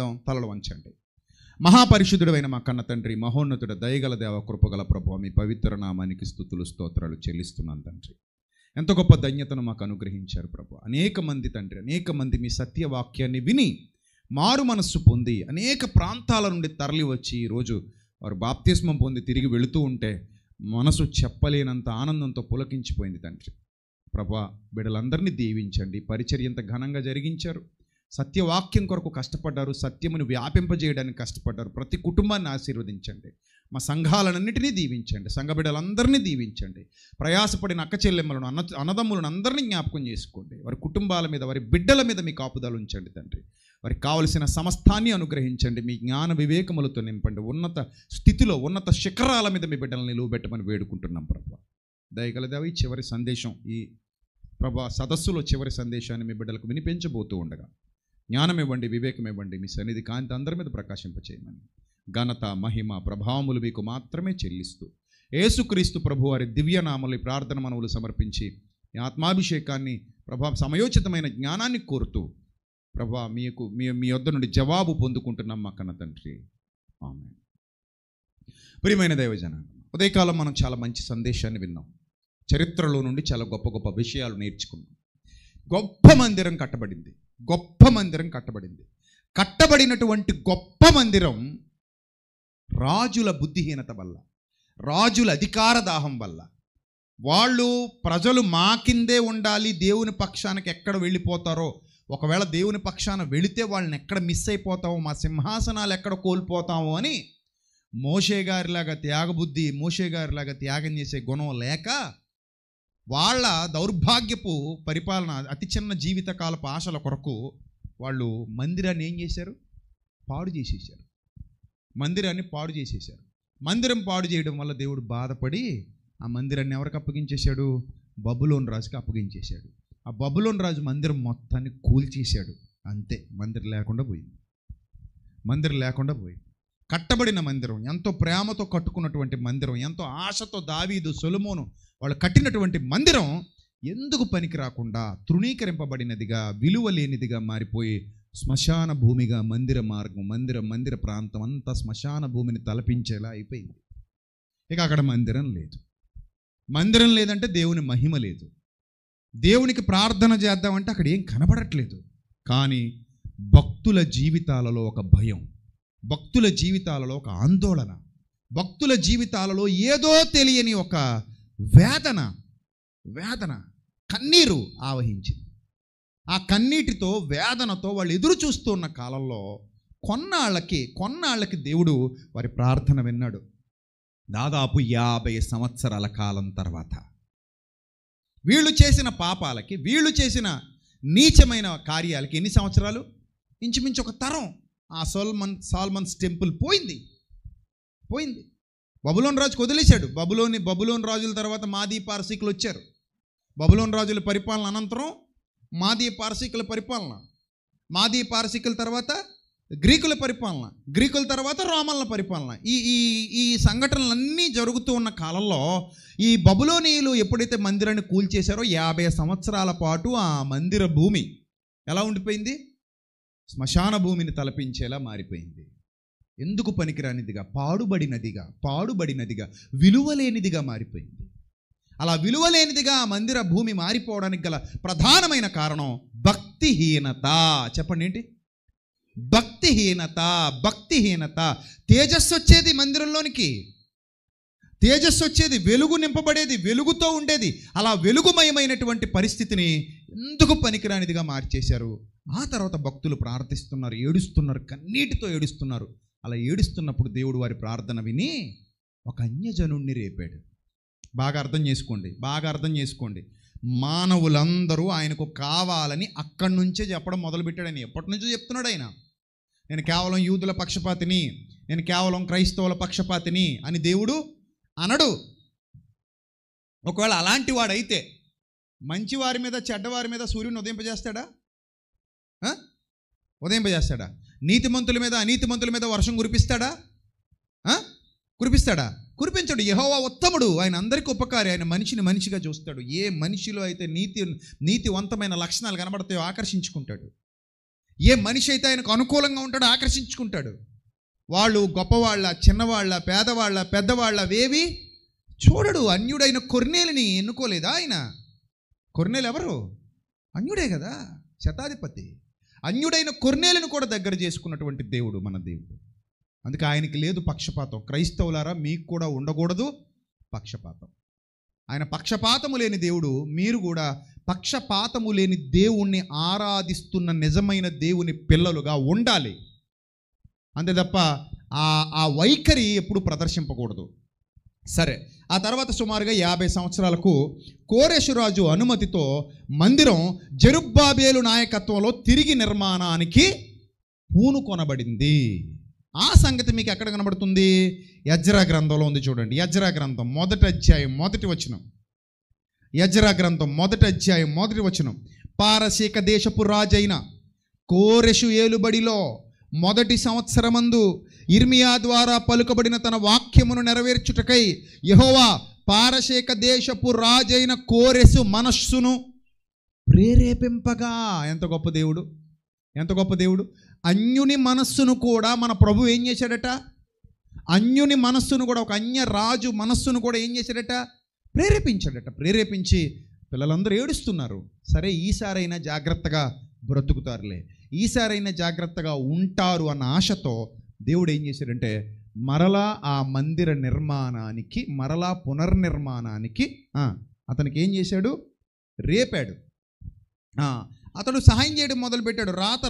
చేద్దాం. తలలు వంచండి. మహాపరిశుద్ధుడైన మా కన్న తండ్రి, మహోన్నతుడ, దయగల దేవ, కృపగల ప్రభువా, మీ పవిత్ర నామానికి స్తుతులు స్తోత్రాలు చెల్లిస్తున్నాను తండ్రి. ఎంత గొప్ప ధన్యతను మాకు అనుగ్రహించారు ప్రభు. అనేక మంది తండ్రి, అనేక మంది మీ సత్యవాక్యాన్ని విని మారు మనస్సు పొంది అనేక ప్రాంతాల నుండి తరలి వచ్చి ఈరోజు వారు బాప్తిస్మం పొంది తిరిగి వెళుతూ ఉంటే మనసు చెప్పలేనంత ఆనందంతో పులకించిపోయింది తండ్రి. ప్రభా, బిడ్డలందరినీ దీవించండి. పరిచర్య ఎంత ఘనంగా జరిగించారు. సత్యవాక్యం కొరకు కష్టపడ్డారు. సత్యమును వ్యాపింపజేయడానికి కష్టపడ్డారు. ప్రతి కుటుంబాన్ని ఆశీర్వదించండి. మా సంఘాలన్నింటినీ దీవించండి. సంఘ బిడ్డలందరినీ దీవించండి. ప్రయాసపడిన అక్క చెల్లెమ్మలను, అన్నదమ్ములను అందరినీ జ్ఞాపకం చేసుకోండి. వారి కుటుంబాల మీద, వారి బిడ్డల మీద మీ కాపుదలు ఉంచండి తండ్రి. వారికి కావలసిన సమస్తాన్ని అనుగ్రహించండి. మీ జ్ఞాన వివేకములతో నింపండి. ఉన్నత స్థితిలో, ఉన్నత శిఖరాల మీద మీ బిడ్డలను నిలువబెట్టమని వేడుకుంటున్నాం ప్రభా. దయగల దేవ, ఈ చివరి సందేశం, ఈ ప్రభా సదస్సులో చివరి సందేశాన్ని మీ బిడ్డలకు వినిపించబోతూ ఉండగా జ్ఞానం ఇవ్వండి, వివేకం ఇవ్వండి. మీ సన్నిధి కాంతి అందరి మీద ప్రకాశింపచేయమని ఘనత, మహిమ, ప్రభావములు మీకు మాత్రమే చెల్లిస్తూ యేసుక్రీస్తు ప్రభు వారి దివ్యనామలు ప్రార్థన మనవులు సమర్పించి ఈ ఆత్మాభిషేకాన్ని ప్రభా సమయోచితమైన జ్ఞానాన్ని కోరుతూ ప్రభా మీకు మీ యొద్ద నుండి జవాబు పొందుకుంటున్నాం మా కన్న తండ్రి. ఆమేన్. ప్రియమైన దైవజనాంగం, ఉదయకాలం మనం చాలా మంచి సందేశాన్ని విన్నాం. చరిత్రలో నుండి చాలా గొప్ప గొప్ప విషయాలు నేర్చుకున్నాం. గొప్ప మందిరం కట్టబడింది. గొప్ప మందిరం కట్టబడింది. కట్టబడినటువంటి గొప్ప మందిరం రాజుల బుద్ధిహీనత వల్ల, రాజుల అధికార దాహం వల్ల, వాళ్ళు ప్రజలు మా కిందే ఉండాలి, దేవుని పక్షానికి ఎక్కడ వెళ్ళిపోతారో, ఒకవేళ దేవుని పక్షాన వెళితే వాళ్ళని ఎక్కడ మిస్ అయిపోతామో, మా సింహాసనాలు ఎక్కడ కోల్పోతామో అని మోషే గారిలాగా త్యాగబుద్ధి, మోషే గారిలాగా త్యాగం చేసే గుణం లేక వాళ్ళ దౌర్భాగ్యపు పరిపాలన, అతి చిన్న జీవితకాలపు ఆశల కొరకు వాళ్ళు మందిరాన్ని ఏం చేశారు? పాడు చేసేసారు. మందిరాన్ని పాడు చేసేసారు. మందిరం పాడు చేయడం వల్ల దేవుడు బాధపడి ఆ మందిరాన్ని ఎవరికి అప్పగించేశాడు? బబులోను రాజుకి అప్పగించేశాడు. ఆ బబులోను రాజు మందిరం మొత్తాన్ని కూల్చేశాడు. అంతే, మందిరం లేకుండా పోయింది. మందిరం లేకుండా పోయింది. కట్టబడిన మందిరం, ఎంతో ప్రేమతో కట్టుకున్నటువంటి మందిరం, ఎంతో ఆశతో దావీదు, సొలొమోను వాళ్ళు కట్టినటువంటి మందిరం ఎందుకు పనికి రాకుండా తృణీకరింపబడినదిగా, విలువ లేనిదిగా మారిపోయి శ్మశాన భూమిగా మందిర మార్గం, మందిర ప్రాంతం అంతా శ్మశాన భూమిని తలపించేలా అయిపోయింది. ఇక అక్కడ మందిరం లేదు. మందిరం లేదంటే దేవుని మహిమ లేదు. దేవునికి ప్రార్థన చేద్దామంటే అక్కడ ఏం కనబడట్లేదు. కానీ భక్తుల జీవితాలలో ఒక భయం, భక్తుల జీవితాలలో ఒక ఆందోళన, భక్తుల జీవితాలలో ఏదో తెలియని ఒక వేదన, కన్నీరు ఆవహించింది. ఆ కన్నీటితో, వేదనతో వాళ్ళు ఎదురు చూస్తున్న కాలంలో కొన్నాళ్ళకి దేవుడు వారి ప్రార్థన విన్నాడు. దాదాపు 50 సంవత్సరాల కాలం తర్వాత వీళ్ళు చేసిన పాపాలకి, వీళ్ళు చేసిన నీచమైన కార్యాలకి ఎన్ని సంవత్సరాలు? ఇంచుమించు ఒక తరం. ఆ సాల్మన్స్ టెంపుల్ పోయింది. బబులోను రాజుకు వదిలేశాడు. బబులోను రాజుల తర్వాత మాదీ పారసీకులు వచ్చారు. బబులోను రాజుల పరిపాలన అనంతరం మాదీ పారసీకుల పరిపాలన, మాదీ పారసీకుల తర్వాత గ్రీకుల పరిపాలన, గ్రీకుల తర్వాత రోమన్ల పరిపాలన. ఈ సంఘటనలన్నీ జరుగుతూ ఉన్న కాలంలో ఈ బబులోనీయులు ఎప్పుడైతే మందిరాన్ని కూల్చేశారో 50 సంవత్సరాల పాటు ఆ మందిర భూమి ఎలా ఉండిపోయింది? శ్మశాన భూమిని తలపించేలా మారిపోయింది. ఎందుకు పనికిరానిదిగా, పాడుబడినదిగా, విలువలేనిదిగా మారిపోయింది. అలా విలువలేనిదిగా ఆ మందిర భూమి మారిపోవడానికి గల ప్రధానమైన కారణం భక్తిహీనత. చెప్పండి, ఏంటి? భక్తిహీనత. తేజస్సు వచ్చేది మందిరంలోనికి, తేజస్సు వచ్చేది, వెలుగు నింపబడేది, వెలుగుతో ఉండేది. అలా వెలుగుమయమైనటువంటి పరిస్థితిని ఎందుకు పనికిరానిదిగా మార్చేశారు. ఆ తర్వాత భక్తులు ప్రార్థిస్తున్నారు, ఏడుస్తున్నారు, కన్నీటితో ఏడుస్తున్నారు. అలా ఏడుస్తున్నప్పుడు దేవుడు వారి ప్రార్థన విని ఒక అన్యజనుణ్ణి రేపాడు. బాగా అర్థం చేసుకోండి. మానవులందరూ ఆయనకు కావాలని అక్కడి నుంచే చెప్పడం మొదలుపెట్టాడు. ఆయన ఎప్పటి నుంచో చెప్తున్నాడు. ఆయన, నేను కేవలం యూదుల పక్షపాతిని, నేను కేవలం క్రైస్తవుల పక్షపాతిని అని దేవుడు అనడు. ఒకవేళ అలాంటి వాడైతే మంచివారి మీద, చెడ్డవారి మీద సూర్యుని ఉదయింపజేస్తాడా? నీతిమంతుల మీద, అనీతిమంతుల మీద వర్షం కురిపిస్తాడా? కురిపించడు. యెహోవా ఉత్తముడు, ఆయన అందరికీ ఉపకారి, ఆయన మనిషిని మనిషిగా చూస్తాడు. ఏ మనిషిలో అయితే నీతివంతమైన లక్షణాలు కనబడతాయో ఆకర్షించుకుంటాడు. ఏ మనిషి అయితే ఆయనకు అనుకూలంగా ఉంటాడో ఆకర్షించుకుంటాడు. వాళ్ళు గొప్పవాళ్ళ, చిన్నవాళ్ళ, పేదవాళ్ళ, పెద్దవాళ్ళ వేవి చూడడు. అన్యుడైన కొర్నేలిని ఎన్నుకోలేదా ఆయన? కొర్నేలు ఎవరు? అన్యుడే కదా, శతాధిపతి. అన్యుడైన కొర్నేలును కూడా దగ్గర చేసుకున్నటువంటి దేవుడు మన దేవుడు. అందుకే ఆయనకి లేదు పక్షపాతం. క్రైస్తవులారా, మీకు కూడా ఉండకూడదు పక్షపాతం. ఆయన పక్షపాతము లేని దేవుడు. మీరు కూడా పక్షపాతము లేని దేవుణ్ణి ఆరాధిస్తున్న నిజమైన దేవుని పిల్లలుగా ఉండాలి. అంతే తప్ప ఆ వైఖరి ఎప్పుడు ప్రదర్శింపకూడదు. సరే, ఆ తర్వాత సుమారుగా 50 సంవత్సరాలకు కోరెషు రాజు అనుమతితో మందిరం జెరుబ్బాబేలు నాయకత్వంలో తిరిగి నిర్మాణానికి పూనుకొనబడింది. ఆ సంగతి మీకు ఎక్కడ కనబడుతుంది? యెజ్రా గ్రంథంలో ఉంది, చూడండి. యెజ్రా గ్రంథం 1వ అధ్యాయం 1వ వచనం. యెజ్రా గ్రంథం 1వ అధ్యాయం 1వ వచనం. పారసీక దేశపు రాజైన కోరెషు ఏలుబడిలో 1వ సంవత్సరమందు ఇర్మియా ద్వారా పలుకబడిన తన వాక్యమును నెరవేర్చుటకై యెహోవా పారసీక దేశపు రాజైన కోరెషు మనస్సును ప్రేరేపింపగా. ఎంత గొప్ప దేవుడు, ఎంత గొప్ప దేవుడు! అన్యుని మనస్సును కూడా మన ప్రభు ఏం చేశాడట? అన్యుని మనస్సును కూడా, ఒక అన్య రాజు మనస్సును కూడా ఏం చేశాడట? ప్రేరేపించాడట. ప్రేరేపించి పిల్లలందరూ ఏడుస్తున్నారు. సరే, ఈసారైనా జాగ్రత్తగా బ్రతుకుతారులే, ఈసారైనా జాగ్రత్తగా ఉంటారు అన్న ఆశతో దేవుడు ఏం చేశాడంటే మరలా ఆ మందిర నిర్మాణానికి, మరలా పునర్నిర్మాణానికి అతనికి ఏం చేశాడు? రేపాడు. అతడు సహాయం చేయడం మొదలుపెట్టాడు. రాతి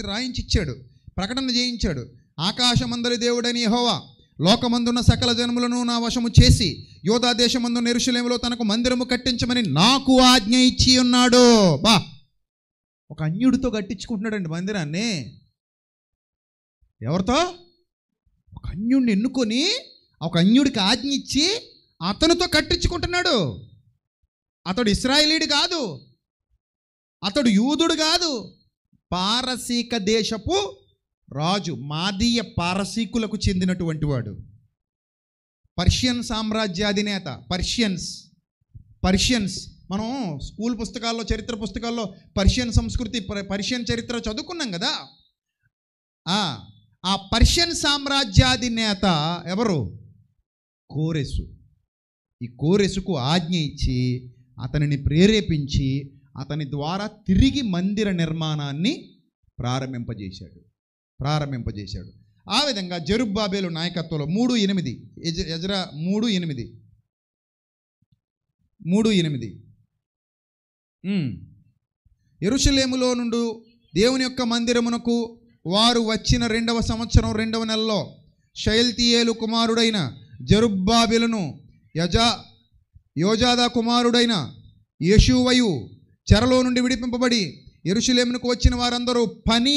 రాయించి ఇచ్చాడు, ప్రకటన చేయించాడు. ఆకాశమందలి దేవుడని యెహోవా లోకమందున్న సకల జనములను నా వశము చేసి యోధా దేశమందు యెరూషలేములో తనకు మందిరము కట్టించమని నాకు ఆజ్ఞ ఇచ్చి ఉన్నాడు. బా, ఒక అన్యుడితో కట్టించుకుంటున్నాడండి మందిరాన్ని. ఎవరితో? ఒక అన్యుడిని ఎన్నుకొని, ఒక అన్యుడికి ఆజ్ఞ ఇచ్చి అతనితో కట్టించుకుంటున్నాడు. అతడు ఇశ్రాయేలీయుడు కాదు, అతడు యూదుడు కాదు, పారసీక దేశపు రాజు, మాదీయ పారసీకులకు చెందినటువంటి వాడు. పర్షియన్ సామ్రాజ్యాధినేత. పర్షియన్స్ మనం స్కూల్ పుస్తకాల్లో, చరిత్ర పుస్తకాల్లో పర్షియన్ సంస్కృతి, పర్షియన్ చరిత్ర చదువుకున్నాం కదా. ఆ పర్షియన్ సామ్రాజ్యాధినేత ఎవరు? కోరెసు. ఈ కోరెసుకు ఆజ్ఞ ఇచ్చి అతనిని ప్రేరేపించి అతని ద్వారా తిరిగి మందిర నిర్మాణాన్ని ప్రారంభింపజేశాడు. ఆ విధంగా జెరుబ్బాబేలు నాయకత్వంలో 3:8 యెజ్రా 3:8 యెరూషలేములో నుండి దేవుని యొక్క మందిరమునకు వారు వచ్చిన 2వ సంవత్సరం 2వ నెలలో షయల్తీయేలు కుమారుడైన జెరుబ్బాబెలును యోజాదా కుమారుడైన యేషూవయు చెరలో నుండి విడిపింపబడి యెరూషలేమునకు వచ్చిన వారందరూ పని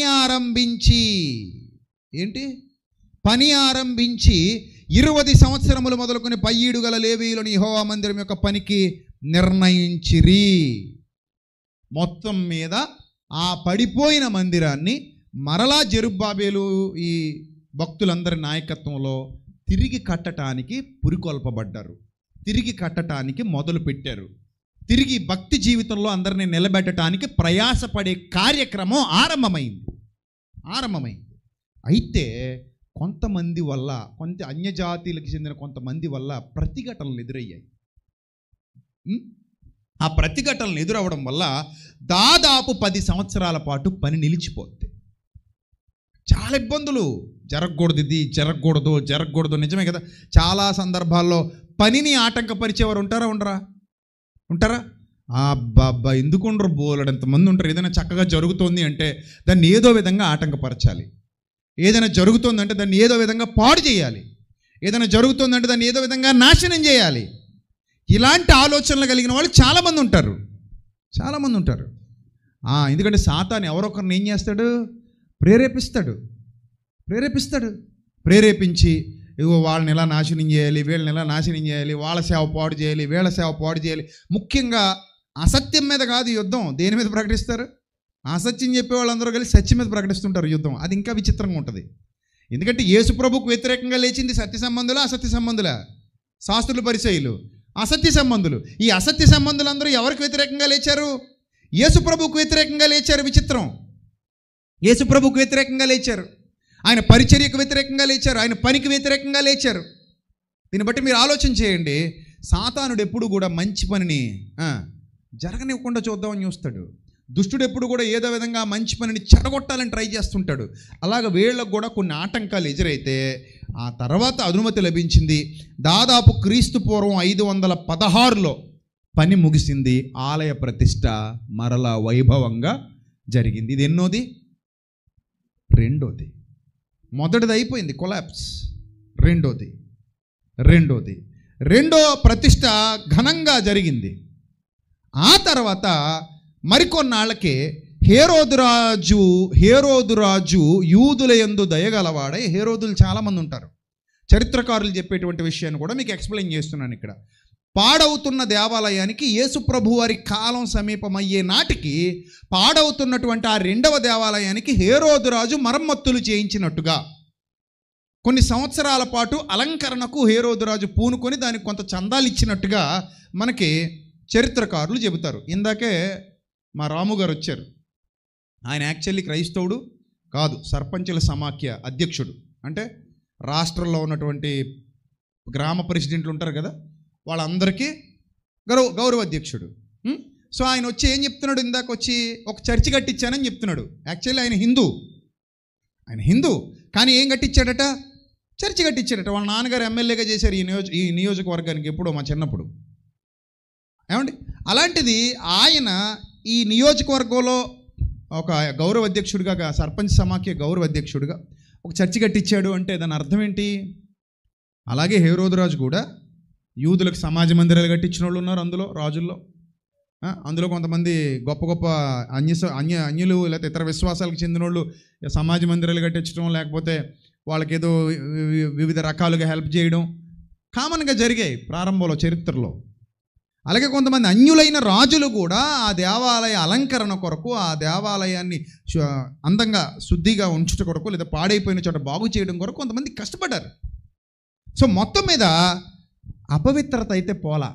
ఆరంభించి 20 సంవత్సరములు మొదలుకొని 10 గల లేవీయులను యెహోవా మందిరం యొక్క పనికి నిర్ణయించిరి. మొత్తం మీద ఆ పడిపోయిన మందిరాన్ని మరలా జెరుబ్బాబేలు ఈ భక్తులందరి నాయకత్వంలో తిరిగి కట్టడానికి పురికొల్పబడ్డారు, తిరిగి కట్టడానికి మొదలుపెట్టారు. తిరిగి భక్తి జీవితంలో అందరినీ నిలబెట్టడానికి ప్రయాసపడే కార్యక్రమం ఆరంభమైంది. అయితే కొంతమంది వల్ల, అన్యజాతీయులకు చెందిన కొంతమంది వల్ల ప్రతిఘటనలు ఎదురయ్యాయి. ఆ ప్రతిఘటనలు ఎదురవ్వడం వల్ల దాదాపు 10 సంవత్సరాల పాటు పని నిలిచిపోద్ది. చాలా ఇబ్బందులు. జరగకూడదు నిజమే కదా. చాలా సందర్భాల్లో పనిని ఆటంకపరిచేవారు ఉంటారా? అబ్బా ఎందుకు ఉండరు? బోలెడంతమంది ఉంటారు. ఏదైనా చక్కగా జరుగుతోంది అంటే దాన్ని ఏదో విధంగా ఆటంకపరచాలి, ఏదైనా జరుగుతోందంటే దాన్ని ఏదో విధంగా పాడు చేయాలి, ఏదైనా జరుగుతోందంటే దాన్ని ఏదో విధంగా నాశనం చేయాలి. ఇలాంటి ఆలోచనలు కలిగిన వాళ్ళు చాలామంది ఉంటారు. ఎందుకంటే సాతాను ఎవరొకరిని ఏం చేస్తాడు? ప్రేరేపించి ఇగో వాళ్ళని ఎలా నాశనం చేయాలి, వీళ్ళని ఎలా నాశనం చేయాలి, వాళ్ళ సేవ పాడు చేయాలి, వీళ్ళ సేవ పాడు చేయాలి. ముఖ్యంగా అసత్యం మీద కాదు యుద్ధం. దేని మీద ప్రకటిస్తారు? అసత్యం చెప్పే వాళ్ళందరూ కలిసి సత్యం మీద ప్రకటిస్తుంటారు యుద్ధం. అది ఇంకా విచిత్రంగా ఉంటుంది. ఎందుకంటే యేసు ప్రభువుకు వ్యతిరేకంగా లేచింది సత్య సంబంధులా, అసత్య సంబంధులా? శాస్త్రులు, పరిసయ్యులు అసత్య సంబంధులు. ఈ అసత్య సంబంధులందరూ ఎవరికి వ్యతిరేకంగా లేచారు? యేసు ప్రభువుకు వ్యతిరేకంగా లేచారు. విచిత్రం. యేసుప్రభుకు వ్యతిరేకంగా లేచారు, ఆయన పరిచర్యకు వ్యతిరేకంగా లేచారు, ఆయన పనికి వ్యతిరేకంగా లేచారు. దీన్ని బట్టి మీరు ఆలోచన చేయండి, సాతానుడు ఎప్పుడు కూడా మంచి పనిని జరగనివ్వకుండా చూద్దామని చూస్తాడు. దుష్టుడు ఎప్పుడు కూడా ఏదో విధంగా మంచి పనిని చెడగొట్టాలని ట్రై చేస్తుంటాడు. అలాగ వీళ్ళకు కూడా కొన్ని ఆటంకాలు ఎదురైతే ఆ తర్వాత అనుమతి లభించింది. దాదాపు క్రీస్తు పూర్వం 516లో పని ముగిసింది. ఆలయ ప్రతిష్ట మరలా వైభవంగా జరిగింది. ఇది ఎన్నోది? రెండోది. మొదటిది అయిపోయింది, కొలాప్స్. రెండో ప్రతిష్ట ఘనంగా జరిగింది. ఆ తర్వాత మరికొన్నాళ్ళకే హేరోదు రాజు యూదుల యందు దయగలవాడై, హేరోదులు చాలామంది ఉంటారు, చరిత్రకారులు చెప్పేటువంటి విషయాన్ని కూడా మీకు ఎక్స్ప్లెయిన్ చేస్తున్నాను ఇక్కడ. పాడవుతున్న దేవాలయానికి యేసు ప్రభు వారి కాలం సమీపమయ్యే నాటికి పాడవుతున్నటువంటి ఆ రెండవ దేవాలయానికి హేరోదు రాజు మరమ్మతులు చేయించినట్టుగా, కొన్ని సంవత్సరాల పాటు అలంకరణకు హేరోదు రాజు పూనుకొని దానికి కొంత చందాలు ఇచ్చినట్టుగా మనకి చరిత్రకారులు చెబుతారు. ఇందాకే మా రాము గారు వచ్చారు. ఆయన యాక్చువల్లీ క్రైస్తవుడు కాదు, సర్పంచుల సమాఖ్య అధ్యక్షుడు. అంటే రాష్ట్రంలో ఉన్నటువంటి గ్రామ ప్రెసిడెంట్లు ఉంటారు కదా, వాళ్ళందరికీ గౌరవ అధ్యక్షుడు. సో ఆయన వచ్చి ఏం చెప్తున్నాడు, ఇందాక వచ్చి ఒక చర్చి కట్టించానని చెప్తున్నాడు. యాక్చువల్లీ ఆయన హిందూ కానీ ఏం కట్టించాడట? చర్చి కట్టించాడట. వాళ్ళ నాన్నగారు ఎమ్మెల్యేగా చేశారు ఈ నియోజకవర్గానికి ఎప్పుడో మా చిన్నప్పుడు. ఏమండి, అలాంటిది ఆయన ఈ నియోజకవర్గంలో ఒక గౌరవ అధ్యక్షుడిగా, సర్పంచ్ సమాఖ్య గౌరవ అధ్యక్షుడిగా ఒక చర్చి కట్టించాడు అంటే దాని అర్థం ఏంటి? అలాగే హేరోదు రాజు కూడా యూదులకు సమాజ మందిరాలు కట్టించిన వాళ్ళు ఉన్నారు అందులో రాజుల్లో. అందులో కొంతమంది గొప్ప గొప్ప అన్యులు లేకపోతే ఇతర విశ్వాసాలకు చెందిన వాళ్ళు సమాజ మందిరాలు కట్టించడం, లేకపోతే వాళ్ళకి ఏదో వివిధ రకాలుగా హెల్ప్ చేయడం కామన్గా జరిగాయి ప్రారంభంలో, చరిత్రలో. అలాగే కొంతమంది అన్యులైన రాజులు కూడా ఆ దేవాలయ అలంకరణ కొరకు, ఆ దేవాలయాన్ని అందంగా శుద్ధిగా ఉంచుట కొరకు, లేదా పాడైపోయిన చోట బాగు చేయడం కొరకు కొంతమంది కష్టపడ్డారు. సో మొత్తం మీద అపవిత్రత అయితే పోలా.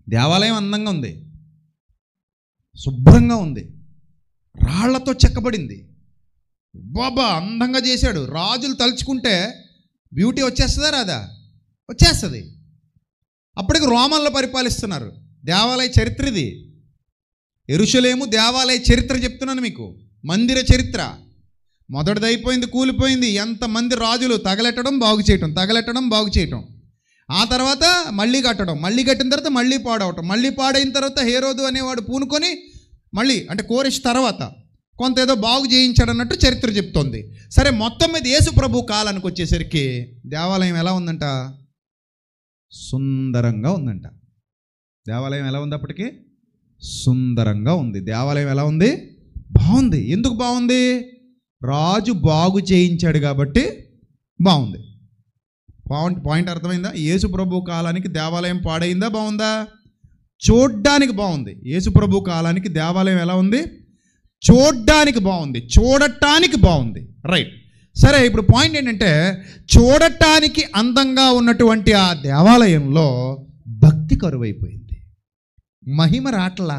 దేవాలయం అందంగా ఉంది, శుభ్రంగా ఉంది, రాళ్లతో చెక్కబడింది, బాబా అందంగా చేశాడు. రాజులు తలుచుకుంటే బ్యూటీ వచ్చేస్తుందా రాదా? వచ్చేస్తుంది. అప్పటికి రోమన్లు పరిపాలిస్తున్నారు. దేవాలయ చరిత్ర ఇది. యెరూషలేము దేవాలయ చరిత్ర చెప్తున్నాను మీకు, మందిర చరిత్ర. మొదటిది అయిపోయింది, కూలిపోయింది. ఎంతమంది రాజులు తగలెట్టడం బాగు చేయటం, ఆ తర్వాత మళ్ళీ కట్టడం, మళ్ళీ కట్టిన తర్వాత మళ్ళీ పాడవటం, మళ్ళీ పాడైన తర్వాత హేరోదు అనేవాడు పూనుకొని మళ్ళీ, అంటే కోరిష్ తర్వాత కొంత ఏదో బాగు చేయించాడు అన్నట్టు చరిత్ర చెప్తోంది. సరే, మొత్తం మీద యేసు ప్రభు కాలానికి వచ్చేసరికి దేవాలయం ఎలా ఉందంట? సుందరంగా ఉందంట. దేవాలయం ఎలా ఉంది? అప్పటికి సుందరంగా ఉంది. దేవాలయం ఎలా ఉంది? బాగుంది. ఎందుకు బాగుంది? రాజు బాగు చేయించాడు కాబట్టి బాగుంది. పాయింట్ అర్థమైందా? యేసు ప్రభు కాలానికి దేవాలయం పాడైందా, బాగుందా? చూడ్డానికి బాగుంది. యేసు ప్రభు కాలానికి దేవాలయం ఎలా ఉంది? చూడ్డానికి బాగుంది, చూడటానికి బాగుంది. రైట్. సరే, ఇప్పుడు పాయింట్ ఏంటంటే, చూడటానికి అందంగా ఉన్నటువంటి ఆ దేవాలయంలో భక్తి కరువైపోయింది. మహిమ రావట్లా,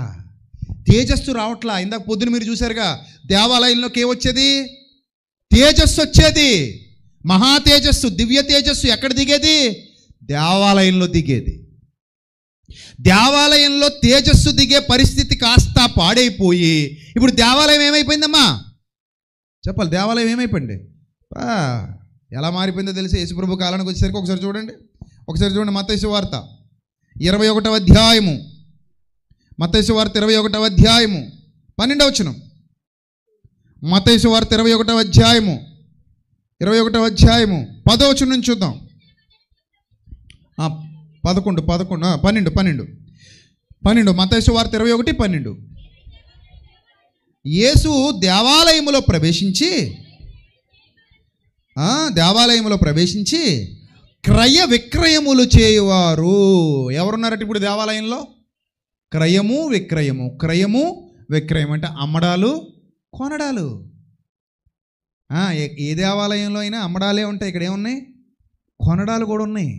తేజస్సు రావట్లా. ఇందాక పొద్దున మీరు చూశారుగా, దేవాలయంలోకి ఏమొచ్చేది? తేజస్సు వచ్చేది, మహా తేజస్సు, దివ్య తేజస్సు. ఎక్కడ దిగేది? దేవాలయంలో దిగేది. దేవాలయంలో తేజస్సు దిగే పరిస్థితి కాస్త పాడైపోయి ఇప్పుడు దేవాలయం ఏమైపోయిందమ్మా? చెప్పాలి. దేవాలయం ఏమైపోయింది? ఎలా మారిపోయిందో తెలిసి యేసుప్రభు కాలానికి వచ్చేసరికి ఒకసారి చూడండి మత్తయి సువార్త 21వ అధ్యాయము. మత్తయి సువార్త 21వ అధ్యాయము 12వ వచనం. మత్తయి సువార్త 21వ అధ్యాయము 10వ వచనం నుంచి చూద్దాం. 12 మత్తయి సువార్త 21:12. యేసు దేవాలయములో ప్రవేశించి క్రయ విక్రయములు చేయువారు ఎవరున్నారట ఇప్పుడు దేవాలయంలో? క్రయము విక్రయం అంటే అమ్మడాలు కొనడాలు. ఏ దేవాలయంలో అయినా అమ్మడాలే ఉంటాయి. ఇక్కడ ఏమున్నాయి? కొనడాలు కూడా ఉన్నాయి.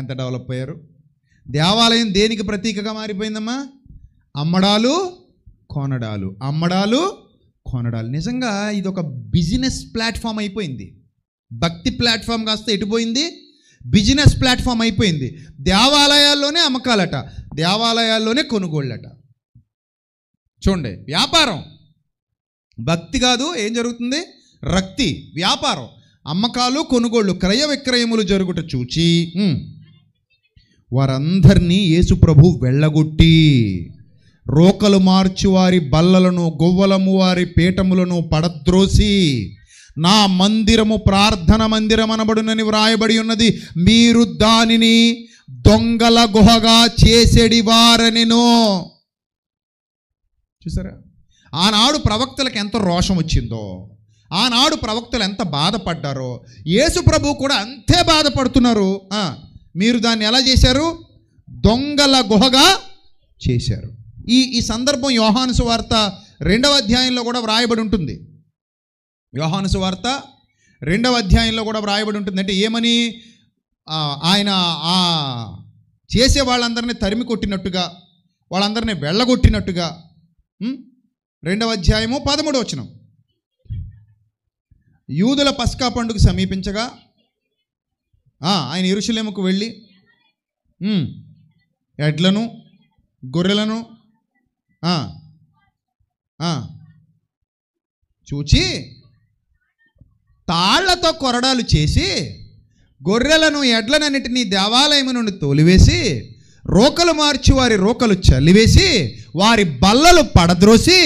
ఎంత డెవలప్ అయ్యారు. దేవాలయం దేనికి ప్రతీకగా మారిపోయిందమ్మా? అమ్మడాలు కొనడాలు. నిజంగా ఇది ఒక బిజినెస్ ప్లాట్ఫామ్ అయిపోయింది. భక్తి ప్లాట్ఫామ్ కాస్త ఎటుపోయింది, బిజినెస్ ప్లాట్ఫామ్ అయిపోయింది. దేవాలయాల్లోనే అమ్మకాలట, దేవాలయాల్లోనే కొనుగోళ్ళట. చూడండి, వ్యాపారం. భక్తి కాదు, ఏం జరుగుతుంది? రక్తి, వ్యాపారం, అమ్మకాలు కొనుగోళ్ళు, క్రయ విక్రయములు జరుగుట చూచి వారందరినీ యేసు ప్రభు వెళ్ళగొట్టి రోకలు మార్చి వారి బల్లలను, గొవ్వలము వారి పీఠములను పడద్రోసి, నా మందిరము ప్రార్థన మందిరం అనబడునని వ్రాయబడి ఉన్నది, మీరు దానిని దొంగల గుహగా చేసేడి వారనినో. చూసారా, ఆనాడు ప్రవక్తలకు ఎంత రోషం వచ్చిందో, ఆనాడు ప్రవక్తలు ఎంత బాధపడ్డారో, యేసు ప్రభు కూడా అంతే బాధపడుతున్నారు. మీరు దాన్ని ఎలా చేశారు? దొంగల గుహగా చేశారు. ఈ సందర్భం యోహాను సువార్త 2వ అధ్యాయంలో కూడా వ్రాయబడి ఉంటుంది. యోహాను సువార్త 2వ అధ్యాయంలో కూడా వ్రాయబడి ఉంటుంది. అంటే ఏమని? ఆయన చేసే వాళ్ళందరినీ తరిమి కొట్టినట్టుగా, వాళ్ళందరినీ వెళ్ళగొట్టినట్టుగా. 2వ అధ్యాయము 13వ వచనం. యూదుల పస్కా పండుగ సమీపించగా ఆయన యెరూషలేముకు వెళ్ళి ఎడ్లను, గొర్రెలను చూచి తాళ్లతో కొరడాలు చేసి గొర్రెలను, ఎడ్లనన్నిటినీ దేవాలయము నుండి తోలివేసి రోకలు మార్చి వారి రోకలు చల్లివేసి వారి బల్లలు పడద్రోసి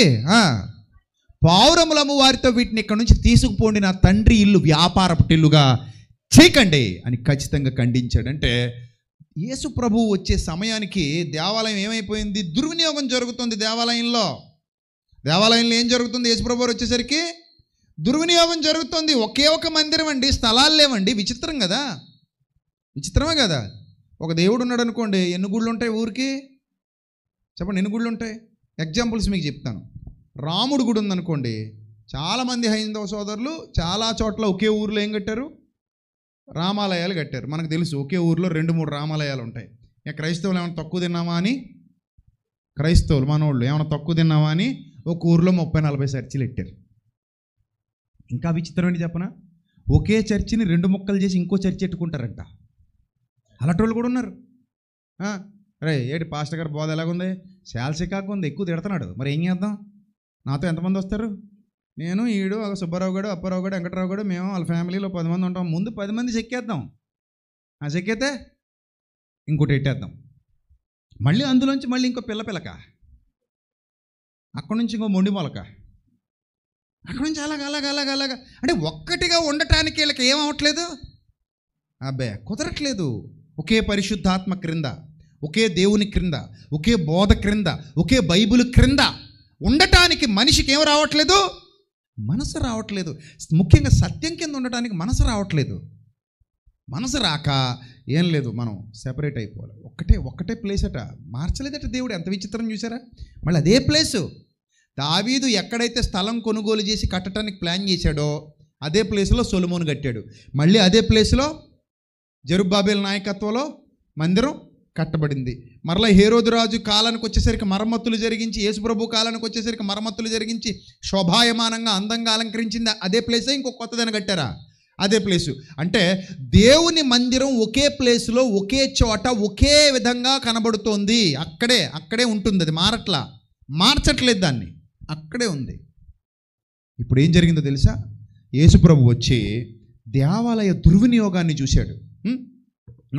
పావురములము వారితో వీటిని ఇక్కడ నుంచి తీసుకుపోండి, నా తండ్రి ఇల్లు వ్యాపారపుటిల్లుగా చేయకండి అని ఖచ్చితంగా ఖండించాడు. అంటే యేసు ప్రభువు వచ్చే సమయానికి దేవాలయం ఏమైపోయింది? దుర్వినియోగం జరుగుతుంది. దేవాలయంలో ఏం జరుగుతుంది? యేసు ప్రభువు వచ్చేసరికి దుర్వినియోగం జరుగుతుంది. ఒకే ఒక మందిరం అండి, స్థలాలు లేవండి. విచిత్రం కదా, విచిత్రమే కదా. ఒక దేవుడు ఉన్నాడు అనుకోండి, ఎన్ని గుళ్ళు ఉంటాయి ఊరికి? చెప్పండి, ఎన్ని గుళ్ళు ఉంటాయి? ఎగ్జాంపుల్స్ మీకు చెప్తాను. రాముడు గుడి ఉందనుకోండి, చాలామంది హైందవ సోదరులు చాలా చోట్ల ఒకే ఊరిలో ఏం కట్టారు? రామాలయాలు కట్టారు. మనకు తెలుసు, ఒకే ఊరిలో 2-3 రామాలయాలు ఉంటాయి. క్రైస్తవులు ఏమైనా తక్కువ తిన్నామా అని, క్రైస్తవులు మనోళ్ళు ఏమైనా తక్కువ తిన్నామా అని ఒక ఊరిలో 30-40 చర్చిలు పెట్టారు. ఇంకా విచిత్రం ఏంటి చెప్పనా? ఒకే చర్చిని 2 ముక్కలు చేసి ఇంకో చర్చి పెట్టుకుంటారంట. అలాంటి కూడా ఉన్నారు. అరే ఏంటి పాస్టర్ గారు బోధ ఎలాగుంది? శాల్సికాకు ఉంది, ఎక్కువ తిడుతున్నాడు, మరి ఏం చేద్దాం? నాతో ఎంతమంది వస్తారు? నేను, ఈడు, సుబ్బారావు గారు, అప్పారావు గారు, వెంకటరావు గారు, మేము వాళ్ళ ఫ్యామిలీలో 10 మంది ఉంటాం. ముందు 10 మంది చెక్కేద్దాం. చెక్కేస్తే ఇంకోటి పెట్టేద్దాం. మళ్ళీ అందులోంచి మళ్ళీ ఇంకో పిల్లక, అక్కడి నుంచి ఇంకో మొండి మొలక, అక్కడి నుంచి అలాగా అంటే ఒక్కటిగా ఉండటానికి వీళ్ళకి ఏమవట్లేదు, అబ్బే కుదరట్లేదు. ఒకే పరిశుద్ధాత్మ క్రింద, ఒకే దేవుని క్రింద, ఒకే బోధ క్రింద, ఒకే బైబిల్ క్రింద ఉండటానికి మనిషికి ఏం రావట్లేదు? మనసు రావట్లేదు. ముఖ్యంగా సత్యం కింద ఉండటానికి మనసు రావట్లేదు. మనసు రాక ఏం లేదు, మనం సెపరేట్ అయిపోవాలి. ఒక్కటే ప్లేస్ అట, మార్చలేదట దేవుడు. ఎంత విచిత్రం చూసారా? మళ్ళీ అదే ప్లేసు దావీదు ఎక్కడైతే స్థలం కొనుగోలు చేసి కట్టడానికి ప్లాన్ చేశాడో అదే ప్లేస్లో సొలొమోను కట్టాడు. మళ్ళీ అదే ప్లేస్లో జెరుబ్బాబెల్ నాయకత్వంలో మందిరం కట్టబడింది. మరలా హేరోదు రాజు కాలానికి వచ్చేసరికి మరమ్మతులు జరిగించి, యేసుప్రభు కాలానికి వచ్చేసరికి మరమ్మతులు జరిగించి శోభాయమానంగా అందంగా అలంకరించింది అదే ప్లేసే. ఇంకో కొత్తదని కట్టారా? అదే ప్లేసు. అంటే దేవుని మందిరం ఒకే ప్లేసులో, ఒకే చోట, ఒకే విధంగా కనబడుతోంది. అక్కడే ఉంటుంది. అది మార్చట్లేదు దాన్ని, అక్కడే ఉంది. ఇప్పుడు ఏం జరిగిందో తెలుసా? యేసుప్రభు వచ్చి దేవాలయ దుర్వినియోగాన్ని చూశాడు.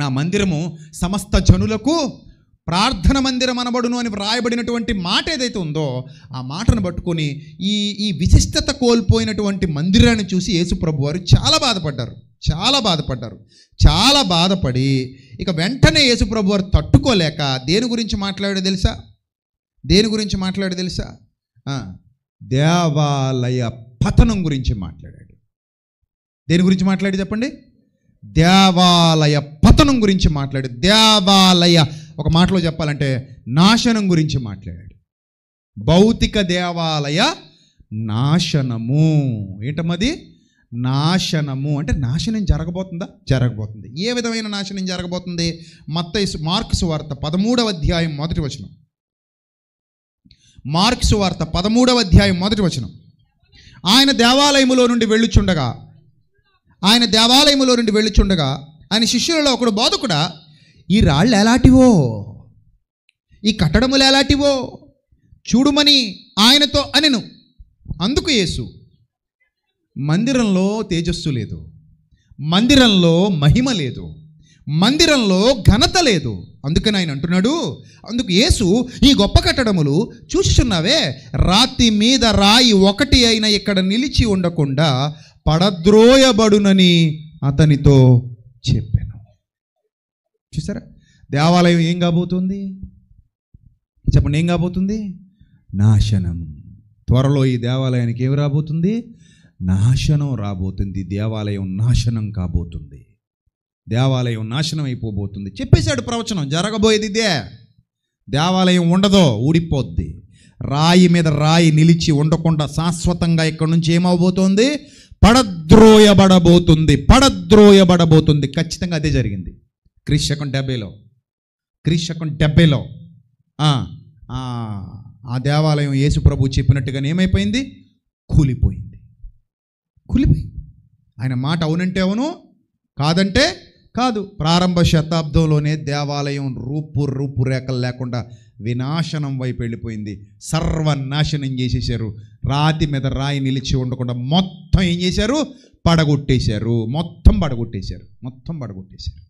నా మందిరము సమస్త జనులకు ప్రార్థన మందిరం అనబడును అని వ్రాయబడినటువంటి మాట ఏదైతే ఉందో ఆ మాటను పట్టుకొని ఈ విశిష్టత కోల్పోయినటువంటి మందిరాన్ని చూసి యేసుప్రభు వారు చాలా బాధపడ్డారు. చాలా బాధపడి ఇక వెంటనే యేసుప్రభు వారు తట్టుకోలేక దేని గురించి మాట్లాడాడో తెలుసా? దేవాలయ పతనం గురించి మాట్లాడాడు. దేని గురించి మాట్లాడి చెప్పండి? దేవాలయ పతనం గురించి మాట్లాడు. దేవాలయ ఒక మాటలో చెప్పాలంటే నాశనం గురించి మాట్లాడాడు. భౌతిక దేవాలయ నాశనము. ఏంటమ్మది? నాశనము. అంటే నాశనం జరగబోతుంది. ఏ విధమైన నాశనం జరగబోతుంది? మార్కు సువార్త 13వ అధ్యాయం 1వ వచనం. మార్కు సువార్త 13వ అధ్యాయం 1వ వచనం. ఆయన దేవాలయములో నుండి వెళ్ళుచుండగా ఆయన శిష్యులలో ఒకడు, బోధకుడా, ఈ రాళ్ళు ఎలాంటివో, ఈ కట్టడములు ఎలాంటివో చూడుమని ఆయనతో అనెను. అందుకు యేసు, మందిరంలో తేజస్సు లేదు, మందిరంలో మహిమ లేదు, మందిరంలో ఘనత లేదు. అందుకని ఆయన అంటున్నాడు, అందుకు యేసు, ఈ గొప్ప కట్టడములు చూస్తున్నావే, రాతి మీద రాయి ఒకటి అయినా ఇక్కడ నిలిచి ఉండకుండా పడద్రోయబడునని అతనితో చెప్పాను. చూసారా, దేవాలయం ఏం కాబోతుంది? చెప్పండి, ఏం కాబోతుంది? నాశనం. త్వరలో ఈ దేవాలయానికి ఏమి రాబోతుంది? నాశనం రాబోతుంది. దేవాలయం నాశనం కాబోతుంది. దేవాలయం నాశనం అయిపోబోతుంది. చెప్పేశాడు ప్రవచనం, జరగబోయేది ఇదే. దేవాలయం ఉండదో, ఊడిపోద్ది. రాయి మీద రాయి నిలిచి ఉండకుండా శాశ్వతంగా ఇక్కడ నుంచి ఏమవబోతోంది? పడద్రోయబడబోతుంది. ఖచ్చితంగా అదే జరిగింది. క్రీస్తు 70లో ఆ దేవాలయం యేసు ప్రభు చెప్పినట్టుగానే ఏమైపోయింది? కూలిపోయింది. ఆయన మాట అవునంటే అవును, కాదంటే కాదు. ప్రారంభ శతాబ్దంలోనే దేవాలయం రూపురేఖలు లేకుండా వినాశనం వైపు వెళ్ళిపోయింది. సర్వనాశనం చేసేశారు. రాతి మీద రాయి నిలిచి ఉండకుండా మొత్తం ఏం చేశారు? పడగొట్టేశారు. మొత్తం పడగొట్టేశారు.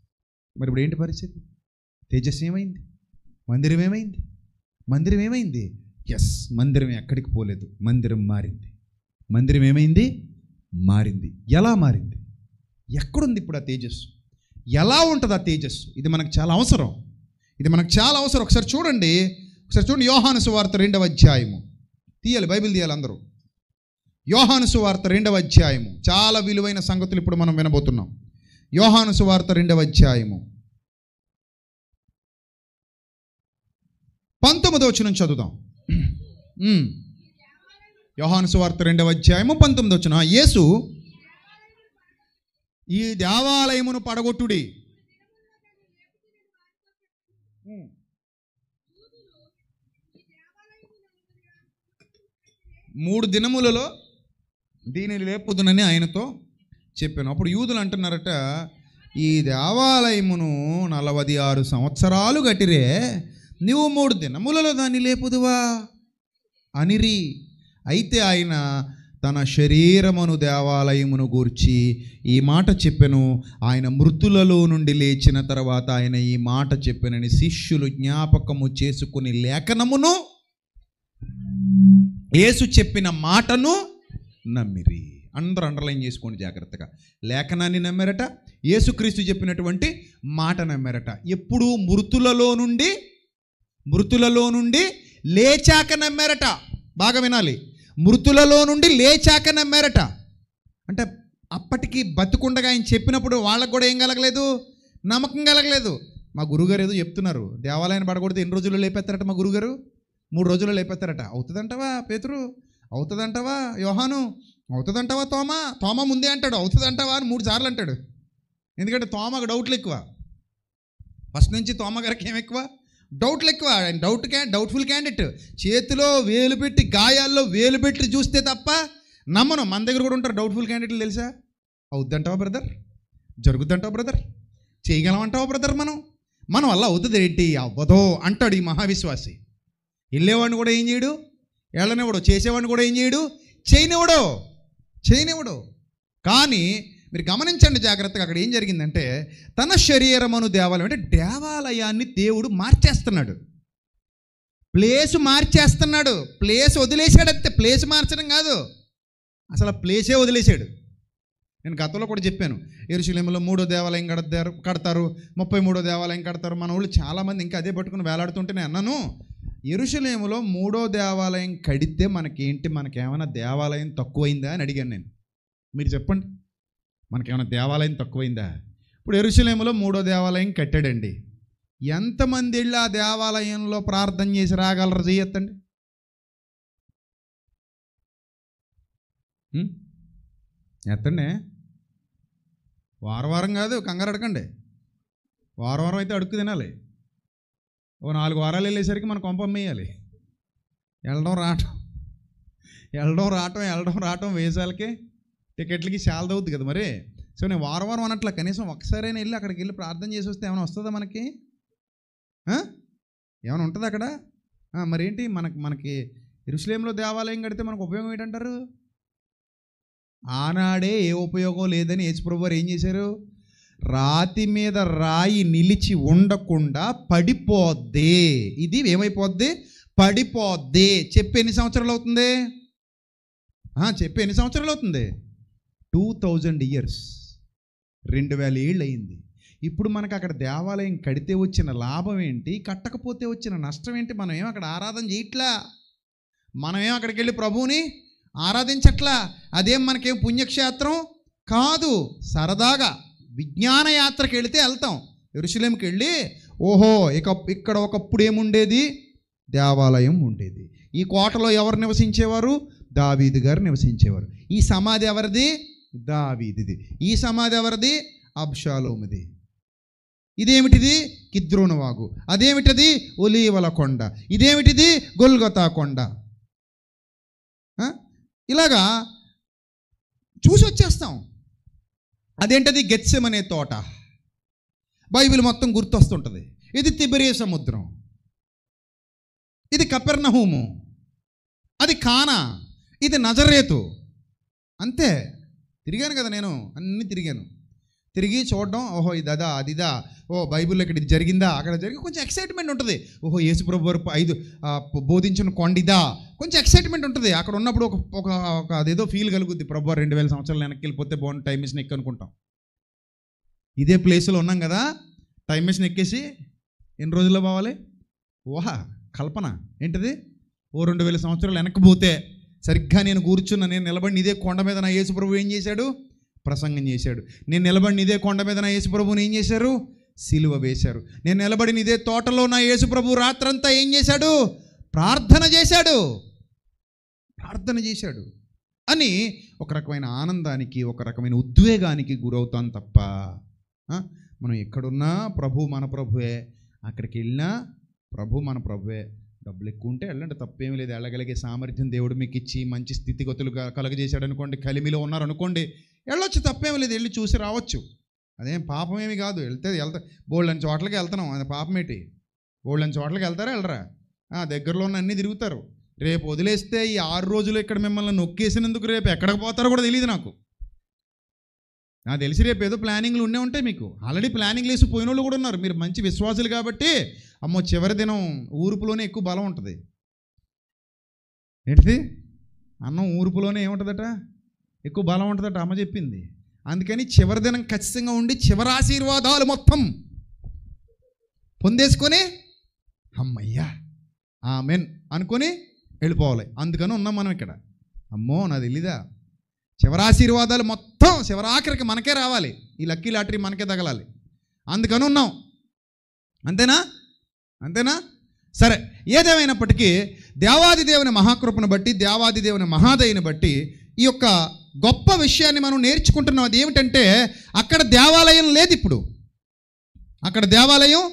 మరి ఇప్పుడు ఏంటి పరిస్థితి? తేజస్సు ఏమైంది? మందిరం ఏమైంది? ఎస్, మందిరం ఎక్కడికి పోలేదు. మందిరం మారింది. మందిరం ఏమైంది? మారింది. ఎలా మారింది? ఎక్కడుంది ఇప్పుడు ఆ తేజస్సు? ఎలా ఉంటుంది ఆ తేజస్సు? ఇది మనకు చాలా అవసరం. ఒకసారి చూడండి యోహాను సువార్త 2వ అధ్యాయము తీయాలి. బైబిల్ తీయాలి అందరూ. యోహాను సువార్త 2వ అధ్యాయము. చాలా విలువైన సంగతులు ఇప్పుడు మనం వినబోతున్నాం. యోహాను సువార్త 2వ అధ్యాయము 19వ వచనం చదువుదాం. యోహాను సువార్త 2వ అధ్యాయము 19వ వచనం. యేసు, ఈ దేవాలయమును పడగొట్టుడి, 3 దినములలో దీనిని లేపుదునని ఆయనతో చెప్పాను. అప్పుడు యూదులు అంటున్నారట, ఈ దేవాలయమును 46 సంవత్సరాలు కట్టిరే, నువ్వు 3 దినములలో దాన్ని లేపుదువా అనిరి. అయితే ఆయన తన శరీరమును దేవాలయమును గూర్చి ఈ మాట చెప్పెను. ఆయన మృతులలో నుండి లేచిన తర్వాత ఆయన ఈ మాట చెప్పెనని శిష్యులు జ్ఞాపకము చేసుకుని లేఖనమును, యేసు చెప్పిన మాటను నమ్మిరి. అందరూ అండర్లైన్ చేసుకోండి జాగ్రత్తగా. లేఖనాన్ని నమ్మారట, యేసుక్రీస్తు చెప్పినటువంటి మాట నమ్మారట. ఎప్పుడు? మృతులలో నుండి లేచాక నమ్మారట. బాగా వినాలి, మృతులలో నుండి లేచాక నమ్మారట. అంటే అప్పటికి బతుకుండగా ఆయన చెప్పినప్పుడు వాళ్ళకు కూడా ఏం కలగలేదు? నమ్మకం కలగలేదు. మా గురుగారు ఏదో చెప్తున్నారు, దేవాలయాన్ని పడకూడదు, ఎన్ని రోజుల్లో లేపేస్తారట మా గురుగారు? 3 రోజుల్లో లేపేస్తారట. అవుతుందంటావా పేతురు? అవుతుందంటావా యోహాను? అవుతుందంటావా తోమా ముందే అంటాడు అవుతుందంటావా అని 3 సార్లు అంటాడు. ఎందుకంటే తోమకు డౌట్లు ఎక్కువ. ఫస్ట్ నుంచి తోమ గారికి ఏం ఎక్కువ? డౌట్లు ఎక్కువ. ఆయన డౌట్ఫుల్ క్యాండిడేట్. చేతిలో వేలు పెట్టి, గాయాల్లో వేలు పెట్టి చూస్తే తప్ప నమ్మను. మన దగ్గర కూడా ఉంటారు డౌట్ఫుల్ క్యాండిడేట్లు, తెలుసా? అవుద్దంటావా బ్రదర్? జరుగుద్దంటావా బ్రదర్? చేయగలమంటావా బ్రదర్? మన వల్ల అవుతుంది ఏంటి? అవ్వదో అంటాడు ఈ మహావిశ్వాసి. వెళ్ళేవాడిని కూడా ఏం చేయడు, వెళ్ళనివ్వడు. చేసేవాడిని కూడా ఏం చేయడు, చేయనివ్వడు. కానీ మీరు గమనించండి జాగ్రత్తగా. అక్కడ ఏం జరిగిందంటే, తన శరీరమును దేవాలయం, అంటే దేవాలయాన్ని దేవుడు మార్చేస్తున్నాడు. ప్లేస్ వదిలేశాడు. అంతే, ప్లేస్ మార్చడం కాదు, అసలు ఆ ప్లేసే వదిలేశాడు. నేను గతంలో కూడా చెప్పాను, యెరూషలేములో 3వ దేవాలయం కడతారు, 33వ దేవాలయం కడతారు. మన వాళ్ళు చాలామంది ఇంకా అదే పట్టుకుని వేలాడుతుంటే నేను అన్నాను, యెరూషలేములో 3వ దేవాలయం కడితే మనకేమైనా దేవాలయం తక్కువైందా అని అడిగాను నేను. మీరు చెప్పండి, మనకేమైనా దేవాలయం తక్కువైందా? ఇప్పుడు యెరూషలేములో 3వ దేవాలయం కట్టాడండి. ఎంతమంది వెళ్ళి ఆ దేవాలయంలో ప్రార్థన చేసి రాగలరు? చేయొద్దండి. ఎత్తండి. వారం కాదు, కంగారు అడగండి. వారం అయితే అడుక్కు తినాలి. ఓ 4 వారాలు వెళ్ళేసరికి మన కొంప అమ్మేయాలి. వెళ్ళడం రావడం వెళ్ళడం రావటం వేసాలకి టికెట్లకి చాలా అవుద్ది కదా మరి. సో నేను వారం అన్నట్ల కనీసం ఒకసారైనా వెళ్ళి అక్కడికి వెళ్ళి ప్రార్థన చేసి వస్తే ఏమైనా వస్తుందా మనకి? ఏమైనా ఉంటుంది అక్కడ? మరేంటి మనకి యెరూషలేములో దేవాలయం కడితే మనకు ఉపయోగం ఏంటంటారు? ఆనాడే ఏ ఉపయోగం లేదని యేసుప్రభు వారు ఏం చేశారు? రాతి మీద రాయి నిలిచి ఉండకుండా పడిపోద్ది, ఇది ఏమైపోద్ది? పడిపోద్ది. చెప్పి ఎన్ని సంవత్సరాలు అవుతుంది? 2000 ఇయర్స్, 2000 ఏళ్ళు అయింది. ఇప్పుడు మనకు అక్కడ దేవాలయం కడితే వచ్చిన లాభం ఏంటి? కట్టకపోతే వచ్చిన నష్టం ఏంటి? మనం ఏం అక్కడ ఆరాధన చేయట్లా, మనమేం అక్కడికి వెళ్ళి ప్రభువుని ఆరాధించట్లా. అదేం మనకేం పుణ్యక్షేత్రం కాదు. సరదాగా విజ్ఞాన యాత్రకి వెళ్తాం. యెరూషలేముకి వెళ్ళి ఓహో ఇక్కడ ఒకప్పుడు ఏముండేది? దేవాలయం ఉండేది. ఈ కోటలో ఎవరు నివసించేవారు? దావీదు గారు నివసించేవారు. ఈ సమాధి ఎవరిది? దావీదుది. ఈ సమాధి ఎవరిది? అబ్షాలోముది. ఇదేమిటిది? కిద్రోను వాగు. అదేమిటిది? ఒలీవల కొండ. ఇదేమిటిది? గొల్గొతా కొండ. ఇలాగా చూసి వచ్చేస్తాం. అదేంటది? గెత్సెమనే తోట. బైబిల్ మొత్తం గుర్తొస్తుంటుంది. ఇది తిబెరియా సముద్రం, ఇది కపెర్నహూము, అది కానా, ఇది నజరేతు. అంతే. తిరిగాను కదా నేను, అన్నీ తిరిగి చూడడం. ఓహో ఇదా అదిదా, ఓ బైబిల్లో ఇక్కడ ఇది జరిగిందా, అక్కడ జరిగి కొంచెం ఎక్సైట్మెంట్ ఉంటుంది. ఓహో యేసుప్రభు వారు 5 బోధించిన కొండిదా, కొంచెం ఎక్సైట్మెంట్ ఉంటుంది. అక్కడ ఉన్నప్పుడు ఒక అదేదో ఫీల్ కలుగుద్ది. ప్రభు 2000 సంవత్సరాలు వెనక్కి వెళ్ళిపోతే బాగుంది, టైం మిషన్ ఎక్కి అనుకుంటాం. ఇదే ప్లేస్లో ఉన్నాం కదా, టైం మిషన్ ఎక్కేసి ఎన్ని రోజుల్లో పోవాలి? కల్పన ఏంటిది? 2000 సంవత్సరాలు వెనక్కి పోతే సరిగ్గా నేను నిలబడిన ఇదే కొండ మీద నా యేసుప్రభు ఏం చేశాడు? ప్రసంగం చేశాడు. నేను నిలబడిన ఇదే కొండ మీద నా యేసుప్రభుని ఏం చేశారు? సిలువ వేశారు. నేను నిలబడిన ఇదే తోటలో నా యేసుప్రభు రాత్రంతా ఏం చేశాడు? ప్రార్థన చేశాడు అని ఒక రకమైన ఆనందానికి, ఒక రకమైన ఉద్వేగానికి గురవుతాం తప్ప మనం ఎక్కడున్నా ప్రభు మన ప్రభువే, అక్కడికి వెళ్ళినా ప్రభు మన ప్రభువే. డబ్బులు ఎక్కువ ఉంటే వెళ్ళండి, తప్పేమీ లేదు. వెళ్ళగలిగే సామర్థ్యం దేవుడు మీకు ఇచ్చి మంచి స్థితిగతులు కలగజేశాడు అనుకోండి, కలిమిలో ఉన్నారనుకోండి, వెళ్ళొచ్చు, తప్పేమీ లేదు. వెళ్ళి చూసి రావచ్చు. అదేం పాపమేమి కాదు. వెళ్తా బోళ్ళని చోట్లకి వెళ్తున్నాం, అది పాపమేటి? బోళ్ళని చోట్లకి వెళ్తారా వెళ్ళరా? దగ్గరలో ఉన్న అన్నీ తిరుగుతారు. రేపు వదిలేస్తే ఈ 6 రోజులు ఇక్కడ మిమ్మల్ని నొక్కేసినందుకు రేపు ఎక్కడికి పోతారో కూడా తెలియదు నాకు తెలిసి రేపు ఏదో ప్లానింగ్లు ఉండే ఉంటాయి. మీకు ఆల్రెడీ ప్లానింగ్లు వేసి పోయిన వాళ్ళు కూడా ఉన్నారు. మీరు మంచి విశ్వాసులు కాబట్టి అమ్మో చివరి దినం ఊరుపులోనే ఎక్కువ బలం ఉంటుంది. ఏంటిది? అన్నం ఊరుపులోనే ఏముంటుందట? ఎక్కువ బలం ఉంటుందట అమ్మ చెప్పింది. అందుకని చివరి దినం ఖచ్చితంగా ఉండి చివరి ఆశీర్వాదాలు మొత్తం పొందేసుకొని అమ్మయ్యా ఆమెన్ అనుకొని వెళ్ళిపోవాలి. అందుకని ఉన్నాం మనం ఇక్కడ. అమ్మో నాది తెలీదా? చివరి ఆశీర్వాదాలు మొత్తం చివరాఖరికి మనకే రావాలి. ఈ లక్కీ లాటరీ మనకే తగలాలి. అందుకని ఉన్నాం. అంతేనా? సరే, ఏదేమైనప్పటికీ దేవాది దేవుని మహాకృపను బట్టి, దేవాది దేవుని మహాదయని బట్టి ఈ యొక్క గొప్ప విషయాన్ని మనం నేర్చుకుంటున్నాం. అది ఏమిటంటే అక్కడ దేవాలయం లేదు. ఇప్పుడు అక్కడ దేవాలయం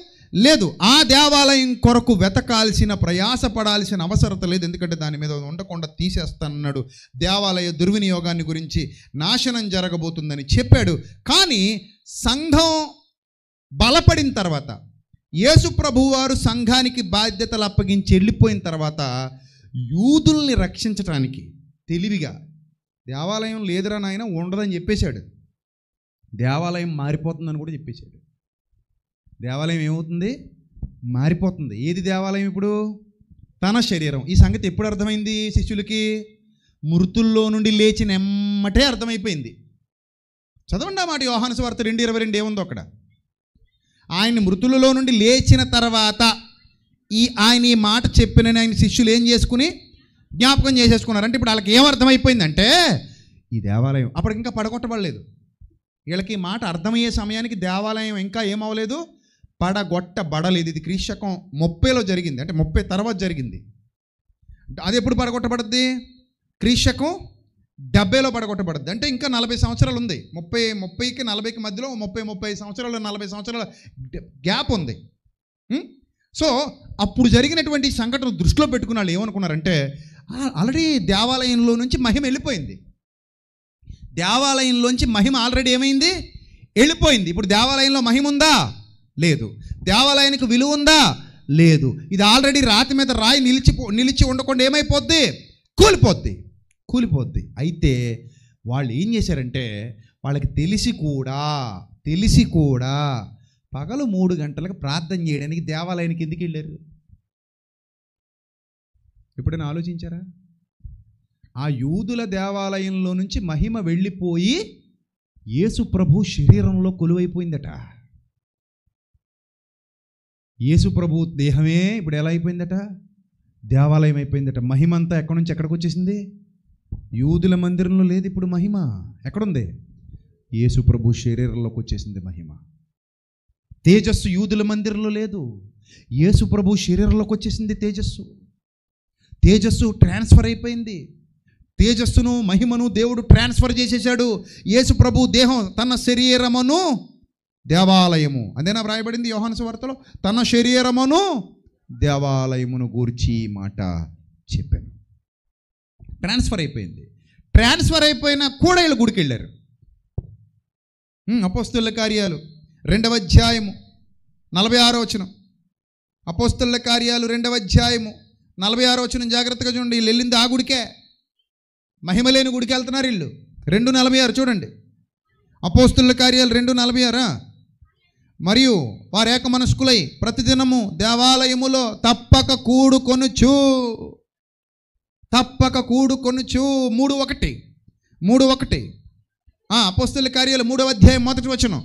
లేదు. ఆ దేవాలయం కొరకు వెతకాల్సిన, ప్రయాసపడాల్సిన అవసరత లేదు. ఎందుకంటే దాని మీద ఉండకుండా తీసేస్తానన్నాడు. దేవాలయ దుర్వినియోగాన్ని గురించి, నాశనం జరగబోతుందని చెప్పాడు. కానీ సంఘం బలపడిన తర్వాత, యేసు ప్రభువు వారు సంఘానికి బాధ్యతలు అప్పగించి వెళ్ళిపోయిన తర్వాత, యూదుల్ని రక్షించటానికి తెలివిగా దేవాలయం లేదురా నాయన ఉండదని చెప్పేశాడు. దేవాలయం మారిపోతుందని కూడా చెప్పేశాడు. దేవాలయం ఏమవుతుంది? మారిపోతుంది. ఏది దేవాలయం ఇప్పుడు? తన శరీరం. ఈ సంగతి ఎప్పుడు అర్థమైంది శిష్యులకి? మృతుల్లో నుండి లేచిన ఎమ్మటే అర్థమైపోయింది. చదవండి ఆ మాట, యోహాను సువార్త 2:22 ఏముందో అక్కడ. ఆయన మృతులలో నుండి లేచిన తర్వాత ఆయన ఈ మాట చెప్పినని ఆయన శిష్యులు ఏం చేసుకుని జ్ఞాపకం చేసేసుకున్నారు. అంటే ఇప్పుడు వాళ్ళకి ఏమర్థమైపోయిందంటే ఈ దేవాలయం అప్పటికి ఇంకా పడగొట్టబడలేదు. వీళ్ళకి ఈ మాట అర్థమయ్యే సమయానికి దేవాలయం ఇంకా ఏమవ్వలేదు, పడగొట్టబడలేదు. ఇది క్రీస్తు 30లో జరిగింది, అంటే 30 తర్వాత జరిగింది. అది ఎప్పుడు పడగొట్టబడుద్ది? క్రీస్తు 70లో పడగొట్టబడుద్ది. అంటే ఇంకా 40 సంవత్సరాలు ఉంది. 30కి 40కి మధ్యలో 35 సంవత్సరాలు, 40 సంవత్సరాల గ్యాప్ ఉంది. సో అప్పుడు జరిగినటువంటి సంఘటన దృష్టిలో పెట్టుకున్న వాళ్ళు ఏమనుకున్నారంటే ఆల్రెడీ దేవాలయంలో నుంచి మహిమ వెళ్ళిపోయింది. దేవాలయంలోంచి మహిమ ఆల్రెడీ ఏమైంది? వెళ్ళిపోయింది. ఇప్పుడు దేవాలయంలో మహిమ ఉందా? లేదు. దేవాలయానికి విలువ ఉందా? లేదు. ఇది ఆల్రెడీ రాతి మీద రాయి నిలిచి ఉండకుండా ఏమైపోద్ది? కూలిపోద్ది. అయితే వాళ్ళు ఏం చేశారంటే, వాళ్ళకి తెలిసి కూడా పగలు 3 గంటలకు ప్రార్థన చేయడానికి దేవాలయానికి ఎందుకు వెళ్ళారు? ఎప్పుడైనా ఆలోచించారా? ఆ యూదుల దేవాలయంలో నుంచి మహిమ వెళ్ళిపోయి యేసు ప్రభు శరీరంలో కొలువైపోయిందట. యేసు ప్రభు దేహమే ఇప్పుడు ఎలా అయిపోయిందట? దేవాలయం అయిపోయిందట. మహిమ అంతా ఎక్కడి నుంచి ఎక్కడికి వచ్చేసింది? యూదుల మందిరంలో లేదు ఇప్పుడు మహిమ. ఎక్కడుంది? యేసు ప్రభు శరీరంలోకి వచ్చేసింది మహిమ. తేజస్సు యూదుల మందిరంలో లేదు, యేసు ప్రభు శరీరంలోకి వచ్చేసింది తేజస్సు ట్రాన్స్ఫర్ అయిపోయింది. తేజస్సును మహిమను దేవుడు ట్రాన్స్ఫర్ చేసేసాడు. యేసు ప్రభు దేహం తన శరీరమును దేవాలయము, అదేనా వ్రాయబడింది యోహాను సువార్తలో? తన శరీరమును దేవాలయమును గూర్చి మాట చెప్పాను. ట్రాన్స్ఫర్ అయిపోయింది. ట్రాన్స్ఫర్ అయిపోయినా కూడా వీళ్ళు గుడికి వెళ్ళారు. అపోస్తలుల కార్యాలు 2వ అధ్యాయము 46వ వచనం. అపోస్తలుల కార్యాలు 2వ అధ్యాయము 46వ వచనం జాగ్రత్తగా చూడండి. వీళ్ళు వెళ్ళింది ఆ గుడికే, మహిమ లేని గుడికి వెళ్తున్నారు వీళ్ళు. 2:46 చూడండి. అపోస్తలుల కార్యాలు 2:46. మరియు వారు ఏక మనస్కులై ప్రతిదినము దేవాలయములో తప్పక కూడుకొనుచు 3:1 అపోస్తలుల కార్యాలు 3వ అధ్యాయం 1వ వచనం.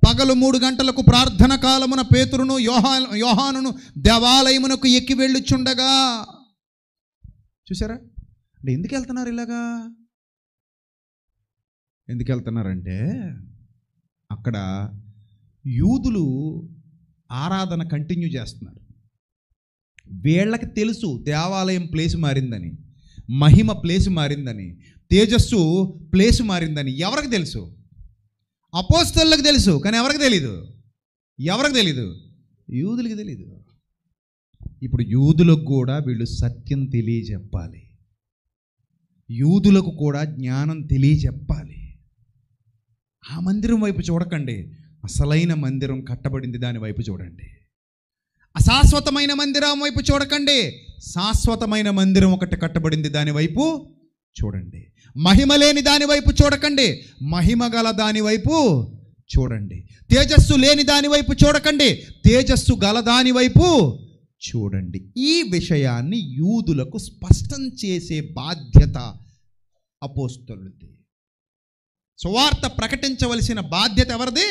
పగలు 3 గంటలకు ప్రార్థన కాలమున పేతురును యోహానును దేవాలయమునకు ఎక్కి వెళ్ళుచుండగా. చూసారా? అంటే ఎందుకు వెళ్తున్నారు ఇలాగా? ఎందుకు వెళ్తున్నారంటే అక్కడ యూదులు ఆరాధన కంటిన్యూ చేస్తున్నారు. వీళ్ళకి తెలుసు దేవాలయం ప్లేస్ మారిందని, మహిమ ప్లేస్ మారిందని, తేజస్సు ప్లేస్ మారిందని. ఎవరికి తెలుసు? అపోస్తలులకు తెలుసు, కానీ ఎవరికి తెలీదు? యూదులకి తెలీదు. ఇప్పుడు యూదులకు కూడా వీళ్ళు సత్యం తెలియజెప్పాలి, యూదులకు కూడా జ్ఞానం తెలియజెప్పాలి. ఆ మందిరం వైపు చూడకండి, అసలైన మందిరం కట్టబడింది దాని వైపు చూడండి. అశాశ్వతమైన మందిరం వైపు చూడకండి, శాశ్వతమైన మందిరం ఒకటి కట్టబడింది దాని వైపు చూడండి. మహిమ లేని దాని వైపు చూడకండి, మహిమ గల దాని వైపు చూడండి. తేజస్సు లేని దాని వైపు చూడకండి, తేజస్సు గల దాని వైపు చూడండి. ఈ విషయాన్ని యూదులకు స్పష్టం చేసే బాధ్యత అపోస్తలుది. సువార్త ప్రకటించవలసిన బాధ్యత ఎవరిది?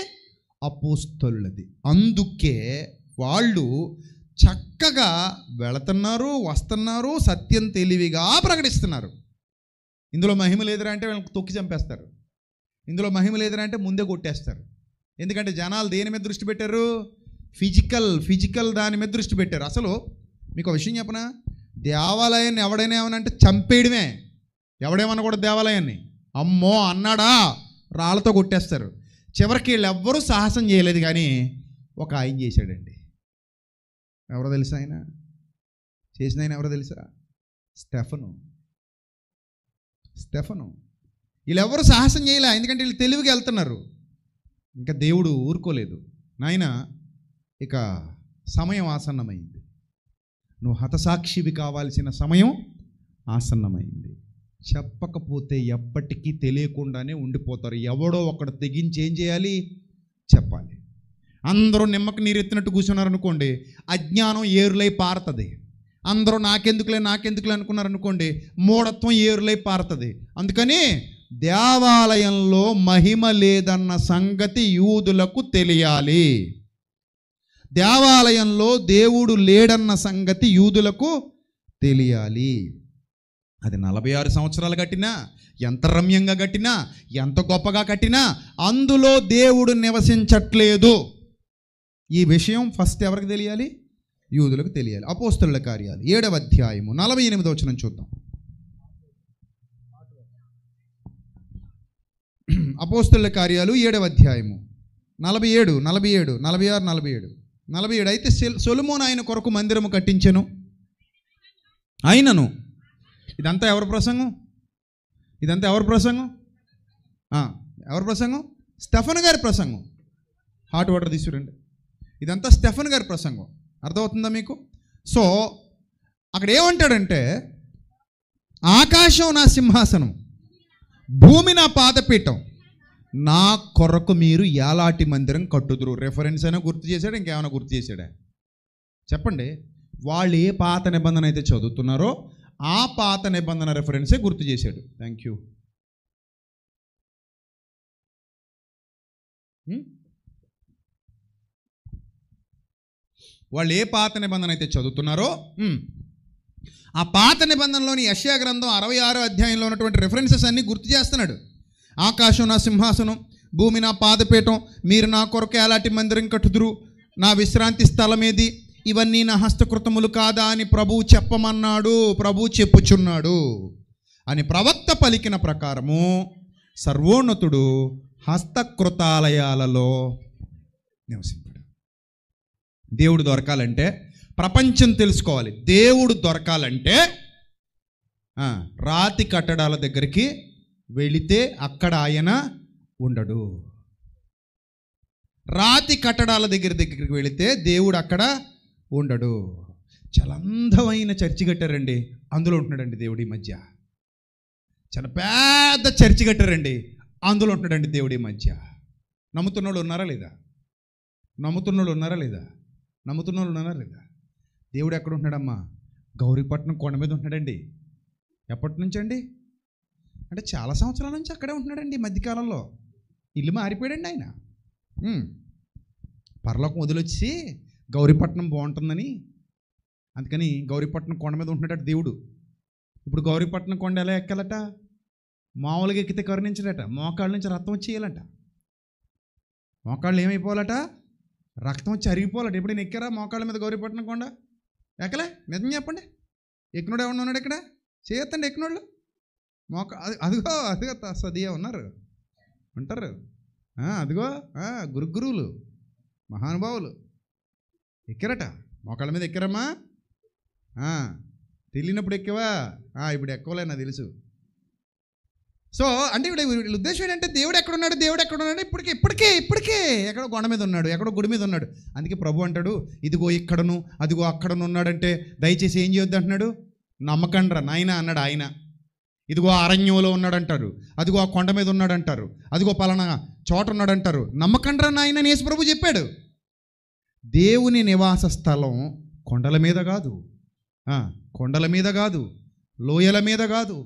అపోస్తలుది. అందుకే వాళ్ళు చక్కగా వెళుతున్నారు, వస్తున్నారు, సత్యం తెలివిగా ప్రకటిస్తున్నారు. ఇందులో మహిమ లేదురా అంటే వీళ్ళకి తొక్కి చంపేస్తారు, ఇందులో మహిమ లేదురా అంటే ముందే కొట్టేస్తారు. ఎందుకంటే జనాలు దేని మీద దృష్టి పెట్టారు? ఫిజికల్ దాని మీద దృష్టి పెట్టారు. అసలు మీకు ఒక విషయం చెప్పనా? దేవాలయాన్ని ఎవడైనా ఏమనంటే చంపేయడమే. ఎవడేమనకూడదు దేవాలయాన్ని. అమ్మో అన్నాడా రాళ్ళతో కొట్టేస్తారు. చివరికి వీళ్ళు ఎవ్వరూ సాహసం చేయలేదు, కానీ ఒక ఆయన చేశాడండి. ఎవరో తెలుసా? ఆయన చేసిన ఆయన ఎవరో తెలుసా? స్టెఫను. వీళ్ళెవ్వరూ సాహసం చేయలే, ఎందుకంటే వీళ్ళు తెలివిగా వెళ్తున్నారు. ఇంకా దేవుడు ఊరుకోలేదు. నాయన ఇక సమయం ఆసన్నమైంది, నువ్వు హతసాక్షివి కావాల్సిన సమయం ఆసన్నమైంది. చెప్పకపోతే ఎప్పటికీ తెలియకుండానే ఉండిపోతారు. ఎవడో ఒకడు తెగించి ఏం చేయాలి? చెప్పాలి. అందరూ నిమ్మకు నీరెత్తినట్టు కూర్చున్నారనుకోండి, అజ్ఞానం ఏరులై పారుతుంది. అందరూ నాకెందుకులే అనుకున్నారనుకోండి, మూఢత్వం ఏరులై పారుతుంది. అందుకని దేవాలయంలో మహిమ లేదన్న సంగతి యూదులకు తెలియాలి. దేవాలయంలో దేవుడు లేడన్న సంగతి యూదులకు తెలియాలి. అది 46 సంవత్సరాలు కట్టినా, ఎంత రమ్యంగా కట్టినా, ఎంత గొప్పగా కట్టినా అందులో దేవుడు నివసించట్లేదు. ఈ విషయం ఫస్ట్ ఎవరికి తెలియాలి? యూదులకు తెలియాలి. అపోస్తలుల కార్యాలు 7వ అధ్యాయము 48వ వచనం చూద్దాం. అపోస్తలుల కార్యాలు 7వ అధ్యాయము 47, 46, 47. అయితే సొలొమోను ఆయన కొరకు మందిరము కట్టించెను. అయినను ఇదంతా ఎవరి ప్రసంగం? ఇదంతా ఎవరి ప్రసంగం? ఎవరి ప్రసంగం? స్టెఫన్ గారి ప్రసంగం. హాట్ వాటర్ తీసుకురండి. ఇదంతా స్టెఫన్ గారి ప్రసంగం. అర్థమవుతుందా మీకు? సో అక్కడ ఏమంటాడంటే, ఆకాశం నా సింహాసనం, భూమి నా పాదపీఠం, నా కొరకు మీరు ఏలాటి మందిరం కట్టుదురు. రెఫరెన్స్ అయినా గుర్తు చేశాడు, ఇంకేమైనా గుర్తు చేశాడా? చెప్పండి. వాళ్ళు ఏ పాత నిబంధన అయితే చదువుతున్నారో ఆ పాత నిబంధన రెఫరెన్సే గుర్తు చేశాడు. Thank you. వాళ్ళు ఏ పాత నిబంధన అయితే చదువుతున్నారో ఆ పాత నిబంధనలోని యెషయా గ్రంథం 66వ అధ్యాయంలో ఉన్నటువంటి రెఫరెన్సెస్ అన్నీ గుర్తు చేస్తున్నాడు. ఆకాశం నా సింహాసనం, భూమి నా పాదపీఠం, మీరు నా కొరకు ఎలాంటి మందిరం కట్టుదురు, నా విశ్రాంతి స్థలం ఏది, ఇవన్నీ నా హస్తకృతములు కాదా అని ప్రభువు చెప్పమన్నాడు, ప్రభువు చెప్పుచున్నాడు అని ప్రవక్త పలికిన ప్రకారము సర్వోన్నతుడు హస్తకృతాలయాలలో నివసించాడు. దేవుడు దొరకాలంటే, ప్రపంచం తెలుసుకోవాలి, దేవుడు దొరకాలంటే రాతి కట్టడాల దగ్గరికి వెళితే అక్కడ ఆయన ఉండడు. రాతి కట్టడాల దగ్గరికి వెళితే దేవుడు అక్కడ ఉండడు. చాలా అందమైన చర్చి కట్టారండి, అందులో ఉంటున్నాడండి దేవుడి మధ్య. చాలా పెద్ద చర్చి కట్టారండి, అందులో ఉంటున్నాడండి దేవుడి మధ్య. నమ్ముతున్న వాళ్ళు ఉన్నారా లేదా? నమ్ముతున్న వాళ్ళు ఉన్నారా లేదా? నమ్ముతున్న వాళ్ళు ఉన్నారా లేదా? దేవుడు ఎక్కడ ఉంటున్నాడమ్మా? గౌరీపట్నం కొండ మీద ఉంటున్నాడండి. ఎప్పటి నుంచి అండి? అంటే చాలా సంవత్సరాల నుంచి అక్కడే ఉంటున్నాడండి. మధ్యకాలంలో ఇల్లు మారిపోయాడండి ఆయన. పరలోకం వదిలొచ్చి గౌరీపట్నం బాగుంటుందని, అందుకని గౌరీపట్నం కొండ మీద ఉంటున్నాడట దేవుడు. ఇప్పుడు గౌరీపట్నం కొండ ఎలా ఎక్కాలట? మామూలుగా ఎక్కితే కరుణించడట, మోకాళ్ళ నుంచి రక్తం వచ్చేయాలంట. మోకాళ్ళు ఏమైపోవాలట? రక్తం వచ్చి అరిగిపోవాలట. ఇప్పుడు నేను ఎక్కారా మోకాళ్ళ మీద గౌరీపట్నం కొండ? ఎక్కలే? నిజం చెప్పండి. ఎక్కినోడు ఎవరు ఉన్నాడు ఇక్కడ? చేయొద్దండి ఎక్కినోళ్ళు. అదిగో సదియా ఉన్నారు, ఉంటారు. అదిగో గురువులు మహానుభావులు ఎక్కారట, మోకాళ్ళ మీద ఎక్కారమ్మా. తెలియనప్పుడు ఎక్కావా? ఇప్పుడు ఎక్కవలే నాకు తెలుసు. సో అంటే వీళ్ళ ఉద్దేశం ఏంటంటే, దేవుడు ఎక్కడున్నాడు, దేవుడు ఎక్కడున్నాడు, ఇప్పటికే ఎక్కడో కొండ మీద ఉన్నాడు, ఎక్కడో గుడి మీద ఉన్నాడు. అందుకే ప్రభు అంటాడు, ఇదిగో ఇక్కడను అదిగో అక్కడను ఉన్నాడంటే దయచేసి ఏం చేయొద్దు అంటున్నాడు? నమ్మకండ్రా నాయన అన్నాడు ఆయన. ఇదిగో అరణ్యంలో ఉన్నాడంటారు, అదిగో ఆ కొండ మీద ఉన్నాడంటారు, అదిగో పలానా చోట ఉన్నాడంటారు. నమ్మకండ్రా నాయన అని యేసు ప్రభు చెప్పాడు. దేవుని నివాస స్థలం కొండల మీద కాదు, కొండల మీద కాదు, లోయల మీద కాదు,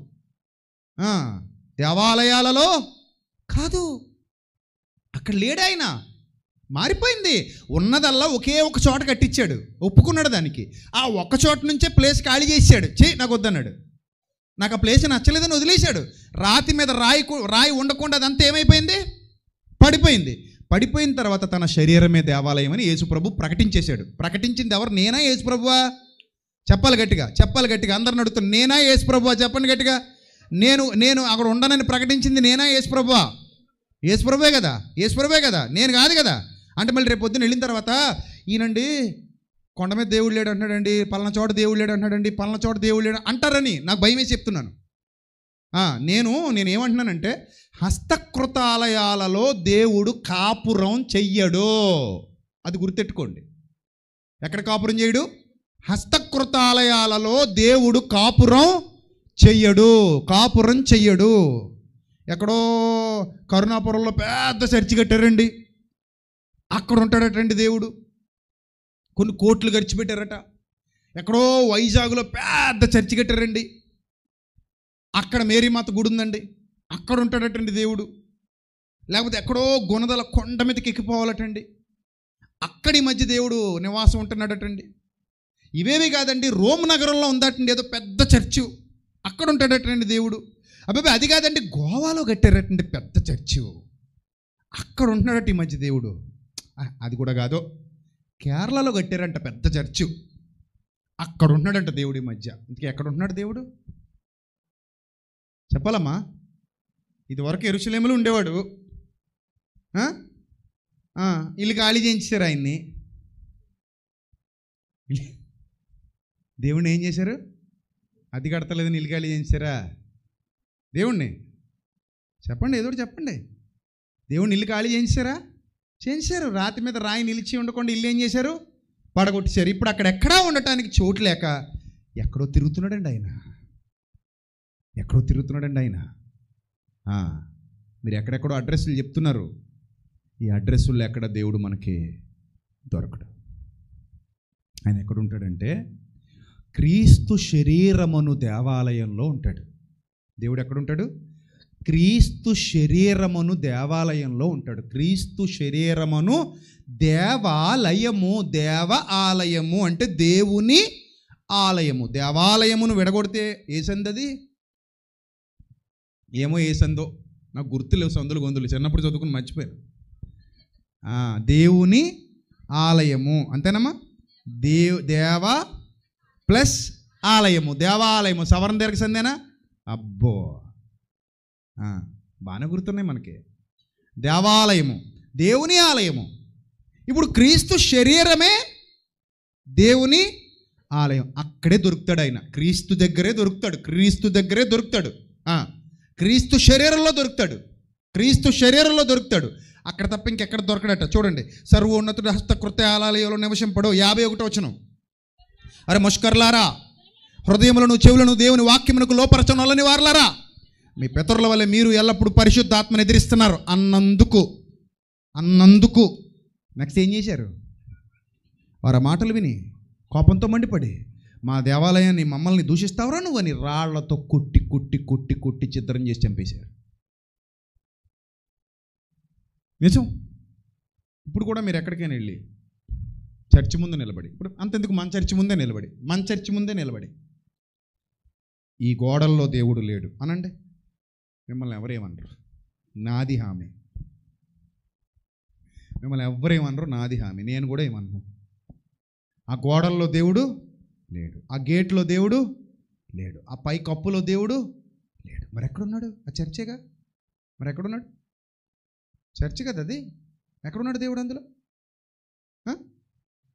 దేవాలయాలలో కాదు. అక్కడ లేడు ఆయన, మారిపోయింది. ఉన్నదల్లా ఒకే ఒక చోట కట్టించాడు, ఒప్పుకున్నాడు దానికి. ఆ ఒక్క చోట నుంచే ప్లేస్ ఖాళీ చేసాడు. నాకు వద్దన్నాడు, నాకు ఆ ప్లేస్ నచ్చలేదని వదిలేశాడు. రాతి మీద రాయి ఉండకుండా అదంతా ఏమైపోయింది? పడిపోయింది. పడిపోయిన తర్వాత తన శరీరమే దేవాలయం అని యేసుప్రభు ప్రకటించేశాడు. ప్రకటించింది ఎవరు? నేనా యేసుప్రభువా? చెప్పాలి గట్టిగా, చెప్పాలి గట్టిగా. అందరిని అడుగుతాను, నేనా యేసుప్రభువా? చెప్పండి గట్టిగా. నేను అక్కడ ఉండనని ప్రకటించింది నేనా యేసుప్రభువా? యేసుప్రభువే కదా, యేసుప్రభువే కదా, నేను కాదు కదా. అంటే మళ్ళీ రేపు పొద్దున్న వెళ్ళిన తర్వాత ఈయనండి కొండ మీద దేవుడు లేడు అంటున్నాడండి, పలానా చోట దేవుడు లేడు అంటున్నాడండి, పలానా చోట దేవుడు లేడు అంటారని నాకు భయం వేసి చెప్తున్నాను. నేనేమంటున్నానంటే, హస్తకృతాలయాలలో దేవుడు కాపురం చెయ్యడు. అది గుర్తెట్టుకోండి. ఎక్కడ కాపురం చేయడు? హస్తకృతాలయాలలో దేవుడు కాపురం చెయ్యడు, కాపురం చెయ్యడు. ఎక్కడో కరుణాపురంలో పెద్ద చర్చి కట్టారండి, అక్కడ ఉంటాడటండి దేవుడు. కొన్ని కోట్లు ఖర్చు పెట్టారట. ఎక్కడో వైజాగ్లో పెద్ద చర్చి కట్టారండి, అక్కడ మేరీమాత గుడి ఉందండి, అక్కడ ఉంటాడటండి దేవుడు. లేకపోతే ఎక్కడో గుణదల కొండ మీదకి ఎక్కిపోవాలటండి, అక్కడి మధ్య దేవుడు నివాసం ఉంటున్నాడటండి. ఇవేవి కాదండి, రోమ్ నగరంలో ఉందటండి ఏదో పెద్ద చర్చు, అక్కడ ఉంటాడటండి దేవుడు. అబ్బాయి అది కాదండి, గోవాలో కట్టారటండి పెద్ద చర్చు, అక్కడ ఉంటున్నాడట ఈ మధ్య దేవుడు. అది కూడా కాదు, కేరళలో కట్టారంట పెద్ద చర్చు, అక్కడ ఉంటున్నాడంట దేవుడి మధ్య. ఇందుకే ఎక్కడ ఉంటున్నాడు దేవుడు? చెప్పాలమ్మా. ఇదివరకు యెరూషలేములో ఉండేవాడు, ఇల్లు ఖాళీ చేయించారు ఆయన్ని. దేవుడిని ఏం చేశారు? అది కడతలేదని ఇల్లు ఖాళీ చేయించారా దేవుణ్ణి? చెప్పండి, ఏదో చెప్పండి. దేవుణ్ణి ఇల్లు ఖాళీ చేయించారా? చేయించారు. రాతి మీద రాయి నిలిచి ఉండకుండా ఇల్లు ఏం చేశారు? పడగొట్టేశారు. ఇప్పుడు అక్కడ ఎక్కడా ఉండటానికి చోటు లేక ఎక్కడో తిరుగుతున్నాడండి ఆయన. ఎక్కడో తిరుగుతున్నాడండి ఆయన. మీరు ఎక్కడెక్కడో అడ్రస్లు చెప్తున్నారు. ఈ అడ్రస్సుల్లో ఎక్కడ దేవుడు మనకి దొరకడు. ఆయన ఎక్కడుంటాడంటే క్రీస్తు శరీరమును దేవాలయంలో ఉంటాడు. దేవుడు ఎక్కడుంటాడు? క్రీస్తు శరీరమును దేవాలయంలో ఉంటాడు. క్రీస్తు శరీరమును దేవాలయము, దేవ ఆలయము అంటే దేవుని ఆలయము. దేవాలయమును విడగొడితే ఏ సందది? ఏమో ఏ సందో నాకు గుర్తులేవు, సందులు గొంతులు చిన్నప్పుడు చదువుకుని మర్చిపోయాను. దేవుని ఆలయము అంతేనమ్మా. దేవ ప్లస్ ఆలయము, దేవాలయము సవరణ దీర్ఘ సందేనా? అబ్బో బాగానే గుర్తున్నాయి మనకి. దేవాలయము, దేవుని ఆలయము. ఇప్పుడు క్రీస్తు శరీరమే దేవుని ఆలయం. అక్కడే దొరుకుతాడు ఆయన. క్రీస్తు దగ్గరే దొరుకుతాడు. క్రీస్తు దగ్గరే దొరుకుతాడు. క్రీస్తు శరీరంలో దొరుకుతాడు. క్రీస్తు శరీరంలో దొరుకుతాడు. అక్కడ తప్ప ఇంకెక్కడ దొరకడట. చూడండి, సర్వోన్నతుడు హస్తకృత్య ఆలయంలో నివసింపడు. 51వ వచనం. అరే ముష్కర్లారా, హృదయములను చెవులను దేవుని వాక్యమునకు లోపరచనలని వారలారా, మీ పితరుల వల్ల మీరు ఎల్లప్పుడూ పరిశుద్ధాత్మను ఎదిరిస్తున్నారు అన్నందుకు నెక్స్ట్ ఏం చేశారు? వారు ఆ మాటలు విని కోపంతో మండిపడి, మా దేవాలయాన్ని మమ్మల్ని దూషిస్తావురా నువ్వు అని రాళ్లతో కొట్టి కొట్టి కొట్టి కొట్టి చిత్రం చేసి చంపేశారు. నిజం. ఇప్పుడు కూడా మీరు ఎక్కడికైనా వెళ్ళి చర్చి ముందు నిలబడి, ఇప్పుడు అంతెందుకు మన చర్చి ముందే నిలబడి ఈ గోడల్లో దేవుడు లేడు అనండి, మిమ్మల్ని ఎవరేమనరు. నాది హామీ. మిమ్మల్ని ఎవరేమనరు, నాది హామీ. నేను కూడా ఏమన్నాను. ఆ గోడల్లో దేవుడు లేడు, ఆ గేట్లో దేవుడు లేడు, ఆ పై కప్పులో దేవుడు లేడు. మరి ఎక్కడున్నాడు? ఆ చర్చేగా. మరి ఎక్కడున్నాడు? చర్చి కదా అది. ఎక్కడున్నాడు దేవుడు అందులో?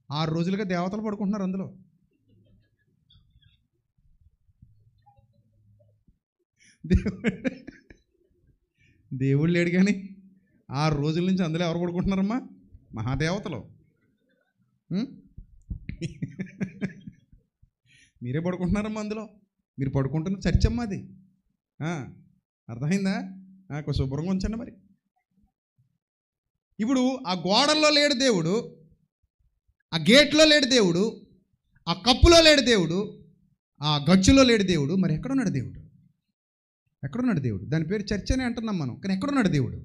6 రోజులుగా దేవతలు పడుకుంటున్నారు అందులో. దేవుడు లేడు కానీ 6 రోజుల నుంచి అందులో ఎవరు పడుకుంటున్నారమ్మా? మహాదేవతలు. మీరే పడుకుంటున్నారమ్మా అందులో. మీరు పడుకుంటున్న చర్చ్ అమ్మా అది. అర్థమైందా? కొంచెం శుభ్రంగా ఉంచండి. మరి ఇప్పుడు ఆ గోడల్లో లేడు దేవుడు, ఆ గేట్లో లేడు దేవుడు, ఆ కప్పులో లేడు దేవుడు, ఆ గచ్చులో లేడు దేవుడు. మరి ఎక్కడున్నాడు దేవుడు? ఎక్కడున్నాడు దేవుడు? దాని పేరు చర్చ్ అని అంటున్నాం మనం, కానీ ఎక్కడున్నాడు దేవుడు?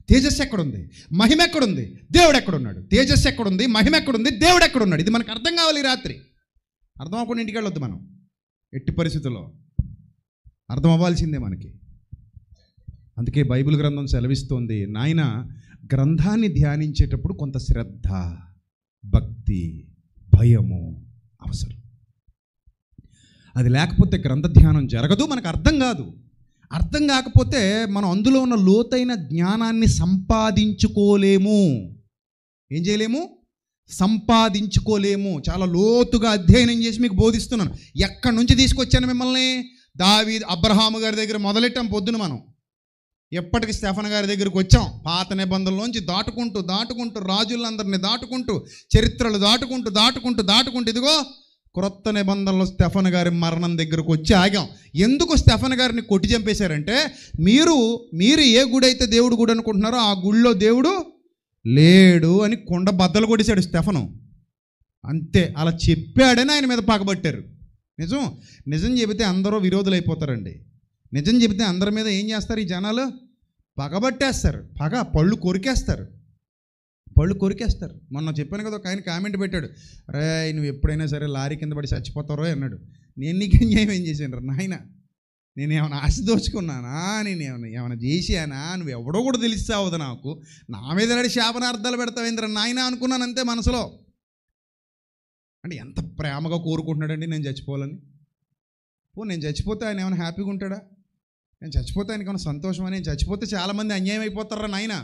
తేజస్సు ఎక్కడుంది? మహిమ ఎక్కడుంది? దేవుడు ఎక్కడున్నాడు? తేజస్సు ఎక్కడుంది? మహిమ ఎక్కడుంది? దేవుడు ఎక్కడున్నాడు? ఇది మనకు అర్థం కావాలి. రాత్రి అర్థం అవ్వకుండా ఇంటికి వెళ్ళొద్దు మనం. ఎట్టి పరిస్థితుల్లో అర్థం అవ్వాల్సిందే మనకి. అందుకే బైబిల్ గ్రంథం సెలవిస్తోంది, నాయన గ్రంథాన్ని ధ్యానించేటప్పుడు కొంత శ్రద్ధ, భక్తి, భయము అవసరం. అది లేకపోతే గ్రంథ ధ్యానం జరగదు, మనకు అర్థం కాదు. అర్థం కాకపోతే మనం అందులో ఉన్న లోతైన జ్ఞానాన్ని సంపాదించుకోలేము. ఏం చేయలేము? సంపాదించుకోలేము. చాలా లోతుగా అధ్యయనం చేసి మీకు బోధిస్తున్నాను. ఎక్కడి నుంచి తీసుకొచ్చాను మిమ్మల్ని? దావీదు, అబ్రహాము గారి దగ్గర మొదలెట్టాం పొద్దున మనం. ఎప్పటికి స్టెఫన్ గారి దగ్గరికి వచ్చాం. పాత నిబంధనలోంచి దాటుకుంటూ రాజులందరినీ దాటుకుంటూ, చరిత్రలు దాటుకుంటూ ఇదిగో క్రొత్త నిబంధనలో స్టెఫన్ గారి మరణం దగ్గరకు వచ్చి ఆగాం. ఎందుకు స్టెఫన్ గారిని కొట్టి చంపేశారంటే, మీరు ఏ గుడి అయితే దేవుడు గుడి అనుకుంటున్నారో ఆ గుడిలో దేవుడు లేడు అని కొండ బద్దలు కొట్టేశాడు స్టెఫను. అంతే, అలా చెప్పాడని ఆయన మీద పగబట్టారు. నిజం చెబితే అందరూ విరోధులు అయిపోతారండి. నిజం చెబితే అందరి మీద ఏం చేస్తారు ఈ జనాలు? పగబట్టేస్తారు. పళ్ళు కొరికేస్తారు. మొన్న చెప్పాను కదా, ఒక ఆయన కామెంట్ పెట్టాడు, రే నువ్వు ఎప్పుడైనా సరే లారీ కింద పడి చచ్చిపోతారో అన్నాడు. నేను నీకు అన్యాయం ఏం చేశాను రా నాయన? నేను ఏమైనా ఆశ దోచుకున్నానా? నేను ఏమైనా చేశానా? నువ్వు ఎవడో కూడా తెలిసావదు నాకు. నా మీద నడి శాపనార్థాలు పెడతావేంద్ర నాయన అనుకున్నాను అంతే మనసులో. అంటే ఎంత ప్రేమగా కోరుకుంటున్నాడండి నేను చచ్చిపోవాలని. నేను చచ్చిపోతే ఆయన ఏమైనా హ్యాపీగా ఉంటాడా? నేను చచ్చిపోతే ఆయనకి ఏమైనా సంతోషమా? నేను చచ్చిపోతే చాలామంది అన్యాయం అయిపోతారా నాయన.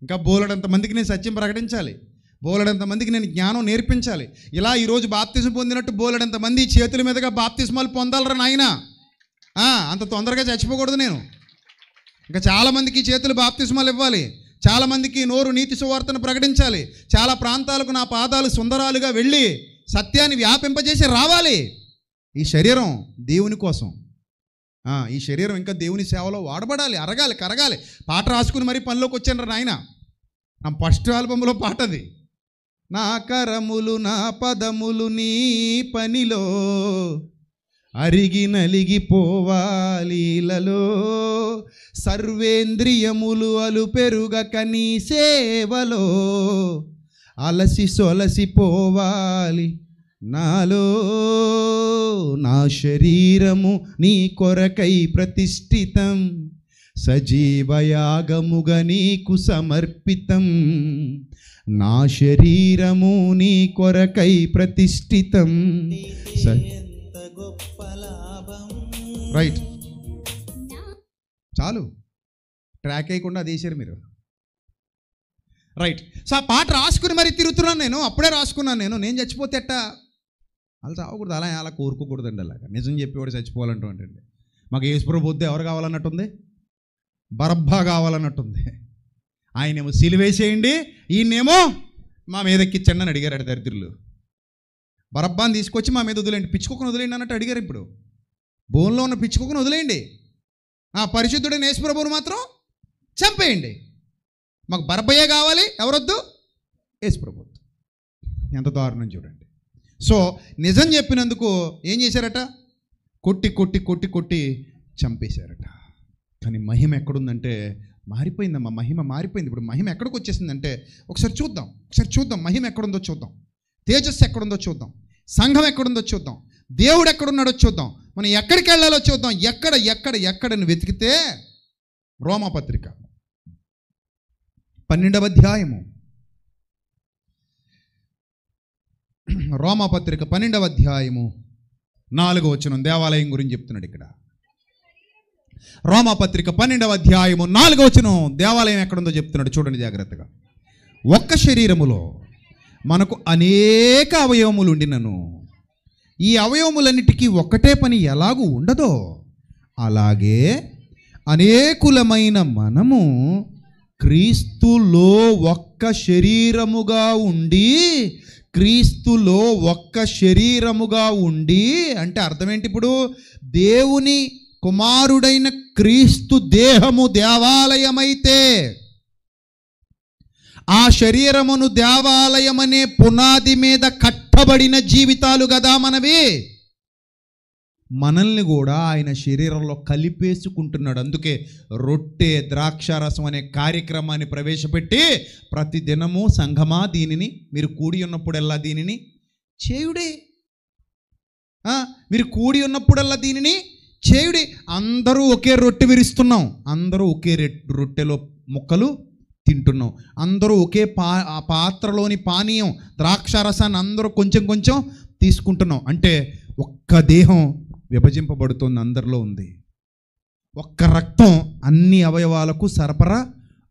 ఇంకా బోలెడంత మందికి నేను సత్యం ప్రకటించాలి. బోలెడంతమందికి నేను జ్ఞానం నేర్పించాలి. ఇలా ఈరోజు బాప్తిజం పొందినట్టు బోలెడంతమంది చేతుల మీదుగా బాప్తిస్మాలు పొందాలరా నాయన. అంత తొందరగా చచ్చిపోకూడదు నేను. ఇంకా చాలామందికి చేతులు బాప్తిస్మాలు ఇవ్వాలి. చాలామందికి నోరు నీతి సువార్తను ప్రకటించాలి. చాలా ప్రాంతాలకు నా పాదాలు సుందరాలుగా వెళ్ళి సత్యాన్ని వ్యాపింపజేసి రావాలి. ఈ శరీరం దేవుని కోసం, ఈ శరీరం ఇంకా దేవుని సేవలో వాడబడాలి, అరగాలి, కరగాలి. పాట రాసుకుని మరీ పనిలోకి వచ్చాను నాయన. నా ఫస్ట్ ఆల్బంలో పాట అది. నా కరములు నా పదములు నీ పనిలో అరిగి నలిగిపోవాలీలలో, సర్వేంద్రియములు అలు పెరుగక నీ సేవలో అలసి సొలసిపోవాలి నాలో. నా శరీరము నీ కొరకై ప్రతిష్ఠితం, సజీవయాగముగా నీకు సమర్పితం. నా శరీరము నీ కొరకై ప్రతిష్ఠితం. రైట్, చాలు, ట్రాక్ వేయకుండా అది వేసారు మీరు. రైట్. సో ఆ పాట రాసుకుని మరి తిరుగుతున్నాను నేను. అప్పుడే రాసుకున్నాను నేను చచ్చిపోతే ఎట్టా? అలా చావకూడదు, అలా కోరుకోకూడదండి. అలాగా నిజం చెప్పేవాడు చచ్చిపోవాలంటే మాకు యేసుప్రభు వద్దు ఎవరు కావాలన్నట్టుంది? బరబ్బా కావాలన్నట్టుంది. ఆయనేమో సిలువేసేయండి, ఈయనేమో మా మీద ఎక్కించండి అని అడిగారు దరిద్రులు. బరబ్బాని తీసుకొచ్చి మా మీద వదిలేండి, పిచ్చుకోకను వదిలేండి అన్నట్టు అడిగారు. ఇప్పుడు బోన్లో ఉన్న పిచ్చుకోకను వదిలేయండి, పరిశుద్ధుడైన యేసుప్రభువును మాత్రం చంపేయండి. మాకు బరబ్బయ్యే కావాలి, ఎవరొద్దు? యేసుప్రభు వద్దు. ఎంత దారుణం చూడండి. సో నిజం చెప్పినందుకు ఏం చేశారట? కొట్టి కొట్టి కొట్టి కొట్టి చంపేశారట. కానీ మహిమ ఎక్కడుందంటే మారిపోయిందమ్మా. మహిమ మారిపోయింది. ఇప్పుడు మహిమ ఎక్కడికి వచ్చేసిందంటే ఒకసారి చూద్దాం మహిమ ఎక్కడుందో చూద్దాం. తేజస్సు ఎక్కడుందో చూద్దాం. సంఘం ఎక్కడుందో చూద్దాం. దేవుడు ఎక్కడున్నాడో చూద్దాం. మనం ఎక్కడికి వెళ్ళాలో చూద్దాం. ఎక్కడని వెతికితే రోమాపత్రిక 12వ అధ్యాయము, రోమాపత్రిక 12వ అధ్యాయము 4వ వచనం దేవాలయం గురించి చెప్తున్నాడు ఇక్కడ. రోమాపత్రిక 12వ అధ్యాయము 4వ వచనం దేవాలయం ఎక్కడుందో చెప్తున్నాడు. చూడండి జాగ్రత్తగా. ఒక్క శరీరములో మనకు అనేక అవయవములు ఉండినను ఈ అవయవములన్నిటికీ ఒక్కటే పని ఎలాగూ ఉండదో అలాగే అనేకులమైన మనము క్రీస్తులో ఒక్క శరీరముగా ఉండి అంటే అర్థం ఏంటి? ఇప్పుడు దేవుని కుమారుడైన క్రీస్తు దేహము దేవాలయమైతే ఆ శరీరమును దేవాలయమనే పునాది మీద కట్టబడిన జీవితాలు కదా మనవి. మనల్ని కూడా ఆయన శరీరంలో కలిపేసుకుంటున్నాడు. అందుకే రొట్టె ద్రాక్షారసం అనే కార్యక్రమాన్ని ప్రవేశపెట్టి ప్రతిదినము సంఘమా దీనిని మీరు కూడి ఉన్నప్పుడల్లా దీనిని చేయుడే. మీరు కూడి ఉన్నప్పుడల్లా దీనిని చేయుడి. అందరూ ఒకే రొట్టె విరుస్తున్నాం, అందరూ ఒకే రొట్టెలో ముక్కలు తింటున్నాం, అందరూ ఒకే పాత్రలోని పానీయం ద్రాక్షారసాన్ని అందరూ కొంచెం కొంచెం తీసుకుంటున్నాం. అంటే ఒక్క దేహం విభజింపబడుతుంది, అందరిలో ఉంది. ఒక్క రక్తం అన్ని అవయవాలకు సరఫరా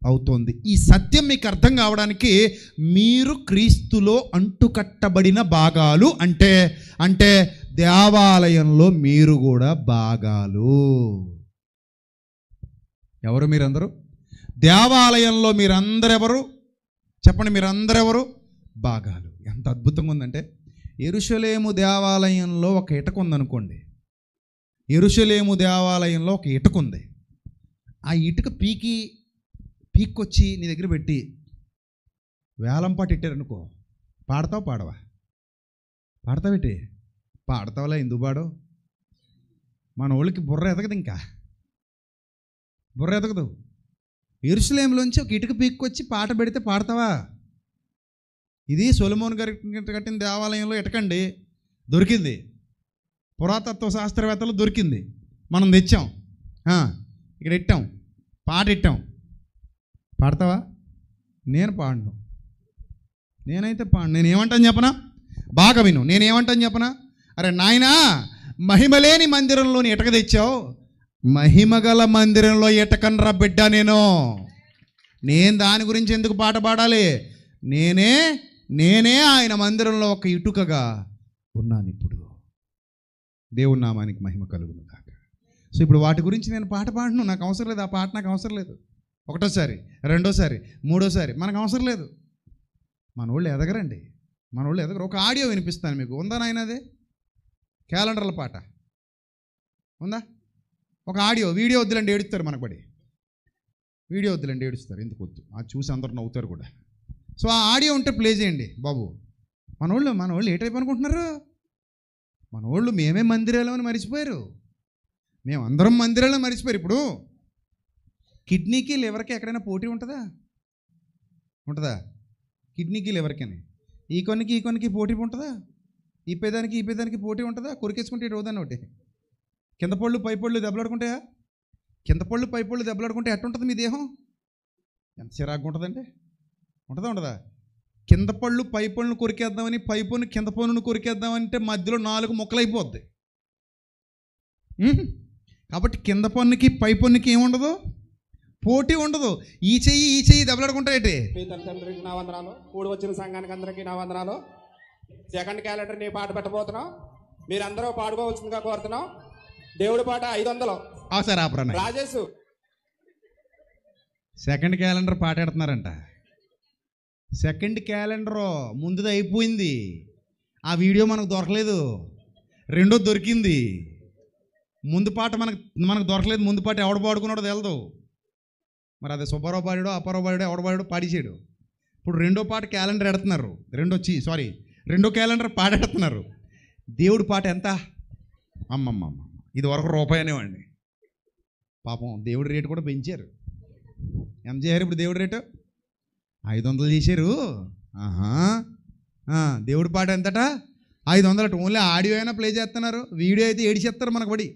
అవుతోంది. ఈ సత్యం మీకు అర్థం కావడానికి మీరు క్రీస్తులో అంటుకట్టబడిన భాగాలు అంటే దేవాలయంలో మీరు కూడా భాగాలు. ఎవరు మీరందరూ? దేవాలయంలో మీరందరెవరు చెప్పండి? మీరందరెవరు? భాగాలు. ఎంత అద్భుతంగా ఉందంటే యెరూషలేము దేవాలయంలో ఒక ఇటుక ఉందనుకోండి. యెరూషలేము దేవాలయంలో ఒక ఇటుక ఉంది. ఆ ఇటుక పీక్కొచ్చి నీ దగ్గర పెట్టి వేలంపాటు ఇట్టారనుకో, పాడతావు పాడవా? పాడతావేటి? పాడతావులా? ఎందుకు పాడవు? మన వాళ్ళకి బుర్ర ఎదగదు, ఇంకా బుర్ర ఎదగదు. యెరూషలేములోంచి ఒక ఇటుక పీక్కొచ్చి పాట పెడితే పాడతావా? ఇది సొలొమోను గారి కట్టిన దేవాలయంలో ఇటకండి, దొరికింది. పురాతత్వ శాస్త్రవేత్తలు దొరికింది, మనం తెచ్చాం, ఇక్కడ ఇట్టాం, పాట ఇట్టాం. పాడతావా? నేను పాడను. నేనైతే పాడను. నేనేమంటాను చెప్పనా? బాగా విను. నేనేమంటాను చెప్పనా? అరే నాయనా, మహిమలేని మందిరంలోని ఇటక తెచ్చావు, మహిమగల మందిరంలో ఇటకనరా బిడ్డ. నేను దాని గురించి ఎందుకు పాట పాడాలి? నేనే నేనే ఆయన మందిరంలో ఒక ఇటుకగా ఉన్నాను. ఇప్పుడు దేవుని నామానికి మహిమ కలుగును కాక. సో ఇప్పుడు వాటి గురించి నేను పాట పాడను, నాకు అవసరం లేదు. ఆ పాట నాకు అవసరం లేదు. ఒకటోసారి, రెండోసారి, మూడోసారి మనకు అవసరం లేదు. మన వాళ్ళు ఎదగరండి, మన వాళ్ళు ఎదగరు. ఒక ఆడియో వినిపిస్తాను మీకు. ఉందా నాయన? అదే క్యాలెండర్ల పాట ఉందా? ఒక ఆడియో. వీడియో వద్దులండి, ఏడుస్తారు మనకు పడి. వీడియో వద్దులండి, ఏడుస్తారు. ఎందుకు వద్దు? అది చూసి అందరూ నవ్వుతారు కూడా. సో ఆ ఆడియో ఉంటే ప్లే చేయండి బాబు. మన వాళ్ళు ఏ టైప్ అనుకుంటున్నారు? మన వాళ్ళు మేమే మందిరాలు అని మర్చిపోయారు. మేము అందరం మందిరాలు మర్చిపోయారు. ఇప్పుడు కిడ్నీకి లివర్కి ఎక్కడైనా పోటీ ఉంటుందా? ఉంటుందా? కిడ్నీకి లివర్కి ఈ కొనికి పోటీ ఉంటుందా? ఈ పేదానికి పోటీ ఉంటుందా? కొరికేసుకుంటే ఇటు అవుదాన్ని ఒకటి. కింద పళ్ళు పై పళ్ళు దెబ్బలాడుకుంటాయా? కింద పళ్ళు పై పళ్ళు దెబ్బలాడుకుంటే ఎట్టుంటుంది మీ దేహం? ఎంత చిరాకు ఉంటుందండి. ఉండదా? కింద పళ్ళు పై పళ్ళను కొరికేద్దామని, పై పన్ను కింద పన్నును కొరికేద్దామంటే మధ్యలో 4 ముక్కలైపోద్ది. కాబట్టి కింద పన్నుకి పై పన్నుకి ఏముండదు, పోటీ ఉండదు. ఈ చెయ్యి దెబ్బలాడుకుంటాయేంటి? మీ తల్లిదండ్రులకి నా వందనాలు, కూడి వచ్చిన సంఘానికి అందరికీ నా వందనాలు. సెకండ్ క్యాలెండర్ నీ పాట పెట్టబోతున్నాం, మీరందరూ పాడుకోవచ్చుగా కోరుతున్నాం. దేవుడి పాట 500. సార్ ఆపరా రాజేష్ సెకండ్ క్యాలెండర్ పాట పెడుతున్నారంట. సెకండ్ క్యాలెండర్ ముందుది అయిపోయింది. ఆ వీడియో మనకు దొరకలేదు, రెండోది దొరికింది. ముందు పాట మనకు దొరకలేదు. ముందు పాట ఎవడు పాడుకున్నాడో తెలదు. మరి అదే సుబ్బారావు పాడాడో, అప్పారావు పాడాడో, ఎవడు పాడాడో పాడిచాడు. ఇప్పుడు రెండో పాట క్యాలెండర్ ఎడుతున్నారు. రెండో క్యాలెండర్ పాట ఎడుతున్నారు. దేవుడి పాట ఎంత? అమ్మమ్మ, ఇది వరకు రూపాయి అనేవాడిని. పాపం దేవుడి రేటు కూడా పెంచారు. ఎంత చేశారు ఇప్పుడు దేవుడి రేటు? 500 చేశారు. దేవుడి పాట ఎంతట? 500. ఓన్లీ ఆడియో అయినా ప్లే చేస్తున్నారు, వీడియో అయితే ఏడిచేస్తారు మనకు పడి.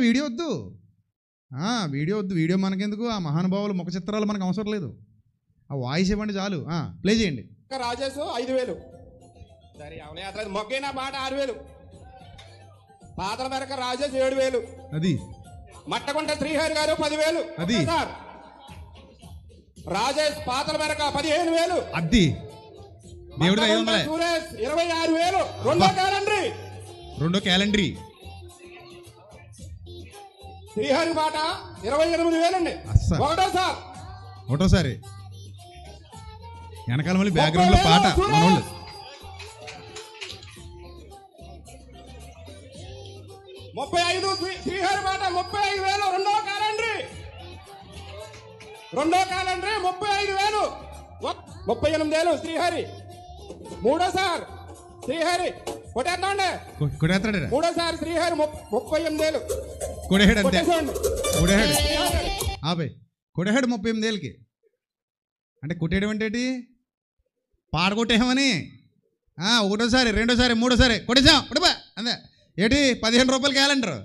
వీడియో వద్దు, వీడియో మనకెందుకు? ఆ మహానుభావులు ముఖ చిత్రాలు మనకు అవసరం లేదు. ఆ వాయిస్ ఇవ్వండి చాలు. ప్లే చేయండి. రాజేష్ 5000. సరే అవనయాత్ర మొగ్గైన పాట 6000. పాతల మేరకు రాజేష్ 7000. అది మట్టగుంట శ్రీహరి గారు 10,000. అది సార్ రాజేష్ పాతల మేరకు 15,000. అది దేవుడి 500. సురేష్ 26,000. రెండో క్యాలెండరీ శ్రీహరి పాట 28,000 అండి. ఒకటోసారి వెనకాల మళ్ళీ బ్యాక్గ్రౌండ్ లో పాట మనోళ్ళు. 35 శ్రీహరి పాట 35,000. రెండో క్యాలెండరీ 35,000. 38,000 శ్రీహరి. మూడోసారి శ్రీహరి కొట్టేస్తాండి. మూడోసారి శ్రీహరి 38,000. కొడేహెడ్ 38,000కి. అంటే కొట్టేయడం అంటే పాట కొట్టేయమని. ఒకటోసారి, రెండోసారి, మూడోసారి కొట్టేసాం కొట్టబా అంతే. ఏంటి 15 రూపాయల క్యాలెండర్?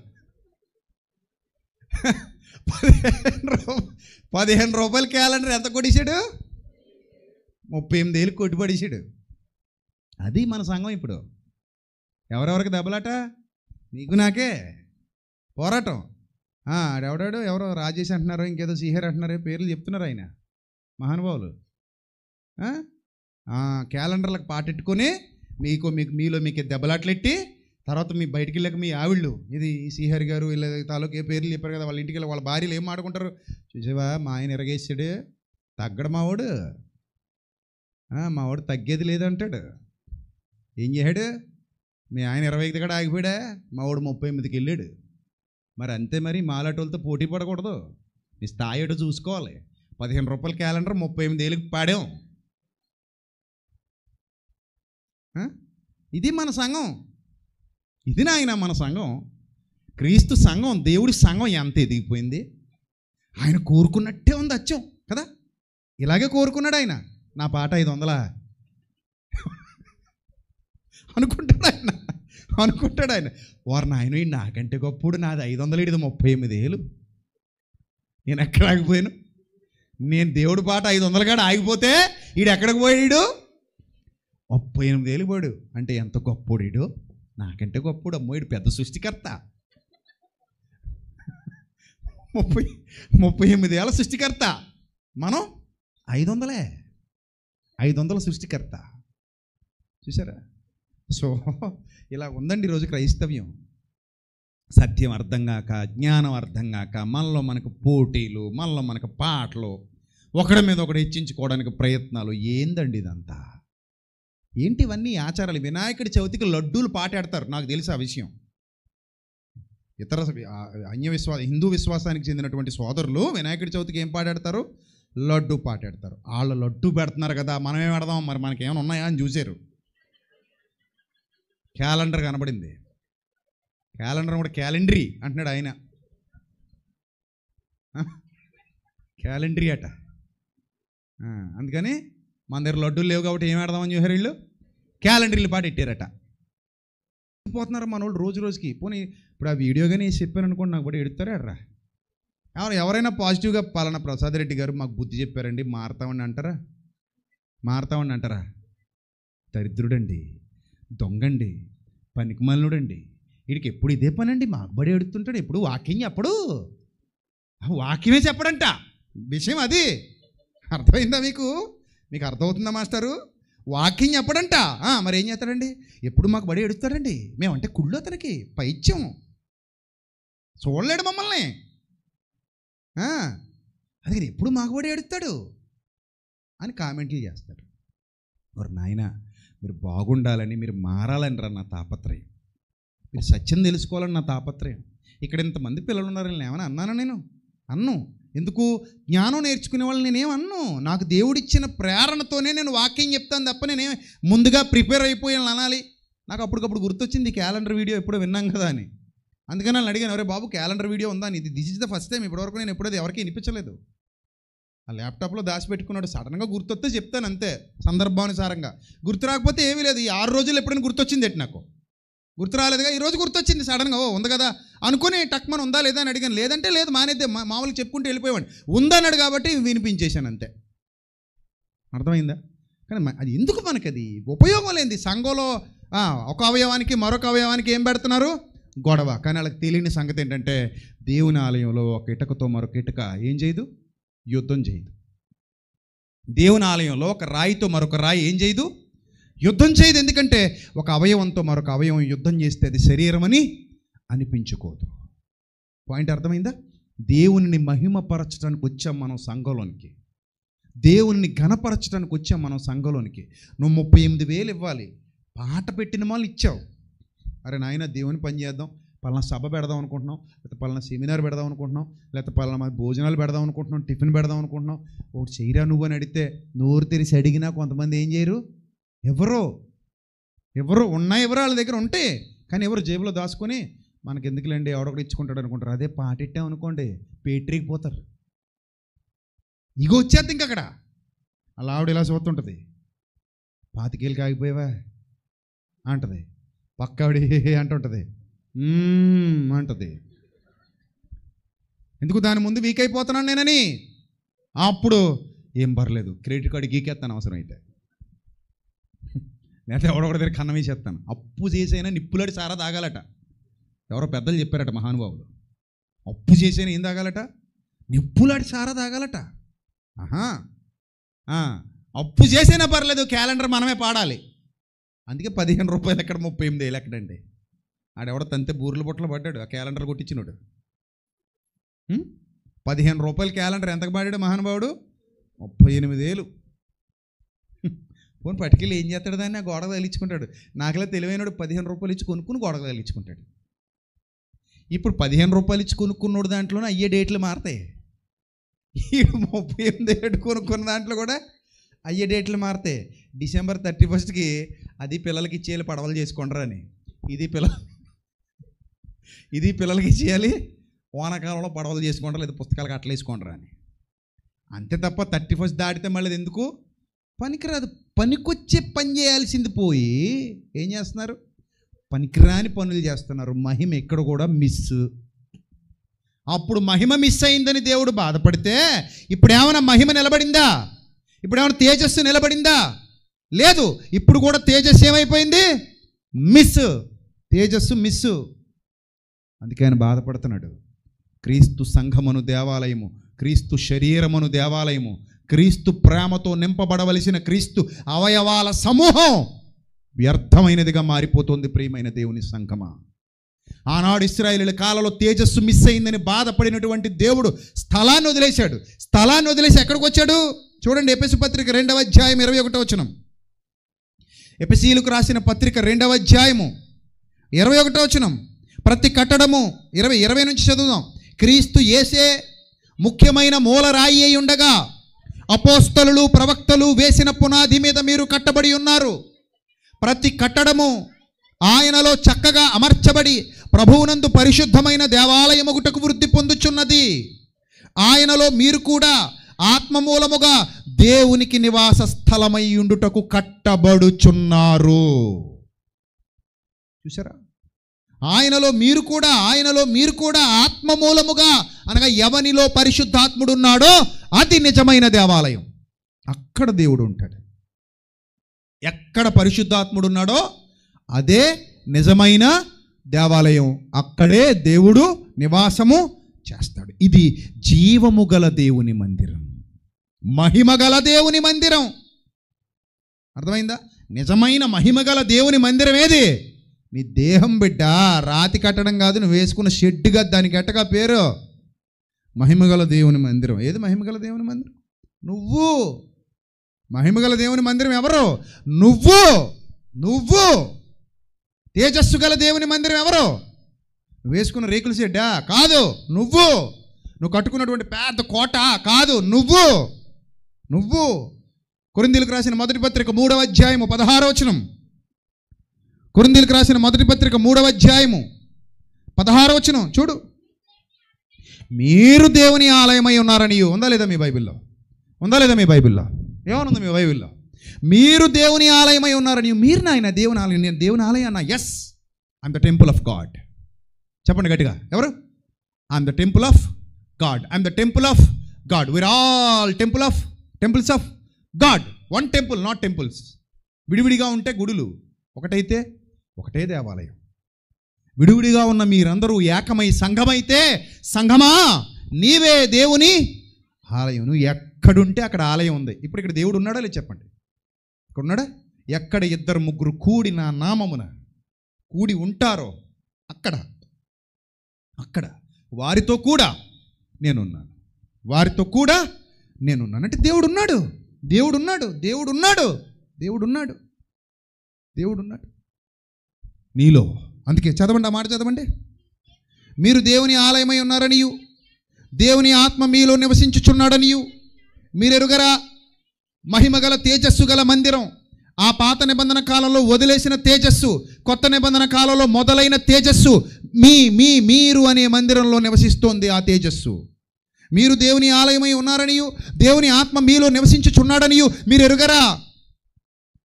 15 రూపాయల క్యాలెండర్ ఎంత కొట్టేశాడు? 38,000 కొట్టి పడేసాడు. అది మన సంఘం. ఇప్పుడు ఎవరెవరికి దెబ్బలాట? నీకు నాకే పోరాటం. ఎవరో రాజేష్ అంటున్నారు, ఇంకేదో శ్రీహరి అంటున్నారు, పేర్లు చెప్తున్నారు ఆయన మహానుభావులు. క్యాలెండర్లకు పాటెట్టుకొని మీలో దెబ్బలాట్లెట్టి తర్వాత మీ బయటికి వెళ్ళాక మీ ఆవిళ్ళు, ఇది శ్రీహరి గారు వీళ్ళ తాలూకు ఏ పేర్లు చెప్పారు కదా, వాళ్ళ ఇంటికి వెళ్ళి వాళ్ళ భార్యలు ఏం ఆడుకుంటారు చూసావా? మా ఆయన ఎరగేసాడు, తగ్గడు మావాడు తగ్గేది లేదంటాడు. ఏం చేశాడు? మీ ఆయన 25 కూడా ఆగిపోయాడా? మావాడు 38కి వెళ్ళాడు. మరి అంతే, మరి మాలాటోళ్ళతో పోటీ పడకూడదు. మీ స్థాయి ఏటో చూసుకోవాలి. 15 రూపాయల క్యాలెండర్ 38,000కి పాడాం. ఇది మన సంఘం. ఇది నాయన మన సంఘం. క్రీస్తు సంఘం, దేవుడి సంఘం ఎంత ఎదిగిపోయింది. ఆయన కోరుకున్నట్టే ఉంది అచ్చం కదా. ఇలాగే కోరుకున్నాడు ఆయన. నా పాట 500 అనుకుంటాడు ఆయన. వారు నాయన నాకంటే గొప్పుడు, నాది 500, ఇది 38,000. నేను ఎక్కడ ఆగిపోయాను? నేను దేవుడి పాట 500 కాడ ఆగిపోతే ఈడు ఎక్కడికి పోయాడు? 38,000 పోయాడు. అంటే ఎంత గొప్పోడు! నాకంటే గొప్పడు. అమ్మో, ఈడు పెద్ద సృష్టికర్త. 38,000 సృష్టికర్త. మనం 500 500 సృష్టికర్త. చూసారా? సో ఇలా ఉందండి ఈరోజు క్రైస్తవ్యం. సత్యం అర్థం కాక, జ్ఞానం అర్థం కాక, మనలో మనకు పోటీలు, మనలో మనకు పాటలు, ఒకడి మీద ఒకటి హెచ్చించుకోవడానికి ప్రయత్నాలు. ఏందండి ఇదంతా? ఏంటి ఇవన్నీ ఆచారాలు? వినాయకుడి చవితికి లడ్డూలు పాటాడతారు, నాకు తెలుసు ఆ విషయం. ఇతర హిందూ విశ్వాసానికి చెందినటువంటి సోదరులు వినాయకుడి చవితికి ఏం పాటాడతారు? లడ్డు పాటాడతారు. వాళ్ళు లడ్డు పెడుతున్నారు కదా, మనమేం పెడదాం, మరి మనకేమైనా ఉన్నాయా అని చూశారు. క్యాలెండర్ కనబడింది. క్యాలెండర్ కూడా క్యాలెండరీ అంటున్నాడు ఆయన. క్యాలెండరీ అట. అందుకని మన దగ్గర లడ్డూలు లేవు కాబట్టి ఏం పెడదామని చూసారు వీళ్ళు, క్యాలెండరీలు పాటు పెట్టారట. పోతున్నారు మన వాళ్ళు రోజు రోజుకి. పోనీ ఇప్పుడు ఆ వీడియో కానీ చెప్పాను అనుకోండి, నాకు కూడా ఎడుతారా రా. ఎవరైనా పాజిటివ్గా పలానా ప్రసాద్ రెడ్డి గారు మాకు బుద్ధి చెప్పారండి, మారుతామని అంటారా? మారుతామని అంటారా? దరిద్రుడండి, దొంగండి, పనికిమాలినుడండి. వీడికి ఎప్పుడు ఇదే పని అండి, మాకు బడి ఎడుతుంటాడు. ఎప్పుడు వాక్యం చెప్పడు, వాక్యమే చెప్పడంట. విషయం అది అర్థమైందా మీకు? మీకు అర్థమవుతుందా మాస్టరు? వాక్యం చెప్పడంట. మరి ఏం చేస్తాడండి? ఎప్పుడు మాకు బడి ఎడుస్తాడండి. మేమంటే కుళ్ళు అతనికి పైత్యం, చూడలేడు మమ్మల్ని. అందుకని ఎప్పుడు మాకు బడి ఎడుస్తాడు అని కామెంట్లు చేస్తాడు. మరి నాయన, మీరు బాగుండాలని, మీరు మారాలని రా నా తాపత్రయం, మీరు సత్యం తెలుసుకోవాలని నా తాపత్రయం. ఇక్కడ ఇంతమంది పిల్లలు ఉన్నారని ఏమైనా అన్నాను నేను? అన్ను. ఎందుకు? జ్ఞానం నేర్చుకునే వాళ్ళు నేనేం అన్ను. నాకు దేవుడిచ్చిన ప్రేరణతోనే నేను వాక్యం చెప్తాను తప్ప నేనేం ముందుగా ప్రిపేర్ అయిపోయాను అనాలి. నాకు అప్పటికప్పుడు గుర్తొచ్చింది క్యాలెండర్ వీడియో ఎప్పుడో విన్నాం కదా అని. అందుకని నన్ను అడిగాను, అరే బాబు క్యాలెండర్ వీడియో ఉందా అని. This is the first time. ఇప్పటివరకు నేను ఎప్పుడైతే ఎవరికి వినిపించలేదు. ఆ ల్యాప్టాప్లో దాచిపెట్టుకున్నాడు, సడన్గా గుర్తొస్తే చెప్తాను అంతే, సందర్భానుసారంగా. గుర్తు రాకపోతే ఏమీ లేదు. ఈ 6 రోజులు ఎప్పుడైనా గుర్తొచ్చింది ఏంటి? నాకు గుర్తు రాలేదుగా, ఈరోజు గుర్తొచ్చింది సడన్గా. ఉంది కదా అనుకుని టక్మన్ ఉందా లేదా అని అడిగాను. లేదంటే లేదు, మానేద్దే, మామూలుగా చెప్పుకుంటూ వెళ్ళిపోయాడు. ఉందన్నాడు కాబట్టి వినిపించేశాను అంతే. అర్థమైందా? కానీ అది ఎందుకు మనకి అది ఉపయోగం లేనిది. సంఘంలో ఒక అవయవానికి మరొక అవయవానికి ఏం పెడుతున్నారు? గొడవ. కానీ వాళ్ళకి తెలియని సంగతి ఏంటంటే, దేవుని ఆలయంలో ఒక ఇటుకతో మరొక ఇటుక ఏం చేయదు? యుద్ధం చేయదు. దేవుని ఆలయంలో ఒక రాయితో మరొక రాయి ఏం చేయదు? యుద్ధం చేయదు. ఎందుకంటే ఒక అవయవంతో మరొక అవయవం యుద్ధం చేస్తే అది శరీరం అని అనిపించుకోదు. పాయింట్ అర్థమైందా? దేవుని మహిమపరచడానికి వచ్చాం మనం సంఘంలోనికి, దేవుని ఘనపరచడానికి వచ్చాం మనం సంఘంలోనికి. నువ్వు 38,000 ఇవ్వాలి, పాట పెట్టిన వాళ్ళు ఇచ్చావు. అరే నాయన, దేవుని పని చేద్దాం, పలానా సభ పెడదాం అనుకుంటున్నాం, లేకపోతే పలానా సెమినార్ పెడదాం అనుకుంటున్నాం, లేకపోతే పలానా భోజనాలు పెడదాం అనుకుంటున్నాం, టిఫిన్ పెడదాం అనుకుంటున్నాం, ఒకటి చేయరా నువ్వు అని అడిగితే నోరు తెరిచి అడిగినా కొంతమంది ఏం చేయరు. ఎవరో ఉన్నాయి, ఎవరో వాళ్ళ దగ్గర ఉంటే, కానీ ఎవరు జేబులో దాచుకొని మనకి ఎందుకులేండి ఎవడొకటి ఇచ్చుకుంటాడు అనుకుంటారు. అదే పాట ఇట్టాం అనుకోండి, పేటరీకి పోతారు. ఇగో వచ్చేది ఇంక అక్కడ. అలా ఆవిడ ఇలా చూస్తుంటుంది, 25,000 ఆగిపోయావా అంటది, పక్కావిడి అంటుంటుంది, అంటది. ఎందుకు? దాని ముందు వీక్ అయిపోతున్నాను నేనని. అప్పుడు ఏం పర్లేదు, క్రెడిట్ కార్డు గీకేస్తాను అవసరం అయితే, లేకపోతే ఎవడొకటి దగ్గర కన్నం వేసేస్తాను. అప్పు చేసైనా నిప్పులాడి సారా తాగాలట. ఎవరో పెద్దలు చెప్పారట మహానుభావులు. అప్పు చేసైనా ఏం తాగాలట? నిప్పులాడి సారా తాగాలట. అప్పు చేసైనా పర్లేదు, క్యాలెండర్ మనమే పాడాలి. అందుకే 15 రూపాయలు ఎక్కడ, 38,000 ఎక్కడండి? ఆడెవడో తంతే బూర్ల బొట్టలు పడ్డాడు, ఆ క్యాలెండర్ కొట్టించినాడు. 15 రూపాయల క్యాలెండర్ ఎంతకు పాడాడు మహానుభావుడు? 38,000. పోనీ పట్టుకెళ్ళి ఏం చేస్తాడు? దాన్ని ఆ గోడకు తగిలించుకుంటాడు. నాకులా తెలివైనడు 15 రూపాయలు ఇచ్చి కొనుక్కుని గోడకు తగిలించుకుంటాడు. ఇప్పుడు 15 రూపాయలు ఇచ్చి కొనుక్కున్నాడు దాంట్లోనే అయ్యే డేట్లు మారుతాయి. 38,000 కొనుక్కున్న దాంట్లో కూడా అయ్యే డేట్లు మారుతాయి. December 31st అది పిల్లలకి ఇచ్చేయాలి, పడవలు చేసుకుంటారు అని. ఇది పిల్లలకి ఇచ్చేయాలి, వానాకాలంలో పడవలు చేసుకుంటారు, లేదా పుస్తకాలకు అట్లా వేసుకుంటారు అని. అంతే తప్ప 31st దాటితే మళ్ళీ ఎందుకు పనికిరాదు. పనికొచ్చే పని చేయాల్సింది పోయి ఏం చేస్తున్నారు? పనికిరాని పనులు చేస్తున్నారు. మహిమ ఎక్కడ కూడా మిస్. అప్పుడు మహిమ మిస్ అయిందని దేవుడు బాధపడితే, ఇప్పుడు ఏమైనా మహిమ నిలబడిందా? ఇప్పుడు ఏమైనా తేజస్సు నిలబడిందా? లేదు. ఇప్పుడు కూడా తేజస్సు ఏమైపోయింది? మిస్. తేజస్సు మిస్సు. అందుకే ఆయన బాధపడుతున్నాడు. క్రీస్తు సంఘమును దేవాలయము, క్రీస్తు శరీరమును దేవాలయము, క్రీస్తు ప్రేమతో నింపబడవలసిన క్రీస్తు అవయవాల సమూహం వ్యర్థమైనదిగా మారిపోతుంది. ప్రియమైన దేవుని సంగమా, ఆనాడు ఇశ్రాయేలీయుల కాలంలో తేజస్సు మిస్ అయిందని బాధపడినటువంటి దేవుడు స్థలాన్ని వదిలేశాడు. స్థలాన్ని వదిలేసి ఎక్కడికి వచ్చాడు చూడండి. ఎఫెసు పత్రిక 2వ అధ్యాయం 21వ వచనం. ఎఫెసీయులకు రాసిన పత్రిక 2వ అధ్యాయము 21వ వచనం. ప్రతి కట్టడము 20 నుంచి చదువుదాం. క్రీస్తు యేసే ముఖ్యమైన మూలరాయి అయి ఉండగా అపోస్తలులు ప్రవక్తలు వేసిన పునాది మీద మీరు కట్టబడి ఉన్నారు. ప్రతి కట్టడము ఆయనలో చక్కగా అమర్చబడి ప్రభువునందు పరిశుద్ధమైన దేవాలయముగుటకు వృద్ధి పొందుచున్నది. ఆయనలో మీరు కూడా ఆత్మ మూలముగా దేవునికి నివాస స్థలమై ఉండుటకు కట్టబడుచున్నారు. చూసారా? ఆయనలో మీరు కూడా ఆత్మ మూలముగా, అనగా ఎవనిలో పరిశుద్ధాత్ముడు ఉన్నాడో అది నిజమైన దేవాలయం. అక్కడ దేవుడు ఉంటాడు. ఎక్కడ పరిశుద్ధాత్ముడు ఉన్నాడో అదే నిజమైన దేవాలయం. అక్కడే దేవుడు నివాసము చేస్తాడు. ఇది జీవము గల దేవుని మందిరం, మహిమ గల దేవుని మందిరం. అర్థమైందా? నిజమైన మహిమ గల దేవుని మందిరం ఏది? నీ దేహం బిడ్డ. రాతి కట్టడం కాదు, నువ్వు వేసుకున్న షెడ్డుగా దానికి ఎట్టగా పేరు మహిమగల దేవుని మందిరం. ఏది మహిమగల దేవుని మందిరం? నువ్వు. మహిమగల దేవుని మందిరం ఎవరు? నువ్వు. తేజస్సు గల దేవుని మందిరం ఎవరు? నువ్వు వేసుకున్న రేకుల షెడ్డా? కాదు. నువ్వు కట్టుకున్నటువంటి పెద్ద కోట కాదు. నువ్వు. కొరింథీయులకు రాసిన మొదటి పత్రిక 3వ అధ్యాయము 16వ వచనం. కొరింథీయులకు రాసిన మొదటి పత్రిక 3వ అధ్యాయము 16వ వచనం చూడు. మీరు దేవుని ఆలయమై ఉన్నారని ఉందా లేదా మీ బైబిల్లో? ఏమనుంది మీ బైబిల్లో? మీరు దేవుని ఆలయమై ఉన్నారని. మీరు నాయన దేవుని ఆలయం. నేను దేవుని ఆలయం అన్నా. Yes, I'm the temple of God. చెప్పండి గట్టిగా. ఎవరు? I'm the temple of God. I'm the temple of God. We're all temples of God. One temple, not temples. విడివిడిగా ఉంటే గుడులు, ఒకటైతే ఒకటే దేవాలయం. విడివిడిగా ఉన్న మీరందరూ ఏకమై సంఘమైతే, సంఘమా నీవే దేవుని ఆలయం. నువ్వు ఎక్కడుంటే అక్కడ ఆలయం ఉంది. ఇప్పుడు ఇక్కడ దేవుడు ఉన్నాడా లేదు చెప్పండి. ఇక్కడ ఉన్నాడా? ఎక్కడ 2-3 కూడి నా నామమున కూడి ఉంటారో అక్కడ వారితో కూడా నేనున్నాను. అంటే దేవుడు ఉన్నాడు నీలో. అందుకే చదవండి, ఆ మాట చదవండి. మీరు దేవుని ఆలయమై ఉన్నారనియు దేవుని ఆత్మ మీలో నివసించుచున్నాడనియు మీరు ఎరుగరా? మహిమగల తేజస్సు గల మందిరం. ఆ పాత నిబంధన కాలంలో వదిలేసిన తేజస్సు, కొత్త నిబంధన కాలంలో మొదలైన తేజస్సు మీరు అనే మందిరంలో నివసిస్తోంది. ఆ తేజస్సు. మీరు దేవుని ఆలయమై ఉన్నారనియు దేవుని ఆత్మ మీలో నివసించుచున్నాడనియు మీరు ఎరుగరా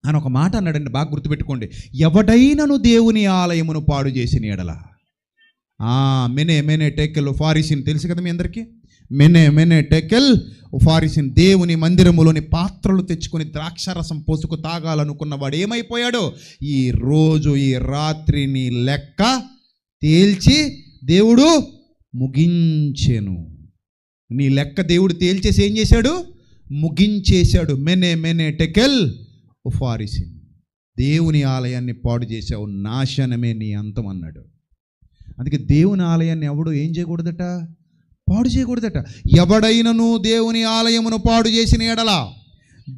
అని ఒక మాట అన్నాడండి. బాగా గుర్తుపెట్టుకోండి. ఎవడైనను దేవుని ఆలయమును పాడు చేసిన ఎడల, మెనే టెకెల్ ఫారిసిన్ తెలుసు కదా మీ అందరికీ. మెనే టెకెల్ ఫారిసిన్, దేవుని మందిరములోని పాత్రలు తెచ్చుకొని ద్రాక్షరసం పోసుకు తాగాలనుకున్న వాడు ఏమైపోయాడో, ఈ రోజు ఈ రాత్రిని లెక్క తేల్చి దేవుడు ముగించెను. నీ లెక్క దేవుడు తేల్చేసి ఏం చేశాడు? ముగించేశాడు. మెనే టెకెల్ ఫారిసిన్. దేవుని ఆలయాన్ని పాడు చేశావు, నాశనమే నీ అంతం అన్నాడు. అందుకే దేవుని ఆలయాన్ని ఎవడు ఏం చేయకూడదట? పాడు చేయకూడదట. ఎవడైనను దేవుని ఆలయమును పాడు చేసిన ఎడల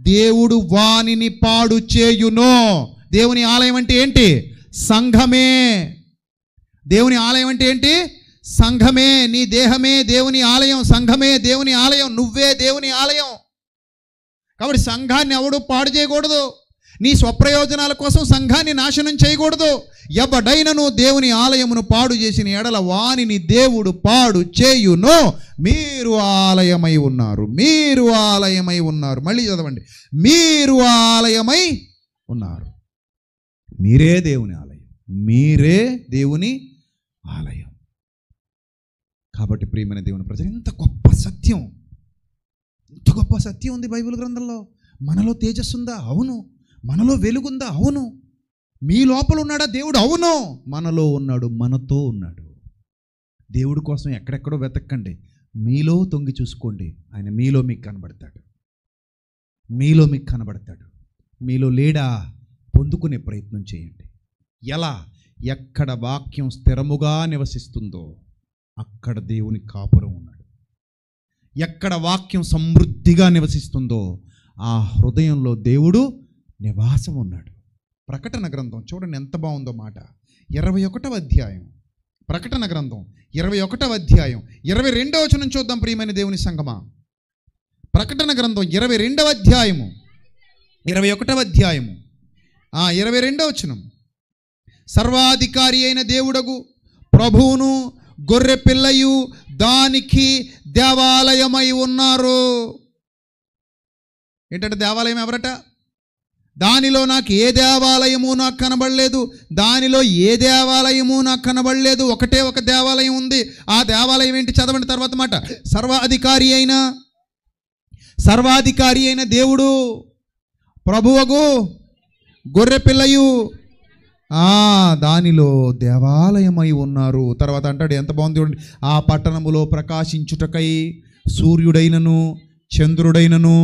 దేవుడు వానిని పాడు చేయును. దేవుని ఆలయం అంటే ఏంటి? సంఘమే. దేవుని ఆలయం అంటే ఏంటి? సంఘమే. నీ దేహమే దేవుని ఆలయం, సంఘమే దేవుని ఆలయం, నువ్వే దేవుని ఆలయం. కాబట్టి సంఘాన్ని ఎవడు పాడు చేయకూడదు. నీ స్వప్రయోజనాల కోసం సంఘాన్ని నాశనం చేయకూడదు. ఎవడైనను దేవుని ఆలయమును పాడు చేసిన ఎడల వానిని దేవుడు పాడు చేయును. మీరు ఆలయమై ఉన్నారు. మళ్ళీ చదవండి. మీరు ఆలయమై ఉన్నారు. మీరే దేవుని ఆలయం. కాబట్టి ప్రియమైన దేవుని ప్రజలు, ఎంత గొప్ప సత్యం ఉంది బైబిల్ గ్రంథంలో. మనలో తేజస్సు ఉందా? అవును. మనలో వెలుగుందా? అవును. మీ లోపల ఉన్నాడా దేవుడు? అవును. మనలో ఉన్నాడు, మనతో ఉన్నాడు. దేవుడి కోసం ఎక్కడెక్కడో వెతక్కండి, మీలో తొంగి చూసుకోండి, ఆయన మీలో మీకు కనబడతాడు. మీలో మీకు కనబడతాడు. మీలో లేడా? పొందుకునే ప్రయత్నం చేయండి. ఎలా? ఎక్కడ వాక్యం స్థిరముగా నివసిస్తుందో అక్కడ దేవుని కాపురం ఉన్నాడు. ఎక్కడ వాక్యం సమృద్ధిగా నివసిస్తుందో ఆ హృదయంలో దేవుడు నివాసం ఉన్నాడు. ప్రకటన గ్రంథం చూడండి ఎంత బాగుందో మాట. 21వ అధ్యాయం, ప్రకటన గ్రంథం 21వ అధ్యాయం 22వ వచనం చూద్దాం ప్రియమైన దేవుని సంగమా. ప్రకటన గ్రంథం 22వ అధ్యాయము 21వ అధ్యాయము 22వ వచనం. సర్వాధికారి అయిన దేవుడగు ప్రభువును గొర్రె పిల్లయు దానికి దేవాలయమై ఉన్నారు. ఏంటంటే దేవాలయం ఎవరట? దానిలో నాకు ఏ దేవాలయము నాకు కనబడలేదు. దానిలో ఏ దేవాలయము నాకు కనబడలేదు. ఒకటే ఒక దేవాలయం ఉంది. ఆ దేవాలయం ఏంటి? చదవండి తర్వాత మాట. సర్వాధికారి అయిన దేవుడు ప్రభువగు గొర్రె పిల్లయు దానిలో దేవాలయమై ఉన్నారు. తర్వాత అంటాడు, ఎంత బాగుంది చూడండి. ఆ పట్టణములో ప్రకాశించుటకై సూర్యుడైనను చంద్రుడైనను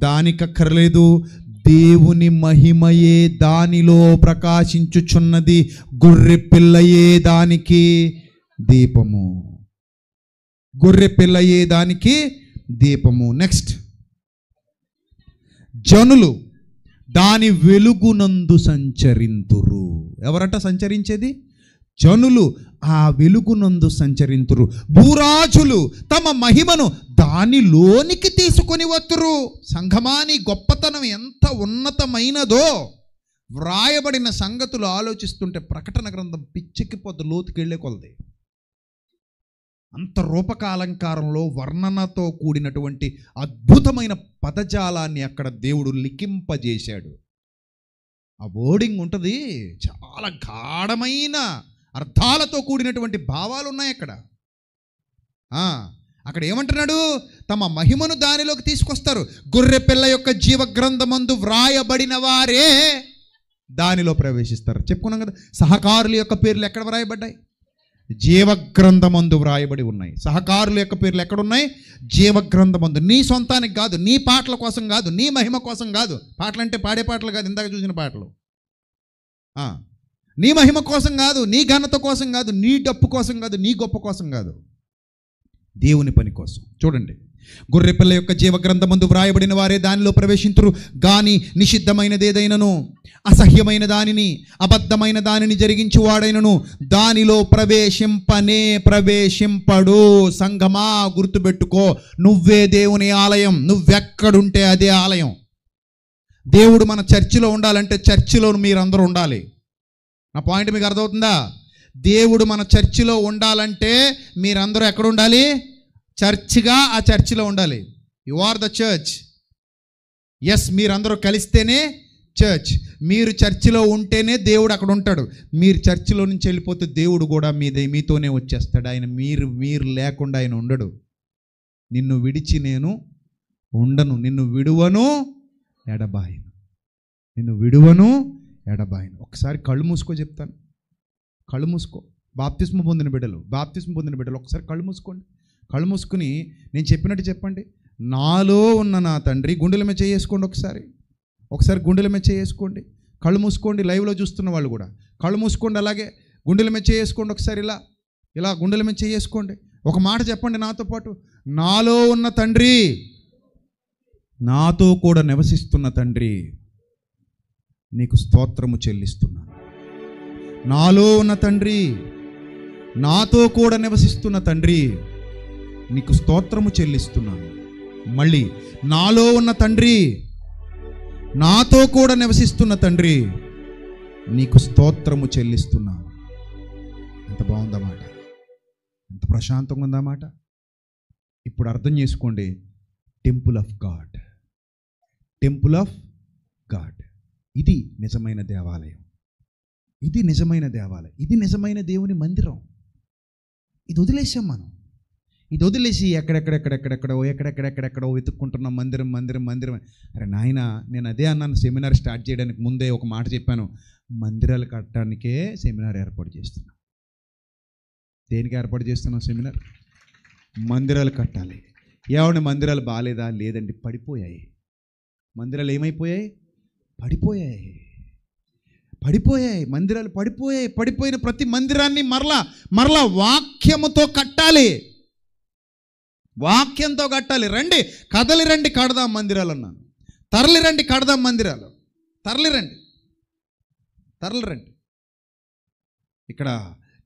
దానికక్కర్లేదు, దేవుని మహిమయే దానిలో ప్రకాశించుచున్నది, గొర్రె పిల్లయే దానికి దీపము. గొర్రె పిల్లయే దానికి దీపము. నెక్స్ట్, జనులు దాని వెలుగునందు సంచరింతురు. ఎవరట సంచరించేది? జనులు ఆ వెలుగునందు సంచరింతురు. భూరాజులు తమ మహిమను దానిలోనికి తీసుకొని వత్తురు. సంఘమాని గొప్పతనం ఎంత ఉన్నతమైనదో వ్రాయబడిన సంగతులు ఆలోచిస్తుంటే ప్రకటన గ్రంథం పిచ్చెక్కిపోద్దు, లోతుకెళ్ళే కొలది. అంత రూపకాలంకారంలో వర్ణనతో కూడినటువంటి అద్భుతమైన పదజాలాన్ని అక్కడ దేవుడు లిఖింపజేశాడు. ఆ వర్డింగ్ ఉంటుంది, చాలా గాఢమైన అర్థాలతో కూడినటువంటి భావాలు ఉన్నాయి అక్కడ. అక్కడ ఏమంటున్నాడు? తమ మహిమను దానిలోకి తీసుకొస్తారు. గొర్రె పిల్ల యొక్క జీవగ్రంథమందు వ్రాయబడిన వారే దానిలో ప్రవేశిస్తారు. చెప్పుకున్నాం కదా, సహకారుల యొక్క పేర్లు ఎక్కడ వ్రాయబడ్డాయి? జీవగ్రంథమందు వ్రాయబడి ఉన్నాయి. సహకారుల యొక్క పేర్లు ఎక్కడున్నాయి? జీవగ్రంథమందు. నీ సొంతానికి కాదు, నీ పాటల కోసం కాదు, నీ మహిమ కోసం కాదు. పాటలు అంటే పాడే పాటలు కాదు, ఇందాక చూసిన పాటలు. నీ మహిమ కోసం కాదు, నీ ఘనత కోసం కాదు, నీ డప్పు కోసం కాదు, నీ గొప్ప కోసం కాదు, దేవుని పని కోసం. చూడండి, గొర్రెపిల్ల యొక్క జీవగ్రంథమందు వ్రాయబడిన వారే దానిలో ప్రవేశింతురు. గాని నిషిద్ధమైనదేదైనను, అసహ్యమైన దానిని, అబద్ధమైన దానిని జరిగించి వాడైనను దానిలో ప్రవేశింపడు. సంఘమా, గుర్తుపెట్టుకో, నువ్వే దేవుని ఆలయం. నువ్వెక్కడుంటే అదే ఆలయం. దేవుడు మన చర్చిలో ఉండాలంటే చర్చిలో మీరందరూ ఉండాలి. నా పాయింట్ మీకు అర్థమవుతుందా? దేవుడు మన చర్చిలో ఉండాలంటే మీరందరూ ఎక్కడ ఉండాలి? చర్చ్గా ఆ చర్చిలో ఉండాలి. You are the church. Yes, మీరందరూ కలిస్తేనే చర్చ్. మీరు చర్చిలో ఉంటేనే దేవుడు అక్కడ ఉంటాడు. మీరు చర్చిలో నుంచి వెళ్ళిపోతే దేవుడు కూడా మీతోనే వచ్చేస్తాడు. ఆయన మీరు లేకుండా ఆయన ఉండడు. నిన్ను విడిచి నేను ఉండను, నిన్ను విడువను ఎడబాయను, నిన్ను విడువను ఎడబాయను. ఒకసారి కళ్ళు మూసుకో చెప్తాను. కళ్ళు మూసుకో. బాప్తిస్మ పొందిన బిడ్డలు ఒకసారి కళ్ళు మూసుకోండి. కళ్ళు మూసుకుని నేను చెప్పినట్టు చెప్పండి. నాలో ఉన్న నా తండ్రి, గుండెల మీద చేసుకోండి. ఒకసారి గుండెల మీద చేసుకోండి. కళ్ళు మూసుకోండి. లైవ్లో చూస్తున్న వాళ్ళు కూడా కళ్ళు మూసుకోండి. అలాగే గుండెల మీద చేసుకోండి. ఒకసారి ఇలా గుండెల మీద చేసుకోండి. ఒక మాట చెప్పండి నాతో పాటు. నాలో ఉన్న తండ్రి, నాతో కూడా నివసిస్తున్న తండ్రి, నీకు స్తోత్రము చెల్లిస్తున్నాను. నాలో ఉన్న తండ్రి, నాతో కూడా నివసిస్తున్న తండ్రి, నీకు స్తోత్రము చెల్లిస్తున్నాను. మళ్ళీ, నాలో ఉన్న తండ్రి, నాతో కూడా నివసిస్తున్న తండ్రి, నీకు స్తోత్రము చెల్లిస్తున్నాను. ఎంత బాగుందన్నమాట, ఎంత ప్రశాంతంగా ఉందన్నమాట. ఇప్పుడు అర్థం చేసుకోండి. Temple of God, temple of God. ఇది నిజమైన దేవాలయం. ఇది నిజమైన దేవాలయం. ఇది నిజమైన దేవుని మందిరం. ఇది వదిలేసాం మనం. ఇది వదిలేసి ఎక్కడెక్కడెక్కడెక్కడో వెతుక్కుంటున్నాం మందిరం. అరే నాయన, నేను అదే అన్నాను సెమినార్ స్టార్ట్ చేయడానికి ముందే ఒక మాట చెప్పాను. మందిరాలు కట్టడానికే సెమినార్ ఏర్పాటు చేస్తున్నాం. దేనికి ఏర్పాటు చేస్తున్నాం సెమినార్? మందిరాలు కట్టాలి. ఏమంటే మందిరాలు బాగాలేదా? లేదండి, పడిపోయాయి. మందిరాలు ఏమైపోయాయి? పడిపోయాయి. పడిపోయాయి మందిరాలు, పడిపోయాయి. పడిపోయిన ప్రతి మందిరాన్ని మరలా వాక్యముతో కట్టాలి. వాక్యంతో కట్టాలి. రండి, కదలి రండి, కడదాం మందిరాలు అన్నాను. తరలి రండి, కడదాం మందిరాలు. తరలి రండి. ఇక్కడ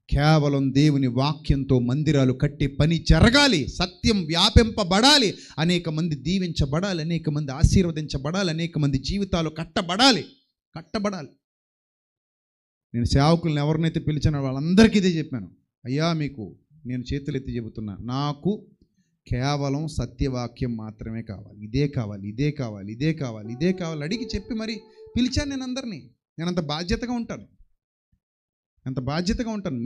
కేవలం దేవుని వాక్యంతో మందిరాలు కట్టి పని జరగాలి. సత్యం వ్యాపింపబడాలి. అనేక మంది దీవించబడాలి, అనేక మంది ఆశీర్వదించబడాలి, అనేక మంది జీవితాలు కట్టబడాలి. నేను సేవకులను ఎవరినైతే పిలిచానో వాళ్ళందరికీ ఇదే చెప్పాను. అయ్యా, మీకు నేను చేతులెత్తి చెబుతున్నా, నాకు కేవలం సత్యవాక్యం మాత్రమే కావాలి. ఇదే కావాలి అడిగి చెప్పి మరి పిలిచాను నేను అందరినీ. నేను అంత బాధ్యతగా ఉంటాను.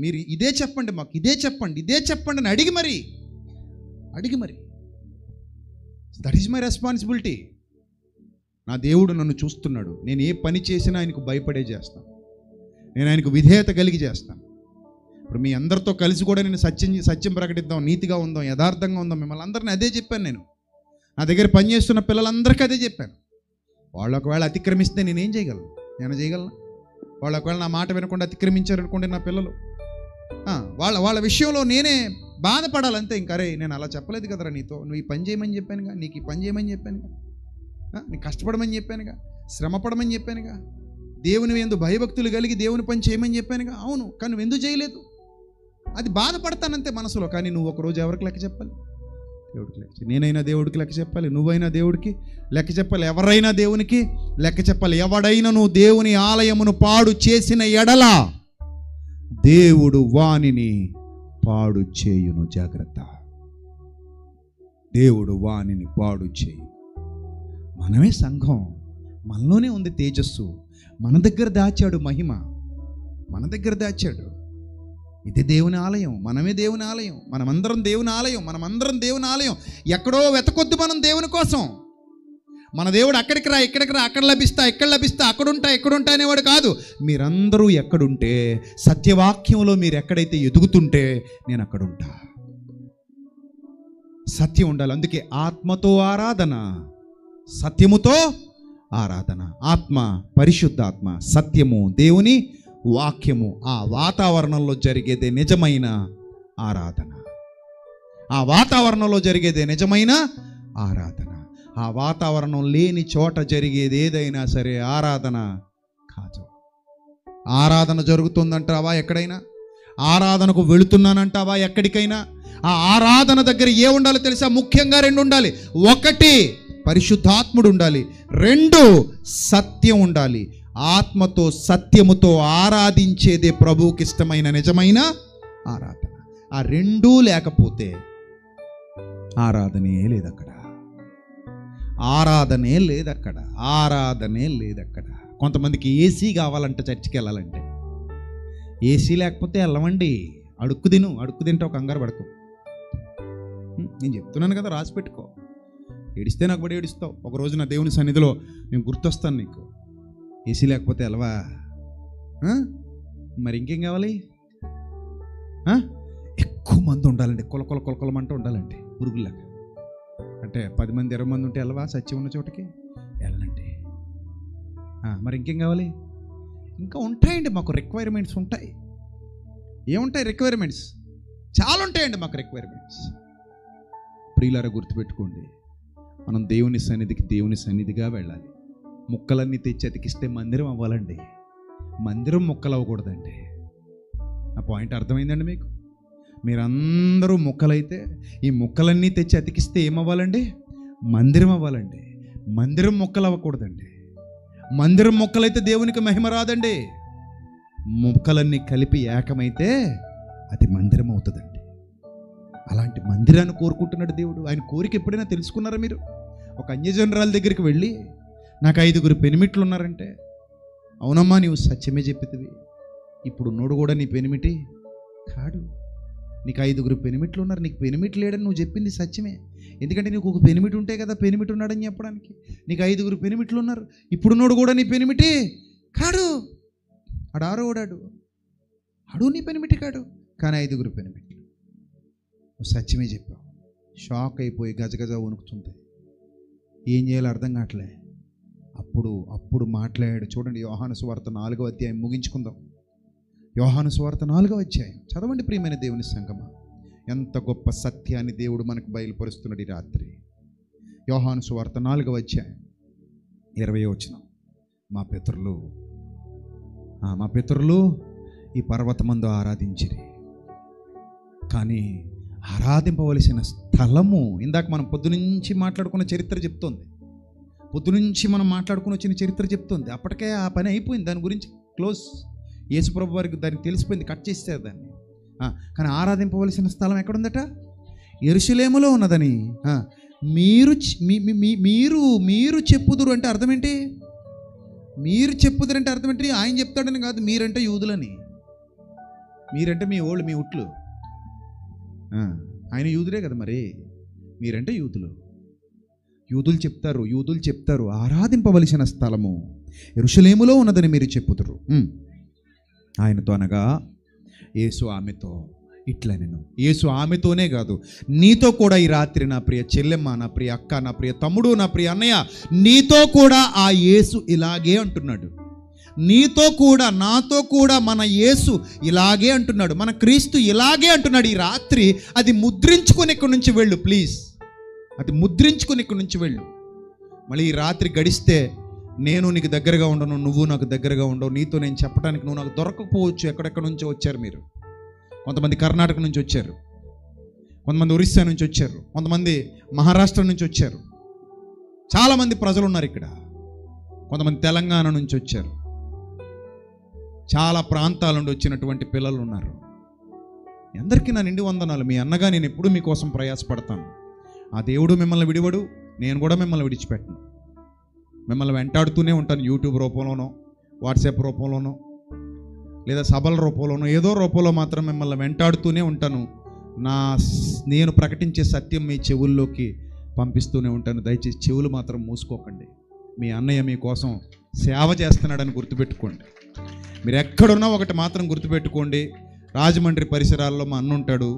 మీరు ఇదే చెప్పండి, మాకు ఇదే చెప్పండి అని అడిగి మరి దట్ ఈజ్ మై రెస్పాన్సిబిలిటీ. నా దేవుడు నన్ను చూస్తున్నాడు. నేను ఏ పని చేసినా ఆయనకు భయపడే చేస్తాను. నేను ఆయనకు విధేయత కలిగి చేస్తాను. ఇప్పుడు మీ అందరితో కలిసి కూడా నేను సత్యం ప్రకటిద్దాం, నీతిగా ఉందాం, యథార్థంగా ఉందాం, మిమ్మల్ని అందరినీ అదే చెప్పాను. నేను నా దగ్గర పనిచేస్తున్న పిల్లలందరికీ అదే చెప్పాను. వాళ్ళు ఒకవేళ అతిక్రమిస్తే నేనేం చేయగలను? నేను చేయగలను? వాళ్ళు ఒకవేళ నా మాట వినకుండా అతిక్రమించారనుకోండి నా పిల్లలు, వాళ్ళ విషయంలో నేనే బాధపడాలంతే. ఇంకా అరే, నేను అలా చెప్పలేదు కదరా నీతో, నువ్వు ఈ పని చేయమని చెప్పానుగా, నీకు ఈ పని చేయమని చెప్పానుగా, నీకు కష్టపడమని చెప్పానుగా, శ్రమపడమని చెప్పానుగా, దేవుని యందు భయభక్తులు కలిగి దేవుని పని చేయమని చెప్పానుగా. అవును, కానీ నువ్వు ఎందుకు చేయలేదు? అది బాధపడతానంతే మనసులో. కానీ నువ్వు ఒకరోజు ఎవరికి లెక్క చెప్పాలి? దేవుడికి లెక్క. నేనైనా దేవుడికి లెక్క చెప్పాలి, నువ్వైనా దేవుడికి లెక్క చెప్పాలి, ఎవరైనా దేవునికి లెక్క చెప్పాలి. ఎవడైనా నువ్వు దేవుని ఆలయమును పాడు చేసిన ఎడల దేవుడు వానిని పాడు చేయును. జాగ్రత్త, దేవుడు వానిని పాడు చేయు. మనమే సంఘం, మనలోనే ఉంది తేజస్సు, మన దగ్గర దాచాడు మహిమ, మన దగ్గర దాచాడు. ఇది దేవుని ఆలయం, మనమే దేవుని ఆలయం, మనమందరం దేవుని ఆలయం. ఎక్కడో వెతకొద్దు మనం దేవుని కోసం. మన దేవుడు అక్కడికి రా, ఇక్కడికి రా, అక్కడ లభిస్తా, ఇక్కడ లభిస్తా, ఎక్కడుంటా అనేవాడు కాదు. మీరందరూ ఎక్కడుంటే, సత్యవాక్యంలో మీరు ఎక్కడైతే ఎదుగుతుంటే నేను అక్కడుంటా. సత్యం ఉండాలి. అందుకే ఆత్మతో ఆరాధన, సత్యముతో ఆరాధన. ఆత్మ, పరిశుద్ధాత్మ, సత్యము, దేవుని వాక్యము, ఆ వాతావరణంలో జరిగేదే నిజమైన ఆరాధన. ఆ వాతావరణం లేని చోట జరిగేది ఏదైనా సరే ఆరాధన కాదు. ఆరాధన జరుగుతుందంటావా ఎక్కడైనా? ఆరాధనకు వెళుతున్నానంటావా ఎక్కడికైనా? ఆ ఆరాధన దగ్గర ఏ ఉండాలో తెలుసా? ముఖ్యంగా 2 ఉండాలి. 1 పరిశుద్ధాత్ముడు ఉండాలి, 2 సత్యం ఉండాలి. ఆత్మతో సత్యముతో ఆరాధించేదే ప్రభువుకి ఇష్టమైన నిజమైన ఆరాధన. ఆ 2 లేకపోతే ఆరాధనే లేదక్కడ. కొంతమందికి ఏసీ కావాలంటే చర్చికి వెళ్ళాలంటే, ఏసీ లేకపోతే వెళ్ళమండి. అడుక్కు తింటావు, కంగారు పడుకో. నేను చెప్తున్నాను కదా, రాసి పెట్టుకో. ఏడిస్తే నాకు పడి ఏడుస్తావు. ఒకరోజు నా దేవుని సన్నిధిలో నేను గుర్తొస్తాను నీకు. ఏసీ లేకపోతే వెళ్ళవా? మరి ఇంకేం కావాలి? ఎక్కువ మంది ఉండాలండి, కొలమంటూ ఉండాలండి, పురుగులాగా. అంటే 10 మంది 20 మంది ఉంటే వెళ్ళవా? సత్యం ఉన్న చోటకి వెళ్ళండి. మరి ఇంకేం కావాలి? ఇంకా ఉంటాయండి మాకు రిక్వైర్మెంట్స్ ఉంటాయి. ఏముంటాయి రిక్వైర్మెంట్స్? చాలా ఉంటాయండి మాకు రిక్వైర్మెంట్స్. ప్రియులారా, గుర్తుపెట్టుకోండి, మనం దేవుని సన్నిధిగా వెళ్ళాలి. ముక్కలన్నీ తెచ్చి అతికిస్తే మందిరం అవ్వాలండి, మందిరం ముక్కలు అవ్వకూడదండి. ఆ పాయింట్ అర్థమైందండి మీకు? మీరందరూ ముక్కలైతే ఈ ముక్కలన్నీ తెచ్చి అతికిస్తే ఏమవ్వాలండి? మందిరం అవ్వాలండి. మందిరం ముక్కలు అవ్వకూడదండి. మందిరం ముక్కలైతే దేవునికి మహిమ రాదండి. ముక్కలన్నీ కలిపి ఏకమైతే అది మందిరం అవుతుందండి. అలాంటి మందిరాన్ని కోరుకుంటున్నాడు దేవుడు. ఆయన కోరిక ఎప్పుడైనా తెలుసుకున్నారా మీరు? ఒక అన్యజనురాల దగ్గరికి వెళ్ళి, నాకు 5 పెనిమిట్లు ఉన్నారంటే, అవునమ్మా నీవు సత్యమే చెప్పితివి, ఇప్పుడు ఉన్నోడు కూడా నీ పెనిమిటి కాడు. నీకు 5 పెనిమిట్లు ఉన్నారు, నీకు పెనిమిటి లేడని నువ్వు చెప్పింది సత్యమే. ఎందుకంటే నీకు ఒక పెనిమిటి ఉంటే కదా పెనిమిటి ఉన్నాడని చెప్పడానికి. నీకు 5 పెనిమిట్లు ఉన్నారు, ఇప్పుడున్నోడు కూడా నీ పెనిమిటి కాడు. ఆడు 6వాడు, ఆడు నీ పెనిమిటి కాడు. కానీ 5 పెనిమిట్లు, నువ్వు సత్యమే చెప్పావు. షాక్ అయిపోయి గజగజ వణుకుతుంది. ఏం చేయాలో అర్థం కావట్లే. అప్పుడు మాట్లాడాడు. చూడండి, యోహాను సువార్త 4వ అధ్యాయం ముగించుకుందాం. యోహాను సువార్త 4వ అధ్యాయం చదవండి ప్రియమైన దేవుని సంగమా. ఎంత గొప్ప సత్యాన్ని దేవుడు మనకు బయలుపరుస్తున్నాడు ఈ రాత్రి. యోహాను సువార్త 4వ అధ్యాయం 20వ వచనం. మా పితరులు ఈ పర్వతమందు ఆరాధించిరి, కానీ ఆరాధింపవలసిన స్థలము, ఇందాక మనం పొద్దునుంచి మాట్లాడుకున్న చరిత్ర చెప్తోంది, అప్పటికే ఆ పని అయిపోయింది, దాని గురించి క్లోజ్. యేసుప్రభు వారికి దానికి తెలిసిపోయింది, కట్ చేస్తారు దాన్ని. కానీ ఆరాధింపవలసిన స్థలం ఎక్కడుందట? యెరూషలేములో ఉన్నదని మీరు చెప్పుదురు అంటే అర్థం ఏంటి? మీరు చెప్పుదురు అంటే అర్థం ఏంటి? ఆయన చెప్తాడని కాదు, మీరంటే యూదులని, మీరంటే మీ ఓళ్ళు, మీ ఉట్లు. ఆయన యూదులే కదా, మరి మీరంటే యూదులు చెప్తారు ఆరాధింపవలసిన స్థలము యెరూషలేములో ఉన్నదని మీరు చెప్పుదురు. ఆయనతో అనగా యేసు ఆమెతో ఇట్లా, నేను యేసు ఆమెతోనే కాదు, నీతో కూడా ఈ రాత్రి నా ప్రియ చెల్లెమ్మ, నా ప్రియ అక్క, నా ప్రియ తమ్ముడు, నా ప్రియ అన్నయ్య, నీతో కూడా ఆ యేసు ఇలాగే అంటున్నాడు. నీతో కూడా, నాతో కూడా మన యేసు ఇలాగే అంటున్నాడు, మన క్రీస్తు ఇలాగే అంటున్నాడు ఈ రాత్రి. అది ముద్రించుకొని ఇక్కడి నుంచి వెళ్ళు ప్లీజ్, అది ముద్రించుకొని ఇక్కడి నుంచి వెళ్ళు. మళ్ళీ ఈ రాత్రి గడిస్తే నేను నీకు దగ్గరగా ఉండను, నువ్వు నాకు దగ్గరగా ఉండవు, నీతో నేను చెప్పడానికి నువ్వు నాకు దొరకకపోవచ్చు. ఎక్కడెక్కడ నుంచో వచ్చారు మీరు. కొంతమంది కర్ణాటక నుంచి వచ్చారు, కొంతమంది ఒరిస్సా నుంచి వచ్చారు, కొంతమంది మహారాష్ట్ర నుంచి వచ్చారు, చాలామంది ప్రజలు ఉన్నారు ఇక్కడ. కొంతమంది తెలంగాణ నుంచి వచ్చారు, చాలా ప్రాంతాల నుండి వచ్చినటువంటి పిల్లలు ఉన్నారు. అందరికీ నా నిండి వందనాలు. మీ అన్నగా నేను ఎప్పుడూ మీకోసం ప్రయాసపడతాను. ఆ దేవుడు మిమ్మల్ని విడివడు, నేను కూడా మిమ్మల్ని విడిచిపెట్టను. మిమ్మల్ని వెంటాడుతూనే ఉంటాను, యూట్యూబ్ రూపంలోనో, వాట్సాప్ రూపంలోనో, లేదా సభల రూపంలోనో, ఏదో రూపంలో మాత్రం మిమ్మల్ని వెంటాడుతూనే ఉంటాను. నేను ప్రకటించే సత్యం మీ చెవుల్లోకి పంపిస్తూనే ఉంటాను. దయచేసి చెవులు మాత్రం మూసుకోకండి. మీ అన్నయ్య మీకోసం సేవ చేస్తున్నాడని గుర్తుపెట్టుకోండి. మీరు ఎక్కడున్నా ఒకటి మాత్రం గుర్తుపెట్టుకోండి, రాజమండ్రి పరిసరాల్లో మా అన్న ఉంటాడు,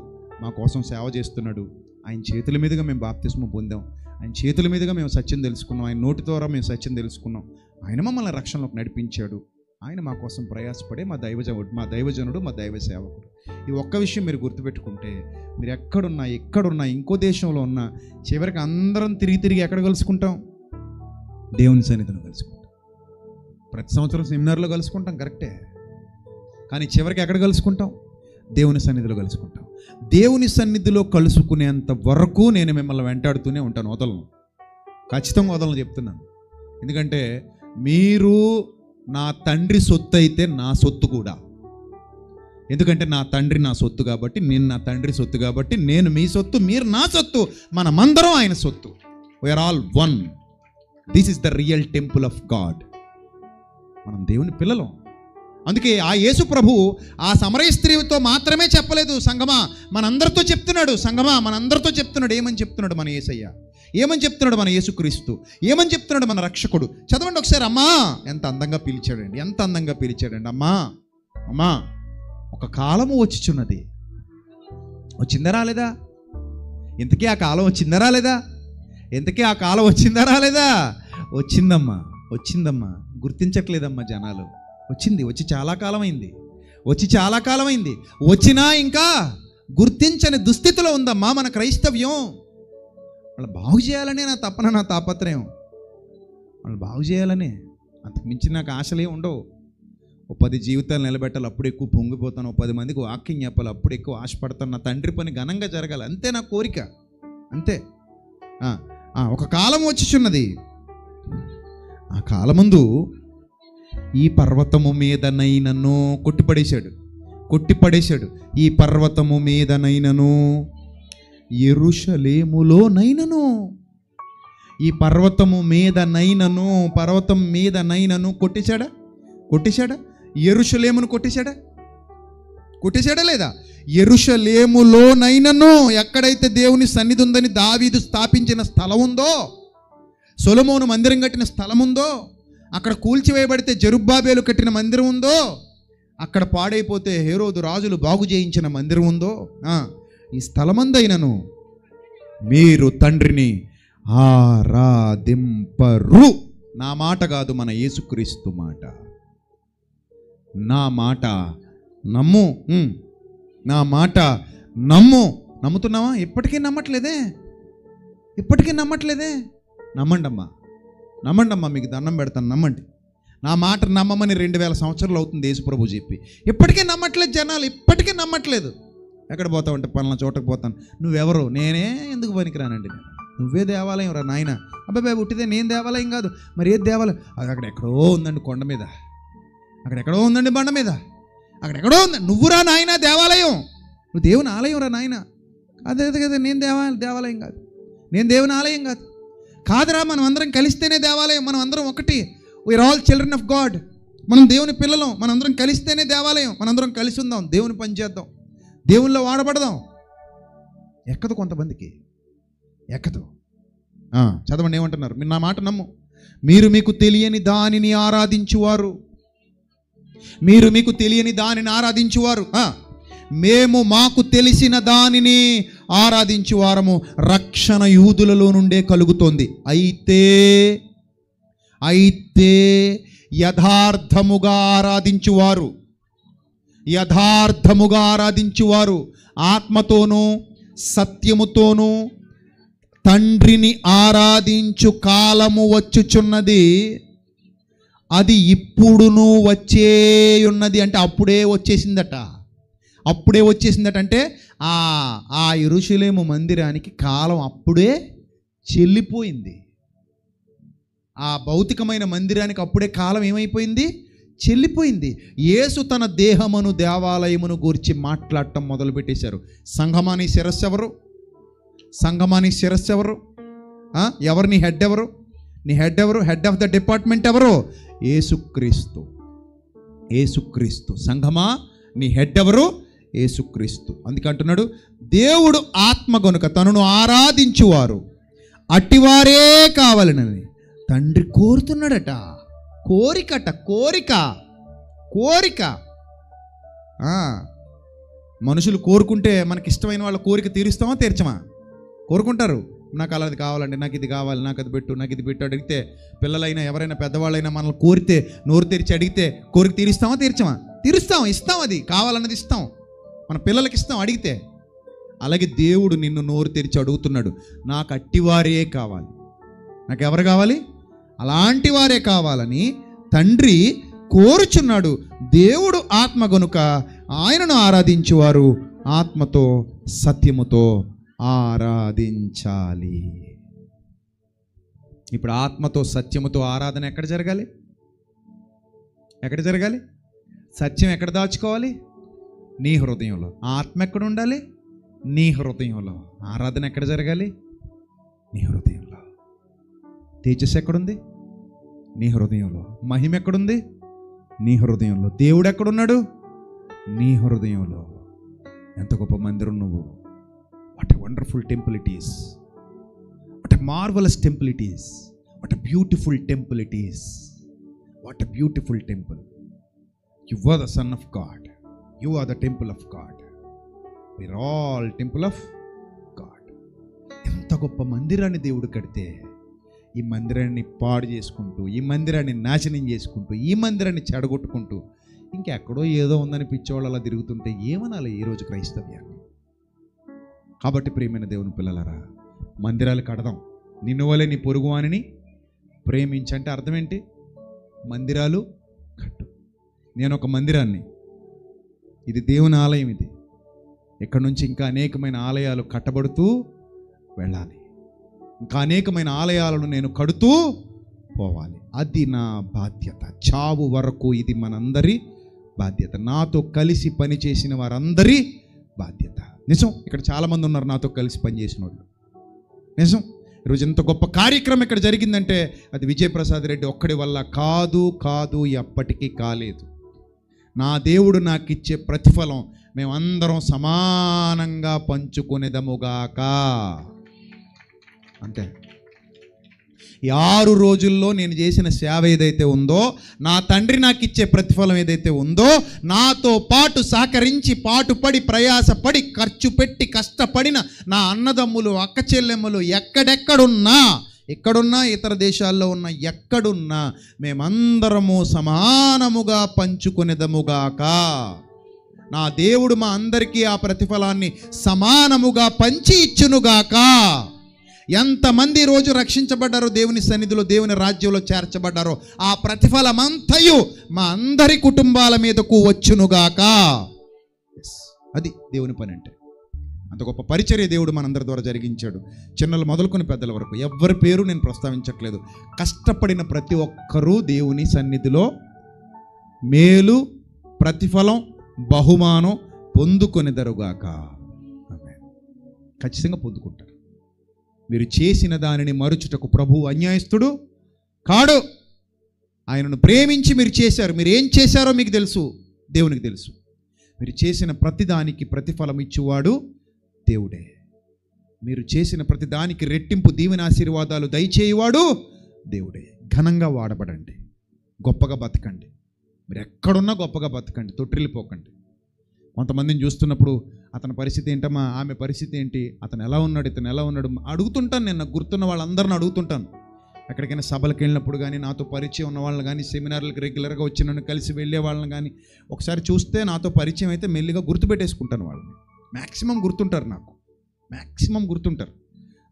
మా కోసం సేవ చేస్తున్నాడు. ఆయన చేతుల మీదుగా మేము బాప్తిస్మం పొందాం, ఆయన చేతుల మీదుగా మేము సత్యం తెలుసుకున్నాం, ఆయన నోటి ద్వారా మేము సత్యం తెలుసుకున్నాం. ఆయన మమ్మల్ని రక్షణలోకి నడిపించాడు. ఆయన మా కోసం ప్రయాసపడే మా దైవజనుడు, మా దైవ సేవకుడు. ఈ ఒక్క విషయం మీరు గుర్తుపెట్టుకుంటే, మీరు ఎక్కడున్నా ఇంకో దేశంలో ఉన్నా, చివరికి అందరం తిరిగి ఎక్కడ కలుసుకుంటాం? దేవుని సన్నిధిలో కలుసుకుంటాం. ప్రతి సంవత్సరం సెమినార్లో కలుసుకుంటాం, కరెక్టే. కానీ చివరికి ఎక్కడ కలుసుకుంటాం? దేవుని సన్నిధిలో కలుసుకుంటాం. దేవుని సన్నిధిలో కలుసుకునేంత వరకు నేను మిమ్మల్ని వెంటాడుతూనే ఉంటాను, వదలను, ఖచ్చితంగా వదలను చెప్తున్నాను. ఎందుకంటే మీరు నా తండ్రి సొత్తు అయితే నా సొత్తు కూడా. ఎందుకంటే నా తండ్రి నా సొత్తు కాబట్టి, నేను నా తండ్రి సొత్తు కాబట్టి, నేను మీ సొత్తు, మీరు నా సొత్తు, మనమందరం ఆయన సొత్తు. We're all one. This is the real temple of God. మనం దేవుని పిల్లలం. అందుకే ఆ యేసు ప్రభు ఆ సమరయ స్త్రీతో మాత్రమే చెప్పలేదు, సంగమా మనందరితో చెప్తున్నాడు. మనందరితో చెప్తున్నాడు. ఏమని చెప్తున్నాడు మన యేసయ్య? ఏమని చెప్తున్నాడు మన యేసుక్రీస్తు? ఏమని చెప్తున్నాడు మన రక్షకుడు? చదవండి ఒకసారి. అమ్మా, ఎంత అందంగా పిలిచాడండి. అమ్మా, ఒక కాలము వచ్చిచున్నది. వచ్చిందా రాలేదా? ఇంతకీ ఆ కాలం వచ్చిందా రాలేదా? వచ్చిందమ్మా. గుర్తించట్లేదమ్మా జనాలు. వచ్చి చాలా కాలం అయింది. వచ్చినా ఇంకా గుర్తించని దుస్థితిలో ఉందమ్మా మన క్రైస్తవ్యం. వాళ్ళు బాగు చేయాలనే నా తపన, నా తాపత్రయం. వాళ్ళు బాగు చేయాలనే, అంతకుమించి నాకు ఆశలే ఉండవు. 10 జీవితాలు నిలబెట్టాలి, అప్పుడు ఎక్కువ పొంగిపోతాను. 10 మందికి వాక్యం చెప్పాలి, అప్పుడు ఎక్కువ ఆశపడతాను. నా తండ్రి పని ఘనంగా జరగాలి, అంతే నా కోరిక, అంతే. ఒక కాలం వచ్చిచున్నది. ఆ కాలముందు ఈ పర్వతము మీదనైనను కొట్టిపడేశాడు. ఈ పర్వతము మీదనైనను, యెరూషలేములోనైనను, ఈ పర్వతం మీదనైనను కొట్టేశాడా? యెరూషలేమును కొట్టేశాడా లేదా? యెరూషలేములోనైనను, ఎక్కడైతే దేవుని సన్నిధి ఉందని దావీదు స్థాపించిన స్థలం ఉందో, సొలొమోను మందిరం కట్టిన స్థలం ఉందో, అక్కడ కూల్చివేయబడితే జెరుబ్బాబేలు కట్టిన మందిరం ఉందో, అక్కడ పాడైపోతే హేరోదు రాజులు బాగు చేయించిన మందిరం ఉందో, ఈ స్థలమందైనను మీరు తండ్రిని ఆరాధింపరు. నా మాట కాదు, మన యేసుక్రీస్తు మాట. నా మాట నమ్ము, నా మాట నమ్ము. నమ్ముతున్నావా? ఎప్పటికీ నమ్మట్లేదే, ఇప్పటికీ నమ్మట్లేదే. నమ్మండి అమ్మా, మీకు దండం పెడతాను, నమ్మండి. నా మాట నమ్మమని 2000 సంవత్సరాలు అవుతుంది యేసుప్రభు చెప్పి. ఇప్పటికే నమ్మట్లేదు జనాలు, ఇప్పటికే నమ్మట్లేదు. ఎక్కడ పోతావంటే పలానా చోటకు పోతాను. నువ్వెవరు? నేనే ఎందుకు పనికిరానండి, నువ్వే దేవాలయం రా నాయన. అబ్బాయి పుట్టిదే నేను దేవాలయం కాదు. మరి ఏది దేవాలయం? అది అక్కడ ఎక్కడో ఉందండి కొండ మీద, అక్కడెక్కడో ఉందండి బండ మీద, అక్కడెక్కడో ఉంది. నువ్వురా నాయన దేవాలయం, నువ్వు దేవుని ఆలయం రా నాయన. అదే కదా, నేను దేవాలయం కాదు, నేను దేవుని ఆలయం కాదు. కాదురా, మనం అందరం కలిస్తేనే దేవాలయం. మనం అందరం ఒకటి, we're all children of God. మనం దేవుని పిల్లలం, మనందరం కలిస్తేనే దేవాలయం. మనందరం కలిసి ఉందాం, దేవుని పని చేద్దాం, దేవుల్లో వాడబడదాం. ఎక్కదు, కొంతమందికి ఎక్కదు. చదవండి ఏమంటున్నారు. మీరు నా మాట నమ్ము. మీరు మీకు తెలియని దానిని ఆరాధించువారు, మీరు మీకు తెలియని దానిని ఆరాధించువారు. మేము మాకు తెలిసిన దానిని ఆరాధించువారము. రక్షణ యూదులలో నుండే కలుగుతోంది. అయితే యథార్థముగా ఆరాధించువారు ఆత్మతోనూ సత్యముతోనూ తండ్రిని ఆరాధించు కాలము వచ్చుచున్నది, అది ఇప్పుడును వచ్చేయున్నది. అంటే అప్పుడే వచ్చేసిందట అంటే ఆ యెరూషలేము మందిరానికి కాలం అప్పుడే చెల్లిపోయింది. ఆ భౌతికమైన మందిరానికి అప్పుడే కాలం ఏమైపోయింది? చెల్లిపోయింది. యేసు తన దేహమును దేవాలయమును గురించి మాట్లాడటం మొదలుపెట్టేశారు. సంఘమాని శిరస్సు ఎవరు? ఎవరు నీ హెడ్ ఎవరు? నీ హెడ్ ఎవరు? హెడ్ ఆఫ్ ద డిపార్ట్మెంట్ ఎవరు? యేసుక్రీస్తు. సంఘమా, నీ హెడ్ ఎవరు? యేసుక్రీస్తు. అందుకే అంటున్నాడు, దేవుడు ఆత్మ గనుక తనను ఆరాధించువారు అట్టివారే కావాలని తండ్రి కోరుతున్నాడట. కోరిక. మనుషులు కోరుకుంటే మనకి ఇష్టమైన వాళ్ళ కోరిక తీరుస్తామా, తీర్చమా? కోరుకుంటారు. నాకు అలాది కావాలండి, నాకు ఇది కావాలి, నాకు అది పెట్టు, నాకు ఇది పెట్టు అడిగితే, పిల్లలైనా ఎవరైనా పెద్దవాళ్ళైనా మనల్ని కోరితే, నోరు తెరిచి అడిగితే కోరిక తీరుస్తామా, తీర్చమా? తీరుస్తాం, ఇస్తాం. అది కావాలన్నది ఇస్తాం, మన పిల్లలకి ఇస్తాం అడిగితే. అలాగే దేవుడు నిన్ను నోరు తెరిచి అడుగుతున్నాడు, నాకు అట్టివారే కావాలి. నాకు ఎవరు కావాలి? అలాంటి వారే కావాలని తండ్రి కోరుచున్నాడు. దేవుడు ఆత్మ గనుక ఆయనను ఆరాధించువారు ఆత్మతో సత్యముతో ఆరాధించాలి. ఇప్పుడు ఆత్మతో సత్యముతో ఆరాధన ఎక్కడ జరగాలి? సత్యం ఎక్కడ దాచుకోవాలి? నీ హృదయంలో. ఆత్మ ఎక్కడ ఉండాలి? నీ హృదయంలో. ఆరాధన ఎక్కడ జరగాలి? నీ హృదయంలో. తేజస్సు ఎక్కడుంది? నీ హృదయంలో. మహిమ ఎక్కడుంది? నీ హృదయంలో. దేవుడు ఎక్కడున్నాడు? నీ హృదయంలో. ఎంత గొప్ప మందిరం నువ్వు! What a wonderful temple it is, what a marvellous temple it is, what a beautiful temple it is, what a beautiful temple. You are the son of God, you are the temple of God, we are all temple of God. ఎంత గొప్ప మందిరాన్ని దేవుడు కడితే, ఈ మందిరాన్ని పాడు చేసుకుంటూ, ఈ మందిరాన్ని నాశనం చేసుకుంటూ, ఈ మందిరాన్ని చెడగొట్టుకుంటూ, ఇంకెక్కడో ఏదో ఉందని పిచ్చోళ్ళు అలా తిరుగుతుంటే ఏమనాలి ఈరోజు క్రైస్తవ్యాన్ని? కాబట్టి ప్రియమైన దేవుని పిల్లలారా, మందిరాలు కడదాం. నిన్ను వలె నీ పొరుగువానిని ప్రేమించంటే అర్థం ఏంటి? మందిరాలు కట్టు. నేను ఒక మందిరాన్ని, ఇది దేవుని ఆలయం. ఇది ఇక్కడ నుంచి ఇంకా అనేకమైన ఆలయాలు కట్టబడుతూ వెళ్ళాలి. ఇంకా అనేకమైన ఆలయాలను నేను కడుతూ పోవాలి. అది నా బాధ్యత. చావు వరకు ఇది మనందరి బాధ్యత. నాతో కలిసి పనిచేసిన వారందరి బాధ్యత. నిజం, ఇక్కడ చాలామంది ఉన్నారు నాతో కలిసి పనిచేసిన వాళ్ళు. నిజం, ఈరోజు ఎంత గొప్ప కార్యక్రమం ఇక్కడ జరిగిందంటే అది విజయప్రసాద్ రెడ్డి ఒక్కడి వల్ల కాదు, ఎప్పటికీ కాలేదు. నా దేవుడు నాకు ఇచ్చే ప్రతిఫలం మేమందరం సమానంగా పంచుకునేదముగాక. అంతే. ఈ 6 రోజుల్లో నేను చేసిన సేవ ఏదైతే ఉందో, నా తండ్రి నాకు ఇచ్చే ప్రతిఫలం ఏదైతే ఉందో, నాతో పాటు సహకరించి పాటుపడి ప్రయాసపడి ఖర్చు పెట్టి కష్టపడిన నా అన్నదమ్ములు అక్క చెల్లెమ్మలు ఎక్కడెక్కడున్నా ఎక్కడున్నా, ఇతర దేశాల్లో ఉన్న ఎక్కడున్నా మేమందరము సమానముగా పంచుకొనేదముగాక. నా దేవుడు మా అందరికీ ఆ ప్రతిఫలాన్ని సమానముగా పంచి ఇచ్చునుగాక. ఎంతమంది రోజు రక్షించబడ్డారో, దేవుని సన్నిధిలో, దేవుని రాజ్యంలో చేర్చబడ్డారో, ఆ ప్రతిఫలమంతయు మా అందరి కుటుంబాల మీదకు వచ్చునుగాక. అది దేవుని పని అంటే. అంత గొప్ప పరిచర్య దేవుడు మనందరి ద్వారా జరిగించాడు. చిన్నలు మొదలుకొని పెద్దల వరకు ఎవరి పేరు నేను ప్రస్తావించట్లేదు. కష్టపడిన ప్రతి ఒక్కరూ దేవుని సన్నిధిలో మేలు, ప్రతిఫలం, బహుమానం పొందుకొనిదరుగాక. ఖచ్చితంగా పొందుకుంటారు. మీరు చేసిన దానిని మరుచుటకు ప్రభువు అన్యాయస్తుడు కాడు. ఆయనను ప్రేమించి మీరు చేశారు. మీరు ఏం చేశారో మీకు తెలుసు, దేవునికి తెలుసు. మీరు చేసిన ప్రతిదానికి ప్రతిఫలం ఇచ్చేవాడు దేవుడే. మీరు చేసిన ప్రతిదానికి రెట్టింపు దీవెన ఆశీర్వాదాలు దయచేయవాడు దేవుడే. ఘనంగా వాడబడండి, గొప్పగా బతకండి. మీరు ఎక్కడున్నా గొప్పగా బతకండి, తొట్టిల్లిపోకండి. కొంతమందిని చూస్తున్నప్పుడు అతని పరిస్థితి ఏంటమ్మా, ఆమె పరిస్థితి ఏంటి, అతను ఎలా ఉన్నాడు, ఇతను ఎలా ఉన్నాడు అడుగుతుంటాను. నేను నాకు గుర్తున్న వాళ్ళందరిని అడుగుతుంటాను. ఎక్కడికైనా సభలకు వెళ్ళినప్పుడు కానీ, నాతో పరిచయం ఉన్న వాళ్ళని కానీ, సెమినార్లకు రెగ్యులర్గా వచ్చి నన్ను కలిసి వెళ్ళే వాళ్ళని కానీ ఒకసారి చూస్తే నాతో పరిచయం అయితే మెల్లిగా గుర్తుపెట్టేసుకుంటాను. వాళ్ళని మ్యాక్సిమం గుర్తుంటారు, నాకు మ్యాక్సిమం గుర్తుంటారు.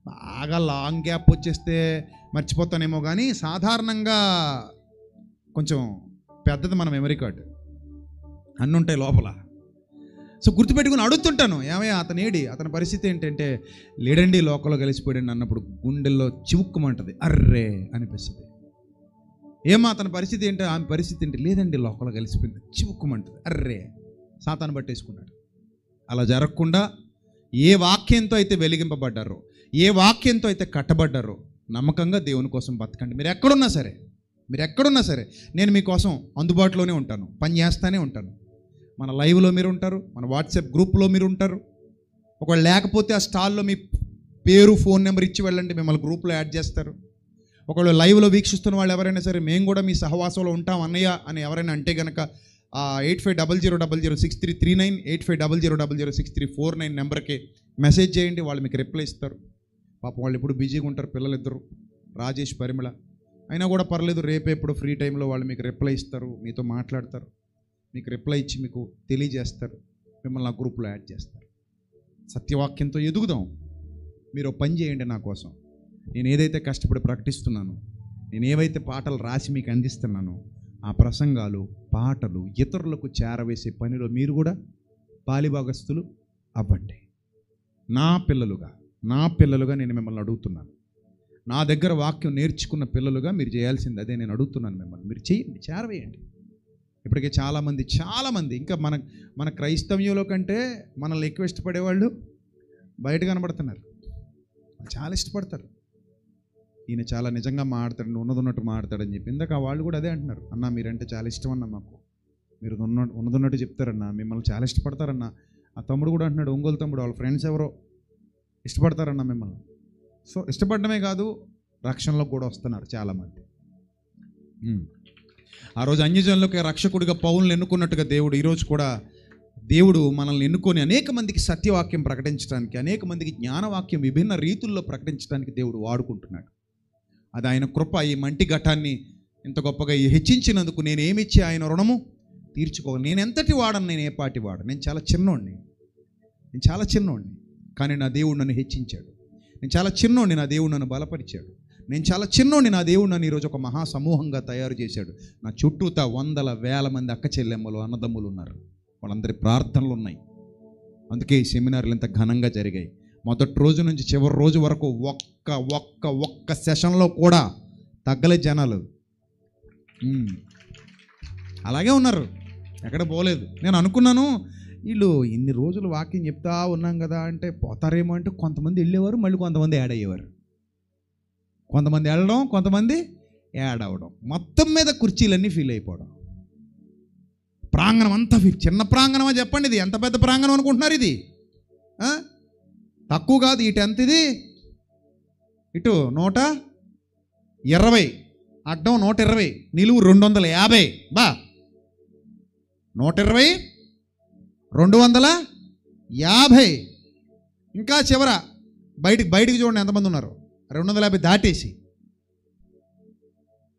బాగా లాంగ్ గ్యాప్ వచ్చేస్తే మర్చిపోతానేమో కానీ సాధారణంగా కొంచెం పెద్దది మన మెమరీ కార్డు, అన్నీ ఉంటాయి లోపల. సో గుర్తుపెట్టుకుని అడుగుతుంటాను, ఏమయ్యా అతను ఏడి, అతని పరిస్థితి ఏంటంటే లేడండి, లోకంలో కలిసిపోయాడండి అన్నప్పుడు గుండెల్లో చివుక్కుమంటుంది, అర్రే అనిపిస్తుంది. ఏమో అతని పరిస్థితి ఏంటో, ఆమె పరిస్థితి ఏంటి, లేదండి లోకంలో కలిసిపోయింది, చివుక్కుమంటుంది, అర్రే సాతాను పట్టేసుకున్నాడు. అలా జరగకుండా ఏ వాక్యంతో అయితే వెలిగింపబడ్డారో, ఏ వాక్యంతో అయితే కట్టబడ్డారో నమ్మకంగా దేవుని కోసం బతకండి. మీరు ఎక్కడున్నా సరే నేను మీకోసం అందుబాటులోనే ఉంటాను, పని చేస్తూనే ఉంటాను. మన లైవ్లో మీరు ఉంటారు, మన వాట్సాప్ గ్రూప్లో మీరు ఉంటారు. ఒకవేళ లేకపోతే ఆ స్టాల్లో మీ పేరు, ఫోన్ నెంబర్ ఇచ్చి వెళ్ళండి, మిమ్మల్ని గ్రూప్లో యాడ్ చేస్తారు. ఒకవేళ లైవ్లో వీక్షిస్తున్న వాళ్ళు ఎవరైనా సరే, మేము కూడా మీ సహవాసంలో ఉంటాం అన్నయ్య అని ఎవరైనా అంటే కనుక 8500006339 8500006349 నెంబర్కి మెసేజ్ చేయండి, వాళ్ళు మీకు రిప్లై ఇస్తారు. పాపం వాళ్ళు ఎప్పుడు బిజీగా ఉంటారు, పిల్లలు ఇద్దరు, రాజేష్, పరిమళ. అయినా కూడా పర్లేదు, రేపే ఎప్పుడు ఫ్రీ టైంలో వాళ్ళు మీకు రిప్లై ఇస్తారు, మీతో మాట్లాడతారు, మీకు రిప్లై ఇచ్చి మీకు తెలియజేస్తారు, మిమ్మల్ని ఆ గ్రూప్లో యాడ్ చేస్తారు. సత్యవాక్యంతో ఎదుగుదాం. మీరు పని చేయండి నా కోసం. నేను ఏదైతే కష్టపడి ప్రకటిస్తున్నానో, నేను ఏవైతే పాటలు రాసి మీకు అందిస్తున్నానో, ఆ ప్రసంగాలు, పాటలు ఇతరులకు చేరవేసే పనిలో మీరు కూడా పాలిభాగస్తులు అవ్వండి. నా పిల్లలుగా నేను మిమ్మల్ని అడుగుతున్నాను. నా దగ్గర వాక్యం నేర్చుకున్న పిల్లలుగా మీరు చేయాల్సింది అదే నేను అడుగుతున్నాను మిమ్మల్ని. మీరు చేయండి, చేరవేయండి. ఇప్పటికే చాలామంది ఇంకా మన క్రైస్తవ్యంలో కంటే మనల్ని ఎక్కువ ఇష్టపడేవాళ్ళు బయట కనబడుతున్నారు. చాలా ఇష్టపడతారు. ఈయన చాలా నిజంగా మాట్లాడతాడు, ఉన్నదన్నట్టు మాట్లాడతాడని చెప్పి. ఇందాక వాళ్ళు కూడా అదే అంటున్నారు, అన్న మీరంటే చాలా ఇష్టం అన్న, మాకు మీరు ఉన్నదన్నట్టు చెప్తారన్న, మిమ్మల్ని చాలా ఇష్టపడతారన్న. ఆ తమ్ముడు కూడా అంటున్నాడు, ఒంగోలు తమ్ముడు, వాళ్ళ ఫ్రెండ్స్ ఎవరో ఇష్టపడతారన్న మిమ్మల్ని. సో ఇష్టపడమే కాదు, రక్షణలో కూడా వస్తున్నారు చాలామంది. ఆ రోజు అన్యజనులకు రక్షకుడిగా పౌలుని ఎన్నుకున్నట్టుగా దేవుడు ఈరోజు కూడా మనల్ని ఎన్నుకొని అనేక మందికి సత్యవాక్యం ప్రకటించడానికి, అనేక మందికి జ్ఞానవాక్యం విభిన్న రీతుల్లో ప్రకటించడానికి దేవుడు వాడుకుంటున్నాడు. అది ఆయన కృప. ఈ మంటి ఘటాన్ని ఇంత గొప్పగా హెచ్చించినందుకు నేను ఏమిచ్చి ఆయన రుణము తీర్చుకోవాలి. నేను ఎంతటి వాడను, నేను ఏ పాటి వాడు, నేను చాలా చిన్నోడిని, కానీ నా దేవుడు నన్ను హెచ్చించాడు. నేను చాలా చిన్నోడిని, నా దేవుడు నన్ను బలపరిచాడు. నేను చాలా చిన్నోడిని, నా దేవుడు నన్ను ఈరోజు ఒక మహాసమూహంగా తయారు చేశాడు. నా చుట్టూతా వందల వేల మంది అక్క చెల్లెమ్మలు, అన్నదమ్ములు ఉన్నారు. వాళ్ళందరి ప్రార్థనలు ఉన్నాయి. అందుకే ఈ సెమినార్లు ఇంత ఘనంగా జరిగాయి. మొదటి రోజు నుంచి చివరి రోజు వరకు ఒక్క సెషన్లో కూడా తగ్గలే జనాలు. అలాగే ఉన్నారు, ఎక్కడ పోలేదు. నేను అనుకున్నాను వీళ్ళు ఇన్ని రోజులు వాక్యం చెప్తా ఉన్నాం కదా అంటే పోతారేమో అంటే, కొంతమంది వెళ్ళేవారు, మళ్ళీ కొంతమంది యాడ్ అయ్యేవారు. కొంతమంది వెళ్ళడం, కొంతమంది యాడ్ అవ్వడం. మొత్తం మీద కుర్చీలన్నీ ఫీల్ అయిపోవడం. ప్రాంగణం అంతా చిన్న ప్రాంగణమా చెప్పండి, ఇది ఎంత పెద్ద ప్రాంగణం అనుకుంటున్నారు? ఇది తక్కువ కాదు. ఇటు ఎంత ఇది, ఇటు 120, అడ్డం 120, నిలువు 250. బా 120, 250, ఇంకా చివర బయటికి చూడండి ఎంతమంది ఉన్నారు. 250 దాటేసి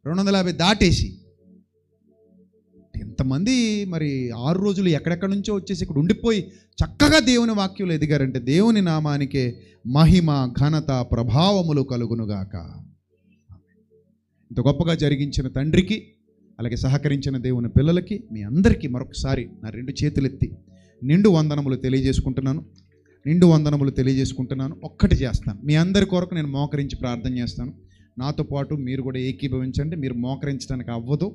250 దాటేసి ఎంతమంది మరి 6 రోజులు ఎక్కడెక్కడి నుంచో వచ్చేసి ఇక్కడ ఉండిపోయి చక్కగా దేవుని వాక్యంలో ఎదిగారంటే దేవుని నామానికే మహిమ ఘనత ప్రభావములు కలుగునుగాక. ఇంత గొప్పగా జరిగించిన తండ్రికి, అలాగే సహకరించిన దేవుని పిల్లలకి, మీ అందరికీ మరొకసారి నా 2 చేతులెత్తి నిండు వందనములు తెలియజేసుకుంటున్నాను. ఒక్కటి చేస్తాను, మీ అందరి కొరకు నేను మోకరించి ప్రార్థన చేస్తాను. నాతో పాటు మీరు కూడా ఏకీభవించండి. మీరు మోకరించడానికి అవ్వదు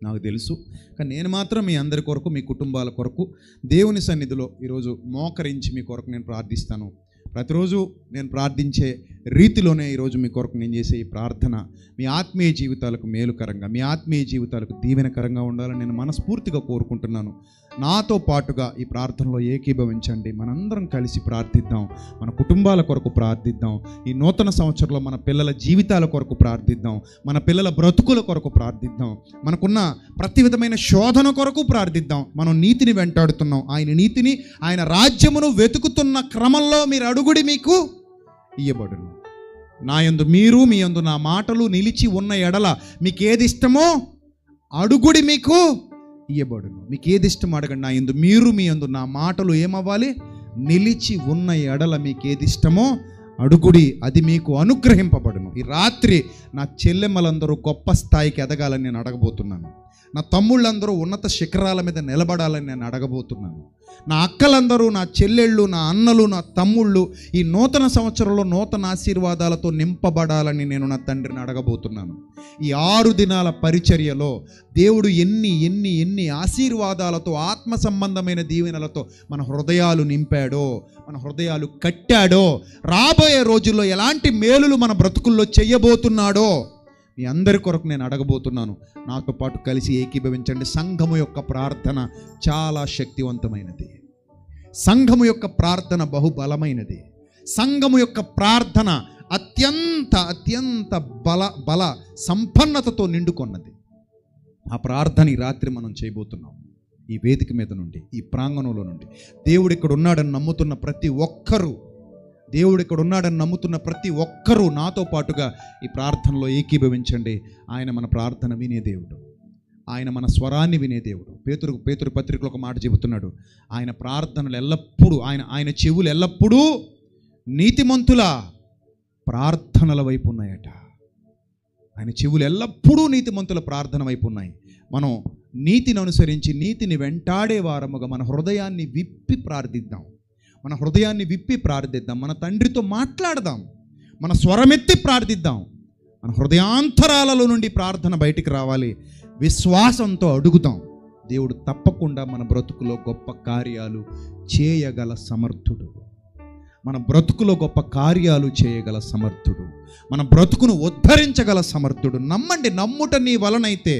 నాకు తెలుసు, కానీ నేను మాత్రం మీ అందరి కొరకు, మీ కుటుంబాల కొరకు దేవుని సన్నిధిలో ఈరోజు మోకరించి మీ కొరకు నేను ప్రార్థిస్తాను. ప్రతిరోజు నేను ప్రార్థించే రీతిలోనే ఈరోజు మీ కొరకు నేను చేసే ఈ ప్రార్థన మీ ఆత్మీయ జీవితాలకు మేలుకరంగా, మీ ఆత్మీయ జీవితాలకు దీవెనకరంగా ఉండాలని నేను మనస్ఫూర్తిగా కోరుకుంటున్నాను. నాతో పాటుగా ఈ ప్రార్థనలో ఏకీభవించండి. మనందరం కలిసి ప్రార్థిద్దాం. మన కుటుంబాల కొరకు ప్రార్థిద్దాం. ఈ నూతన సంవత్సరంలో మన పిల్లల జీవితాల కొరకు ప్రార్థిద్దాం. మన పిల్లల బ్రతుకుల కొరకు ప్రార్థిద్దాం. మనకున్న ప్రతి విధమైన శోధన కొరకు ప్రార్థిద్దాం. మనం నీతిని వెంటాడుతున్నాం. ఆయన నీతిని, ఆయన రాజ్యమును వెతుకుతున్న క్రమంలో మీరు అడుగుడి, మీకు ఇయ్యబడును. నా యందు మీరు, మీ యందు నా మాటలు నిలిచి ఉన్న ఎడల మీకు ఏది ఇష్టమో అడుగుడి, మీకు ఇయ్యబడును. మీకు ఏది ఇష్టమో అడగండి. నా యందు మీరు, మీ యందు నా మాటలు ఏమవ్వాలి? నిలిచి ఉన్న ఎడల మీకు ఏది ఇష్టమో అడుగుడి, అది మీకు అనుగ్రహింపబడును. ఈ రాత్రి నా చెల్లెమ్మలందరూ గొప్ప స్థాయికి ఎదగాలని నేను అడగబోతున్నాను. నా తమ్ముళ్ళందరూ ఉన్నత శిఖరాల మీద నిలబడాలని నేను అడగబోతున్నాను. నా అక్కలందరూ, నా చెల్లెళ్ళు, నా అన్నలు, నా తమ్ముళ్ళు ఈ నూతన సంవత్సరంలో నూతన ఆశీర్వాదాలతో నింపబడాలని నేను నా తండ్రిని అడగబోతున్నాను. ఈ 6 దినాల పరిచర్యలో దేవుడు ఎన్ని ఆశీర్వాదాలతో, ఆత్మ సంబంధమైన దీవెనలతో మన హృదయాలు నింపాడో, మన హృదయాలు కట్టాడో, రాబోయే రోజుల్లో ఎలాంటి మేలులు మన బ్రతుకుల్లో చెయ్యబోతున్నాడో మీ అందరి కొరకు నేను అడగబోతున్నాను. నాతో పాటు కలిసి ఏకీభవించండి. సంఘము యొక్క ప్రార్థన చాలా శక్తివంతమైనది. సంఘము యొక్క ప్రార్థన బహుబలమైనది. సంఘము యొక్క ప్రార్థన అత్యంత బల సంపన్నతతో నిండుకొన్నది. ఆ ప్రార్థన ఈ రాత్రి మనం చేయబోతున్నాం. ఈ వేదిక మీద నుండి, ఈ ప్రాంగణంలో నుండి దేవుడు ఇక్కడ ఉన్నాడని నమ్ముతున్న ప్రతి ఒక్కరూ నాతో పాటుగా ఈ ప్రార్థనలో ఏకీభవించండి. ఆయన మన ప్రార్థన వినే దేవుడు. ఆయన మన స్వరాన్ని వినే దేవుడు. పేతురు పత్రికలో ఒక మాట చెబుతున్నాడు. ఆయన ప్రార్థనలు ఎల్లప్పుడూ, ఆయన చెవులు ఎల్లప్పుడూ నీతిమంతుల ప్రార్థనల వైపు ఉన్నాయట. ఆయన చెవులు ఎల్లప్పుడూ నీతిమంతుల ప్రార్థన వైపు ఉన్నాయి. మనం నీతిని అనుసరించి, నీతిని వెంటాడే వారముగా మన హృదయాన్ని విప్పి ప్రార్థిద్దాం. మన తండ్రితో మాట్లాడదాం. మన స్వరమెత్తి ప్రార్థిద్దాం. మన హృదయాంతరాలలో నుండి ప్రార్థన బయటికి రావాలి. విశ్వాసంతో అడుగుదాం. దేవుడు తప్పకుండా మన బ్రతుకులో గొప్ప కార్యాలు చేయగల సమర్థుడు. మన బ్రతుకులో గొప్ప కార్యాలు చేయగల సమర్థుడు. మన బ్రతుకును ఉద్ధరించగల సమర్థుడు. నమ్మండి. నమ్ముట నీ వలనైతే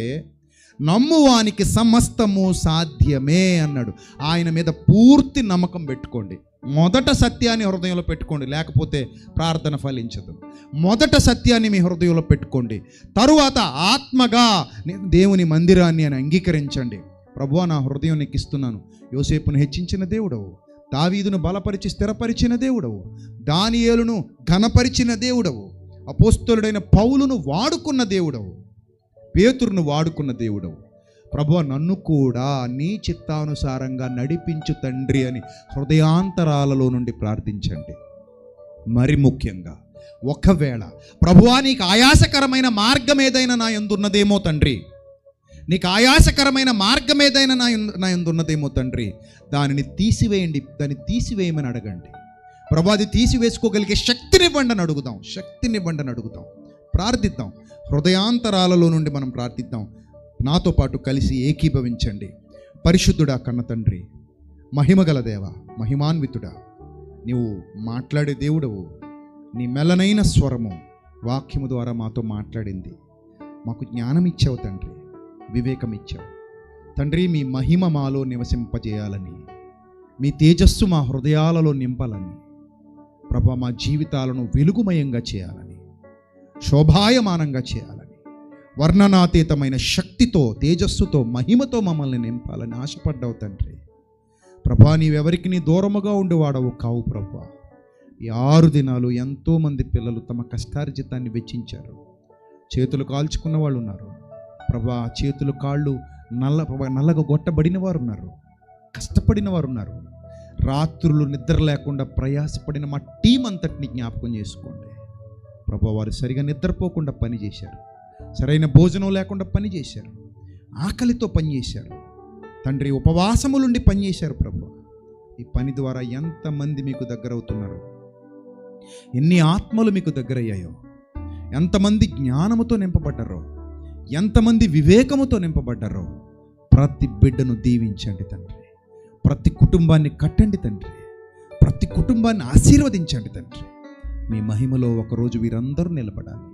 నమ్మువానికి సమస్తము సాధ్యమే అన్నాడు. ఆయన మీద పూర్తి నమ్మకం పెట్టుకోండి. మొదట సత్యాన్ని హృదయంలో పెట్టుకోండి, లేకపోతే ప్రార్థన ఫలించదు. మొదట సత్యాన్ని మీ హృదయంలో పెట్టుకోండి. తరువాత ఆత్మగా దేవుని మందిరాన్ని అని అంగీకరించండి. ప్రభువా, నా హృదయం నీకు ఇస్తున్నాను. యోసేపును హెచ్చించిన దేవుడవు, దావీదును బలపరిచి స్థిరపరిచిన దేవుడవు, దానియేలును ఘనపరిచిన దేవుడవు, అపోస్తలుడైన పౌలును వాడుకున్న దేవుడవు, పేతురును వాడుకున్న దేవుడవు. ప్రభువా, నన్ను కూడా నీ చిత్తానుసారంగా నడిపించు తండ్రి అని హృదయాంతరాలలో నుండి ప్రార్థించండి. మరి ముఖ్యంగా, ఒకవేళ ప్రభువా నీకు ఆయాసకరమైన మార్గం ఏదైనా నా యందున్నదేమో తండ్రి, నీకు ఆయాసకరమైన మార్గం ఏదైనా నా యందున్నదేమో తండ్రి, దానిని తీసివేయండి, దాన్ని తీసివేయమని అడగండి. ప్రభువా, అది తీసివేసుకోగలిగే శక్తినివ్వండి అని అడుగుదాం. ప్రార్థిద్దాం. హృదయాంతరాలలో నుండి మనం ప్రార్థిద్దాం. నాతో పాటు కలిసి ఏకీభవించండి. పరిశుద్ధుడా, కన్న తండ్రి, మహిమగల దేవ, మహిమాన్వితుడా, నీవు మాట్లాడే దేవుడవు. నీ మెల్లనైన స్వరము వాక్యము ద్వారా మాతో మాట్లాడింది. మాకు జ్ఞానం ఇచ్చావు తండ్రి, వివేకం ఇచ్చావు తండ్రి. మీ మహిమ మాలో నివసింపజేయాలని, మీ తేజస్సు మా హృదయాలలో నింపాలని, ప్రభా మా జీవితాలను వెలుగుమయంగా చేయాలని, శోభాయమానంగా చేయాలని, వర్ణనాతీతమైన శక్తితో, తేజస్సుతో, మహిమతో మమ్మల్ని నింపాలని ఆశపడ్డావు తండ్రి. ప్రభా, నీవెవరికి నీ దూరముగా ఉండేవాడవు కావు ప్రభా. ఈ 6 దినాలు ఎంతోమంది పిల్లలు తమ కష్టార్జితాన్ని వెచ్చించారు. చేతులు కాల్చుకున్న వాళ్ళు ఉన్నారు ప్రభా. చేతులు కాళ్ళు నల్లగా గొట్టబడిన వారు ఉన్నారు, కష్టపడిన వారు ఉన్నారు. రాత్రులు నిద్ర లేకుండా ప్రయాసపడిన మా టీం అంతటిని జ్ఞాపకం చేసుకోండి ప్రభా. వారు సరిగా నిద్రపోకుండా పని చేశారు, సరైన భోజనం లేకుండా పని చేశారు, ఆకలితో పనిచేశారు తండ్రి, ఉపవాసములుండి పనిచేశారు ప్రభు. ఈ పని ద్వారా ఎంతమంది మీకు దగ్గర అవుతున్నారు, ఎన్ని ఆత్మలు మీకు దగ్గరయ్యాయో, ఎంతమంది జ్ఞానముతో నింపబడ్డారో, ఎంతమంది వివేకముతో నింపబడ్డారో. ప్రతి బిడ్డను దీవించండి తండ్రి, ప్రతి కుటుంబాన్ని కట్టండి తండ్రి, ప్రతి కుటుంబాన్ని ఆశీర్వదించండి తండ్రి. మీ మహిమలో ఒకరోజు వీరందరూ నిలబడాలి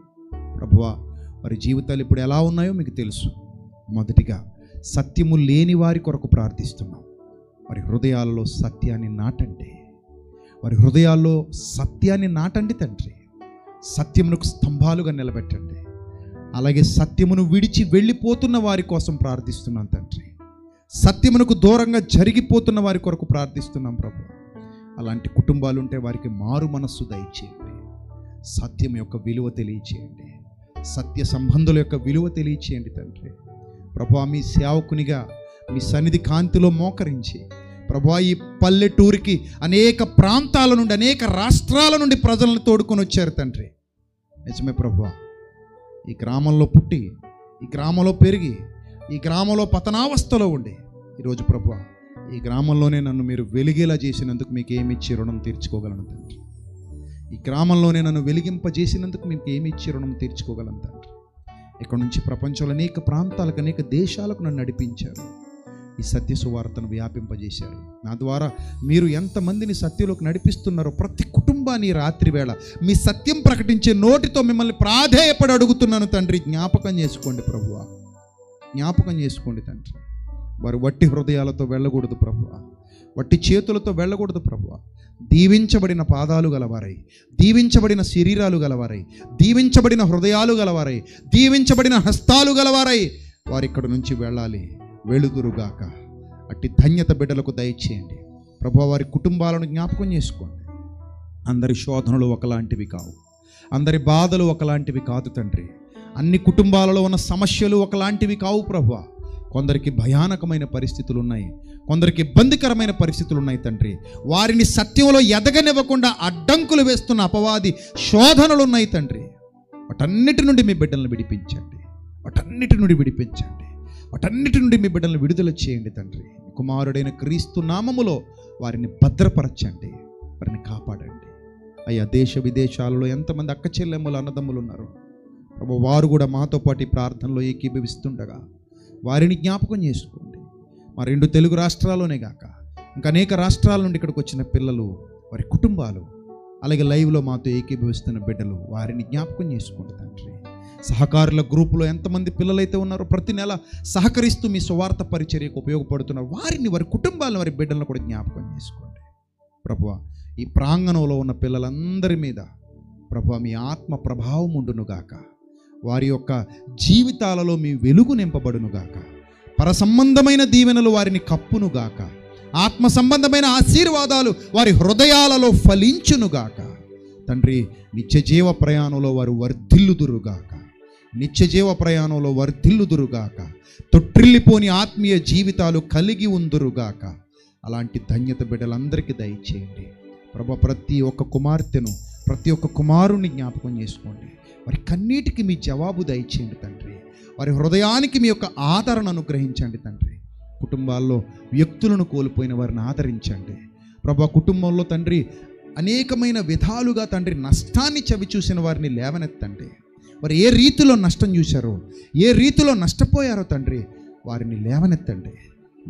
ప్రభువా. వారి జీవితాలు ఇప్పుడు ఎలా ఉన్నాయో మీకు తెలుసు. మొదటిగా సత్యము లేని వారి కొరకు ప్రార్థిస్తున్నాం. వారి హృదయాల్లో సత్యాన్ని నాటండి, వారి హృదయాల్లో సత్యాన్ని నాటండి తండ్రి. సత్యమునకు స్తంభాలుగా నిలబెట్టండి. అలాగే సత్యమును విడిచి వెళ్ళిపోతున్న వారి కోసం ప్రార్థిస్తున్నాం తండ్రి. సత్యమునకు దూరంగా జరిగిపోతున్న వారి కొరకు ప్రార్థిస్తున్నాం ప్రభు. అలాంటి కుటుంబాలు ఉంటే వారికి మారు మనస్సు దయచేయండి, సత్యం యొక్క విలువ తెలియచేయండి, సత్య సంబంధుల యొక్క విలువ తెలియచేయండి తండ్రి. ప్రభు, మీ సేవకునిగా మీ సన్నిధి కాంతిలో మోకరించి ప్రభు, ఈ పల్లెటూరికి అనేక ప్రాంతాల నుండి, అనేక రాష్ట్రాల నుండి ప్రజలను తోడుకొని వచ్చారు తండ్రి. నిజమే ప్రభు, ఈ గ్రామంలో పుట్టి, ఈ గ్రామంలో పెరిగి, ఈ గ్రామంలో పతనావస్థలో ఉండి ఈరోజు ప్రభు ఈ గ్రామంలోనే నన్ను మీరు వెలిగేలా చేసినందుకు మీకు ఏమి ఇచ్చి రుణం తీర్చుకోగలను తండ్రి. ఈ గ్రామంలోనే నన్ను వెలిగింపజేసినందుకు మీకు ఏమి ఇచ్చి రుణం తీర్చుకోగలను తండ్రి. ఇక్కడ నుంచి ప్రపంచంలో అనేక ప్రాంతాలకు, అనేక దేశాలకు నన్ను నడిపించారు. ఈ సత్య సువార్తను వ్యాపింపజేశారు. నా ద్వారా మీరు ఎంతమందిని సత్యంలోకి నడిపిస్తున్నారో ప్రతి కుటుంబాన్ని రాత్రి వేళ మీ సత్యం ప్రకటించే నోటితో మిమ్మల్ని ప్రాధేయపడి అడుగుతున్నాను తండ్రి. జ్ఞాపకం చేసుకోండి ప్రభువా, జ్ఞాపకం చేసుకోండి తండ్రి. వారు వట్టి హృదయాలతో వెళ్ళకూడదు ప్రభువా, వట్టి చేతులతో వెళ్ళకూడదు ప్రభువా. దీవించబడిన పాదాలు గలవారై, దీవించబడిన శరీరాలు గలవారై, దీవించబడిన హృదయాలు గలవారై, దీవించబడిన హస్తాలు గలవారై వారు ఇక్కడ నుంచి వెళ్ళాలి, వెలుగురుగాక. అట్టి ధన్యత బిడ్డలకు దయచేయండి ప్రభువా. వారి కుటుంబాలను జ్ఞాపకం చేసుకోండి. అందరి శోధనలు ఒకలాంటివి కావు, అందరి బాధలు ఒకలాంటివి కాదు తండ్రి. అన్ని కుటుంబాలలో ఉన్న సమస్యలు ఒకలాంటివి కావు ప్రభువా. కొందరికి భయానకమైన పరిస్థితులు ఉన్నాయి, కొందరికి ఇబ్బందికరమైన పరిస్థితులు ఉన్నాయి తండ్రి. వారిని సత్యంలో ఎదగనివ్వకుండా అడ్డంకులు వేస్తున్న అపవాది శోధనలు ఉన్నాయి తండ్రి. వాటన్నిటి నుండి మీ బిడ్డలను విడిపించండి, వాటన్నిటి నుండి విడిపించండి, వాటన్నిటి నుండి మీ బిడ్డలను విడుదల చేయండి తండ్రి. కుమారుడైన క్రీస్తు నామములో వారిని భద్రపరచండి, వారిని కాపాడండి అయ్యా. దేశ విదేశాలలో ఎంతమంది అక్క చెల్లెమ్మలు, అన్నదమ్ములు ఉన్నారు ప్రభు, వారు కూడా మాతో పాటు ఈ ప్రార్థనలో ఏకీభవిస్తుండగా వారిని జ్ఞాపకం చేసుకోండి. మా 2 తెలుగు రాష్ట్రాల్లోనే కాక ఇంకా అనేక రాష్ట్రాల నుండి ఇక్కడికి వచ్చిన పిల్లలు, వారి కుటుంబాలు, అలాగే లైవ్లో మాతో ఏకీభవిస్తున్న బిడ్డలు, వారిని జ్ఞాపకం చేసుకోండి తండ్రి. సహకారుల గ్రూపులో ఎంతమంది పిల్లలైతే ఉన్నారో ప్రతి నెల సహకరిస్తూ మీ సువార్త పరిచర్యకు ఉపయోగపడుతున్నారు, వారిని, వారి కుటుంబాలను, వారి బిడ్డలను కూడా జ్ఞాపకం చేసుకోండి ప్రభువా. ఈ ప్రాంగణంలో ఉన్న పిల్లలందరి మీద ప్రభువా మీ ఆత్మ ప్రభావం ఉండునుగాక. వారి యొక్క జీవితాలలో మీ వెలుగు నింపబడునుగాక. పర సంబంధమైన దీవెనలు వారిని కప్పునుగాక. ఆత్మ సంబంధమైన ఆశీర్వాదాలు వారి హృదయాలలో ఫలించునుగాక తండ్రి. నిత్య జీవ ప్రయాణంలో వారు వర్ధిల్లుదురుగాక, నిత్య జీవ ప్రయాణంలో వర్ధిల్లుదురుగాక. తొట్టిల్లిపోని ఆత్మీయ జీవితాలు కలిగి ఉందురుగాక. అలాంటి ధన్యత బిడ్డలందరికీ దయచేయండి ప్రభు. ప్రతి ఒక్క కుమార్తెను, ప్రతి ఒక్క కుమారుని జ్ఞాపకం చేసుకోండి. వారి కన్నీటికి మీ జవాబు దయచేయండి తండ్రి. వారి హృదయానికి మీ యొక్క ఆదరణ అనుగ్రహించండి తండ్రి. కుటుంబాల్లో వ్యక్తులను కోల్పోయిన వారిని ఆదరించండి ప్రభు. కుటుంబంలో తండ్రి అనేకమైన విధాలుగా తండ్రి నష్టాన్ని చవి చూసిన వారిని లేవనెత్తండి. వారు ఏ రీతిలో నష్టం చూశారో, ఏ రీతిలో నష్టపోయారో తండ్రి వారిని లేవనెత్తండి.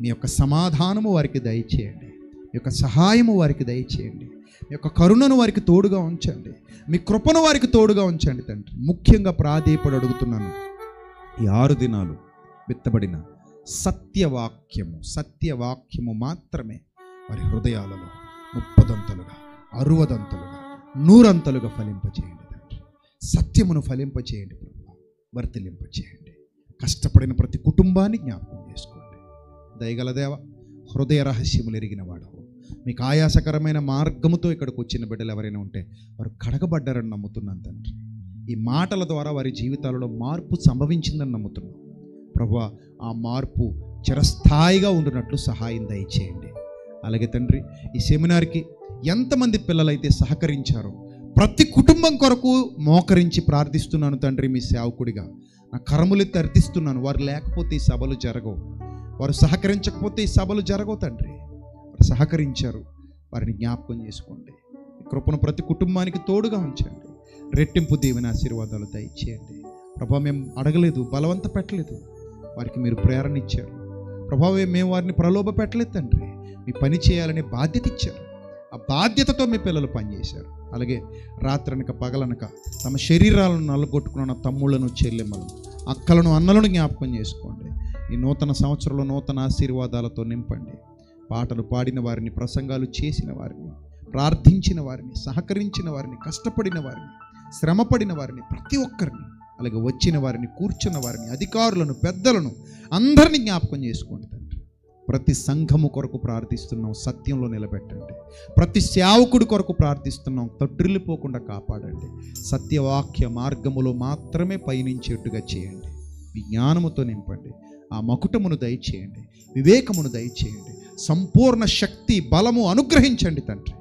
మీ యొక్క సమాధానము వారికి దయచేయండి, మీ యొక్క సహాయము వారికి దయచేయండి, మీ యొక్క కరుణను వారికి తోడుగా ఉంచండి, మీ కృపను వారికి తోడుగా ఉంచండి తండ్రి. ముఖ్యంగా ప్రాధేయపడి అడుగుతున్నాను, ఈ 6 దినాలు విత్తబడిన సత్యవాక్యము మాత్రమే వారి హృదయాలలో 30 60 100 ఫలింపచేయండి తండ్రి. సత్యమును ఫలింపచేయండి ప్రభు, వర్తిలింపచేయండి. కష్టపడిన ప్రతి కుటుంబాన్ని జ్ఞాపకం చేసుకోండి. దయగల దేవ, హృదయ రహస్యములు ఎరిగిన వాడు, మీకు ఆయాసకరమైన మార్గముతో ఇక్కడికి వచ్చిన బిడ్డలు ఎవరైనా ఉంటే వారు కడగబడ్డారని నమ్ముతున్నాను తండ్రి. ఈ మాటల ద్వారా వారి జీవితాలలో మార్పు సంభవించిందని నమ్ముతున్నాం. ప్రభువా, ఆ మార్పు చిరస్థాయిగా ఉండునట్లు సహాయం దయచేయండి. అలాగే తండ్రి, ఈ సెమినార్కి ఎంతమంది పిల్లలైతే సహకరించారో ప్రతి కుటుంబం కొరకు మోకరించి ప్రార్థిస్తున్నాను తండ్రి. మీ సేవకుడిగా నా కరములెత్తి అర్థిస్తున్నాను. వారు లేకపోతే ఈ సభలు జరగవు, వారు సహకరించకపోతే ఈ సభలు జరగవు తండ్రి. వారు సహకరించారు, వారిని జ్ఞాపకం చేసుకోండి. కృపను ప్రతి కుటుంబానికి తోడుగా ఉంచండి. రెట్టింపు దీవెన ఆశీర్వాదాలు దయచేయండి. ప్రభా, మేము అడగలేదు, బలవంత పెట్టలేదు, వారికి మీరు ప్రేరణ ఇచ్చారు. ప్రభావే, మేము వారిని ప్రలోభ పెట్టలేదు తండ్రి. మీ పని చేయాలనే బాధ్యత ఇచ్చారు. ఆ బాధ్యతతో మీ పిల్లలు పనిచేశారు. అలాగే రాత్రనక పగలనక తమ శరీరాలను నల్లగొట్టుకున్న తమ్ముళ్లను, చెల్లెమ్మలను, అక్కలను, అన్నలను జ్ఞాపకం చేసుకోండి. ఈ నూతన సంవత్సరంలో నూతన ఆశీర్వాదాలతో నింపండి. పాటలు పాడిన వారిని, ప్రసంగాలు చేసిన వారిని, ప్రార్థించిన వారిని, సహకరించిన వారిని, కష్టపడిన వారిని, శ్రమపడిన వారిని, ప్రతి ఒక్కరిని, అలాగే వచ్చిన వారిని, కూర్చున్న వారిని, అధికారులను, పెద్దలను అందరినీ జ్ఞాపకం చేసుకోండి తండ్రి. ప్రతి సంఘము కొరకు ప్రార్థిస్తున్నాం, సత్యంలో నిలబెట్టండి. ప్రతి సేవకుడి కొరకు ప్రార్థిస్తున్నాం, తొట్టిల్లిపోకుండా కాపాడండి. సత్యవాక్య మార్గములో మాత్రమే పయనించేట్టుగా చేయండి. జ్ఞానముతో నింపండి. ఆ మకుటమును దయచేయండి, వివేకమును దయచేయండి, సంపూర్ణ శక్తి, బలము అనుగ్రహించండి తండ్రి.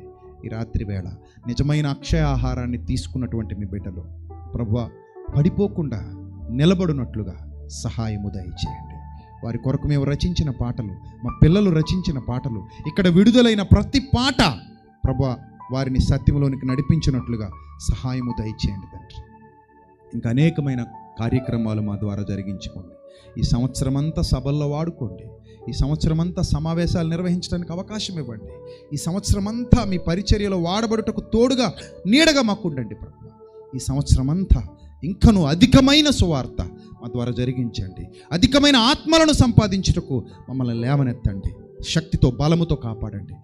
ఈ రాత్రి వేళ నిజమైన అక్షయ ఆహారాన్ని తీసుకున్నటువంటి మీ బిడ్డలు ప్రభువా, పడిపోకుండా నిలబడినట్లుగా సహాయము దయచేయండి. వారి కొరకు మేము రచించిన పాటలు, మా పిల్లలు రచించిన పాటలు, ఇక్కడ విడుదలైన ప్రతి పాట ప్రభువా, వారిని సత్యంలోనికి నడిపించినట్లుగా సహాయము దయచేయండి తండ్రి. ఇంకా అనేకమైన కార్యక్రమాలు మా ద్వారా జరిగించుకోండి. ఈ సంవత్సరం అంతా సభల్లో వాడుకోండి. ఈ సంవత్సరం అంతా సమావేశాలు నిర్వహించడానికి అవకాశం ఇవ్వండి. ఈ సంవత్సరం అంతా మీ పరిచర్యలో వాడబడుటకు తోడుగా, నీడగా మాకు ఉండండి ప్రభువా. ఈ సంవత్సరం అంతా ఇంకను అధికమైన సువార్త మా ద్వారా జరిగించండి. అధికమైన ఆత్మలను సంపాదించుటకు మమ్మల్ని లేవనెత్తండి. శక్తితో, బలముతో కాపాడండి.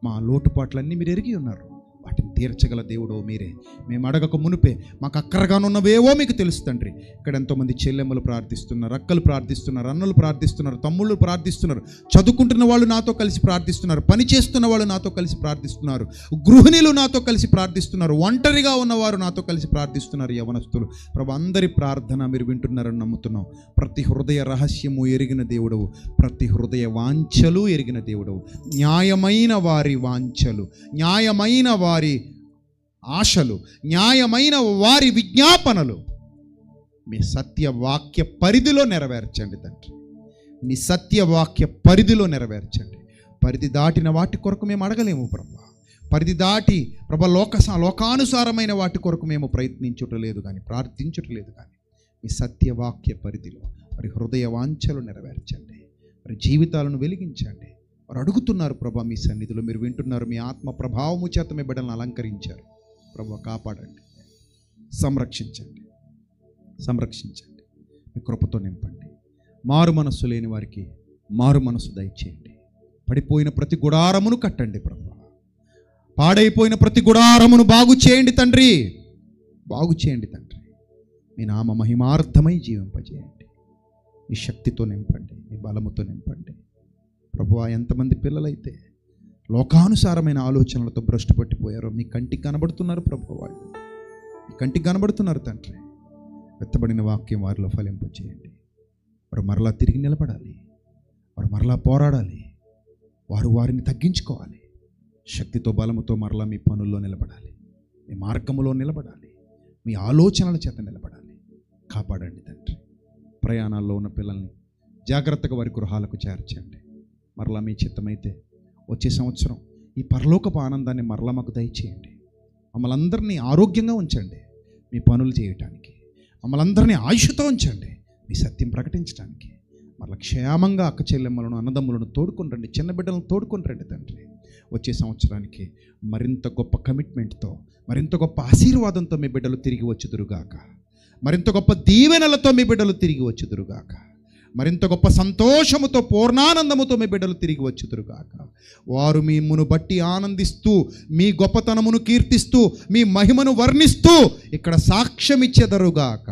మా లోటుపాట్లన్నీ మీరు ఎరిగి ఉన్నారు. వాటిని తీర్చగల దేవుడో మీరే. మేము అడగక మునిపే మాకు అక్కరగానున్నవేవో మీకు తెలుసు తండ్రి. ఇక్కడ ఎంతోమంది చెల్లెమ్మలు ప్రార్థిస్తున్నారు, అక్కలు ప్రార్థిస్తున్నారు, అన్నలు ప్రార్థిస్తున్నారు, తమ్ముళ్ళు ప్రార్థిస్తున్నారు, చదువుకుంటున్న వాళ్ళు నాతో కలిసి ప్రార్థిస్తున్నారు, పని చేస్తున్న వాళ్ళు నాతో కలిసి ప్రార్థిస్తున్నారు, గృహిణులు నాతో కలిసి ప్రార్థిస్తున్నారు, ఒంటరిగా ఉన్నవారు నాతో కలిసి ప్రార్థిస్తున్నారు, యవనస్తులు. ప్రభు, అందరి ప్రార్థన మీరు వింటున్నారని నమ్ముతున్నాం. ప్రతి హృదయ రహస్యము ఎరిగిన దేవుడవు, ప్రతి హృదయ వాంఛలు ఎరిగిన దేవుడవు. న్యాయమైన వారి వాంఛలు, న్యాయమైన వారి ఆశలు, న్యాయమైన వారి విజ్ఞాపనలు మీ సత్యవాక్య పరిధిలో నెరవేర్చండి తండ్రి. మీ సత్యవాక్య పరిధిలో నెరవేర్చండి. పరిధి దాటిన వాటి కొరకు మేము అడగలేము ప్రభా. పరిధి దాటి ప్రభా లోకానుసారమైన వాటి కొరకు మేము ప్రయత్నించుటలేదు కానీ, ప్రార్థించుటలేదు కానీ, మీ సత్యవాక్య పరిధిలో మరి హృదయ వాంఛలు నెరవేర్చండి. మరి జీవితాలను వెలిగించండి. వారు అడుగుతున్నారు ప్రభా, మీ సన్నిధిలో మీరు వింటున్నారు. మీ ఆత్మ ప్రభావము చేత మీ బిడ్డలను అలంకరించారు ప్రభా. కాపాడండి, సంరక్షించండి, సంరక్షించండి. మీ కృపతో నింపండి. మారు మనస్సు లేని వారికి మారు మనస్సు దయచేయండి. పడిపోయిన ప్రతి గుడారమును కట్టండి ప్రభా. పాడైపోయిన ప్రతి గుడారమును బాగు చేయండి తండ్రి, బాగు చేయండి తండ్రి. మీ నామ మహిమార్థమై జీవింపజేయండి. మీ శక్తితో నింపండి, మీ బలముతో నింపండి ప్రభువా. ఎంతమంది పిల్లలైతే లోకానుసారమైన ఆలోచనలతో భ్రష్టు పట్టిపోయారో మీ కంటికి కనబడుతున్నారు ప్రభు. వాళ్ళు మీ కంటికి కనబడుతున్నారు తండ్రి. వెత్తబడిన వాక్యం వారిలో ఫలింపచేయండి. వారు మరలా తిరిగి నిలబడాలి, వారు మరలా పోరాడాలి, వారు వారిని తగ్గించుకోవాలి. శక్తితో, బలముతో మరలా మీ పనుల్లో నిలబడాలి, మీ మార్గములో నిలబడాలి, మీ ఆలోచనల చేత నిలబడాలి. కాపాడండి తండ్రి. ప్రయాణాల్లో ఉన్న పిల్లల్ని జాగ్రత్తగా వారి గృహాలకు చేర్చండి. మరలా మీ చిత్తమైతే వచ్చే సంవత్సరం ఈ పరలోకపు ఆనందాన్ని మరలా మాకు దయచేయండి. మమ్మల్ని అందరినీ ఆరోగ్యంగా ఉంచండి మీ పనులు చేయటానికి. మమ్మల్ని అందరినీ ఆయుష్తో ఉంచండి మీ సత్యం ప్రకటించడానికి. మరలా క్షేమంగా అక్క చెల్లెమ్మలను, అన్నదమ్ములను తోడుకొని రండి, చిన్న బిడ్డలను తోడుకొని రండి తండ్రి. వచ్చే సంవత్సరానికి మరింత గొప్ప కమిట్మెంట్తో, మరింత గొప్ప ఆశీర్వాదంతో మీ బిడ్డలు తిరిగి వచ్చుదురుగాక. మరింత గొప్ప దీవెనలతో మీ బిడ్డలు తిరిగి వచ్చుదురుగాక. మరింత గొప్ప సంతోషముతో, పూర్ణానందముతో మీ బిడ్డలు తిరిగి వచ్చుదురుగాక. వారు మిమ్మును బట్టి ఆనందిస్తూ, మీ గొప్పతనమును కీర్తిస్తూ, మీ మహిమను వర్ణిస్తూ ఇక్కడ సాక్ష్యం ఇచ్చెదరుగాక.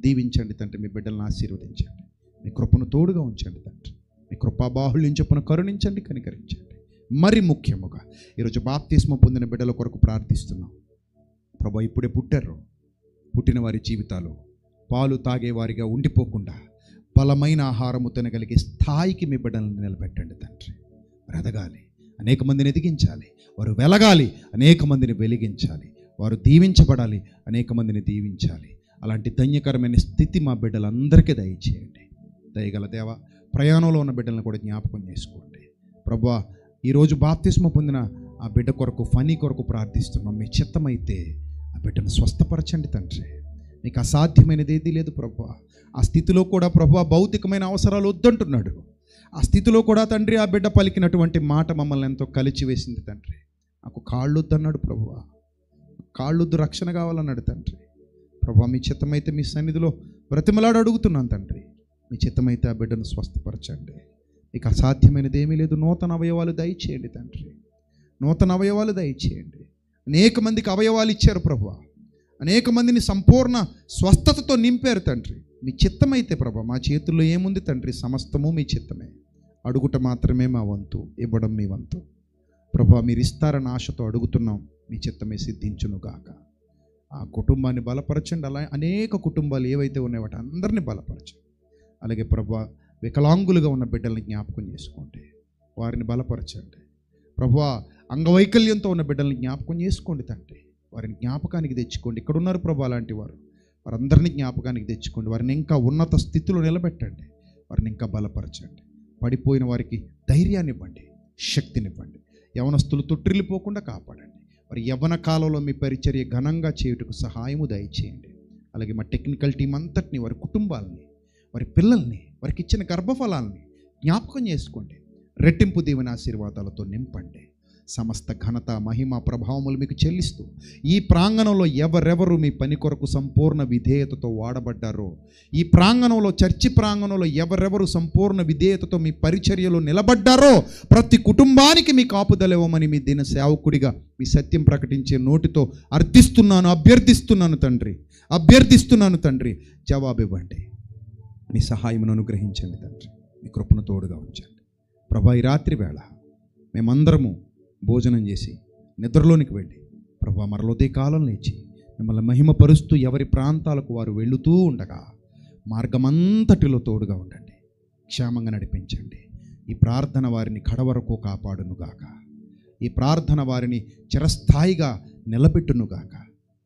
దీవించండి తండ్రి, మీ బిడ్డలను ఆశీర్వదించండి. మీ కృపను తోడుగా ఉంచండి తండ్రి. మీ కృపాబాహుళ్యం చొప్పున కరుణించండి, కనికరించండి. మరి ముఖ్యముగా ఈరోజు బాప్తిస్మ పొందిన బిడ్డల కొరకు ప్రార్థిస్తున్నాం ప్రభు. ఇప్పుడే పుట్టారు పుట్టిన వారి జీవితాలు పాలు తాగేవారిగా ఉండిపోకుండా బలమైన ఆహారము తినగలిగే స్థాయికి మీ బిడ్డలను నిలబెట్టండి తండ్రి. వారు ఎదగాలి, అనేక మందిని ఎదిగించాలి, వారు వెలగాలి, అనేక మందిని వెలిగించాలి, వారు దీవించబడాలి, అనేక మందిని దీవించాలి. అలాంటి ధన్యకరమైన స్థితి మా బిడ్డలందరికీ దయచేయండి. దయగల దేవ, ప్రయాణంలో ఉన్న బిడ్డలను కూడా జ్ఞాపకం చేసుకోండి ప్రభువా. ఈరోజు బాప్తిస్మ పొందిన ఆ బిడ్డ కొరకు, ఫనీ కొరకు ప్రార్థిస్తున్నాం. మీ చిత్తమైతే ఆ బిడ్డను స్వస్థపరచండి తండ్రి. మీకు అసాధ్యమైనది ఏదీ లేదు ప్రభువా. ఆ స్థితిలో కూడా ప్రభువా భౌతికమైన అవసరాలు వద్దంటున్నాడు. ఆ స్థితిలో కూడా తండ్రి ఆ బిడ్డ పలికినటువంటి మాట మమ్మల్ని ఎంతో కలిచివేసింది తండ్రి. నాకు కాళ్ళొద్దు అన్నాడు ప్రభువా. కాళ్ళొద్దు, రక్షణ కావాలన్నాడు తండ్రి. ప్రభువా, మీ చిత్తమైతే మీ సన్నిధిలో బ్రతిమలాడు అడుగుతున్నాను తండ్రి. మీ చిత్తమైతే ఆ బిడ్డను స్వస్థపరచండి. ఇక అసాధ్యమైనది ఏమీ లేదు. నూతన అవయవాలు దయచేయండి తండ్రి, నూతన అవయవాలు దయచేయండి. అనేక మందికి అవయవాలు ఇచ్చారు ప్రభువా, అనేక మందిని సంపూర్ణ స్వస్థతతో నింపారు తండ్రి. మీ చిత్తమైతే ప్రభా, మా చేతుల్లో ఏముంది తండ్రి, సమస్తము మీ చిత్తమే. అడుగుట మాత్రమే మా వంతు, ఇవ్వడం మీ వంతు. ప్రభా, మీరు ఇస్తారని ఆశతో అడుగుతున్నాం. మీ చిత్తమే సిద్ధించునుగాక. ఆ కుటుంబాన్ని బలపరచండి. అలా అనేక కుటుంబాలు ఏవైతే ఉన్నాయో వాటి అందరినీ బలపరచండి. అలాగే ప్రభా, వికలాంగులుగా ఉన్న బిడ్డల్ని జ్ఞాపకం చేసుకోండి, వారిని బలపరచండి. ప్రభువా, అంగవైకల్యంతో ఉన్న బిడ్డల్ని జ్ఞాపకం చేసుకోండి తండ్రి, వారిని జ్ఞాపకానికి తెచ్చుకోండి. ఇక్కడ ఉన్నారు ప్రభా అలాంటి వారు, వారందరినీ జ్ఞాపకానికి తెచ్చుకోండి. వారిని ఇంకా ఉన్నత స్థితిలో నిలబెట్టండి, వారిని ఇంకా బలపరచండి. పడిపోయిన వారికి ధైర్యాన్ని ఇవ్వండి, శక్తినివ్వండి. యవనస్తులు తొట్టిల్లిపోకుండా కాపాడండి. వారి యవ్వన కాలంలో మీ పరిచర్య ఘనంగా చేయుటకు సహాయము దయచేయండి. అలాగే మా టెక్నికల్ టీం అంతటిని, వారి కుటుంబాలని, వారి పిల్లల్ని, వారికి ఇచ్చిన గర్భఫలాలని జ్ఞాపకం చేసుకోండి. రెట్టింపు దీవెన ఆశీర్వాదాలతో నింపండి. సమస్త ఘనత, మహిమ, ప్రభావములు మీకు చెల్లిస్తూ ఈ ప్రాంగణంలో ఎవరెవరు మీ పని కొరకు సంపూర్ణ విధేయతతో వాడబడ్డారో, ఈ ప్రాంగణంలో, చర్చి ప్రాంగణంలో ఎవరెవరు సంపూర్ణ విధేయతతో మీ పరిచర్యలో నిలబడ్డారో ప్రతి కుటుంబానికి మీ కాపుదల ఇవ్వమని మీ దిన సేవకుడిగా మీ సత్యం ప్రకటించే నోటితో అభ్యర్థిస్తున్నాను తండ్రి. జవాబు ఇవ్వండి. మీ సహాయమును అనుగ్రహించండి తండ్రి. మీ కృపను తోడుగా ఉంచండి ప్రభా. ఈ రాత్రి వేళ మేమందరము భోజనం చేసి నిద్రలోనికి వెళ్ళి ప్రభా మరలోదే కాలం లేచి మిమ్మల్ని మహిమపరుస్తూ ఎవరి ప్రాంతాలకు వారు వెళుతూ ఉండగా మార్గమంతటిలో తోడుగా ఉండండి, క్షేమంగా నడిపించండి. ఈ ప్రార్థన వారిని కడవరకు కాపాడునుగాక. ఈ ప్రార్థన వారిని చిరస్థాయిగా నిలబెట్టునుగాక.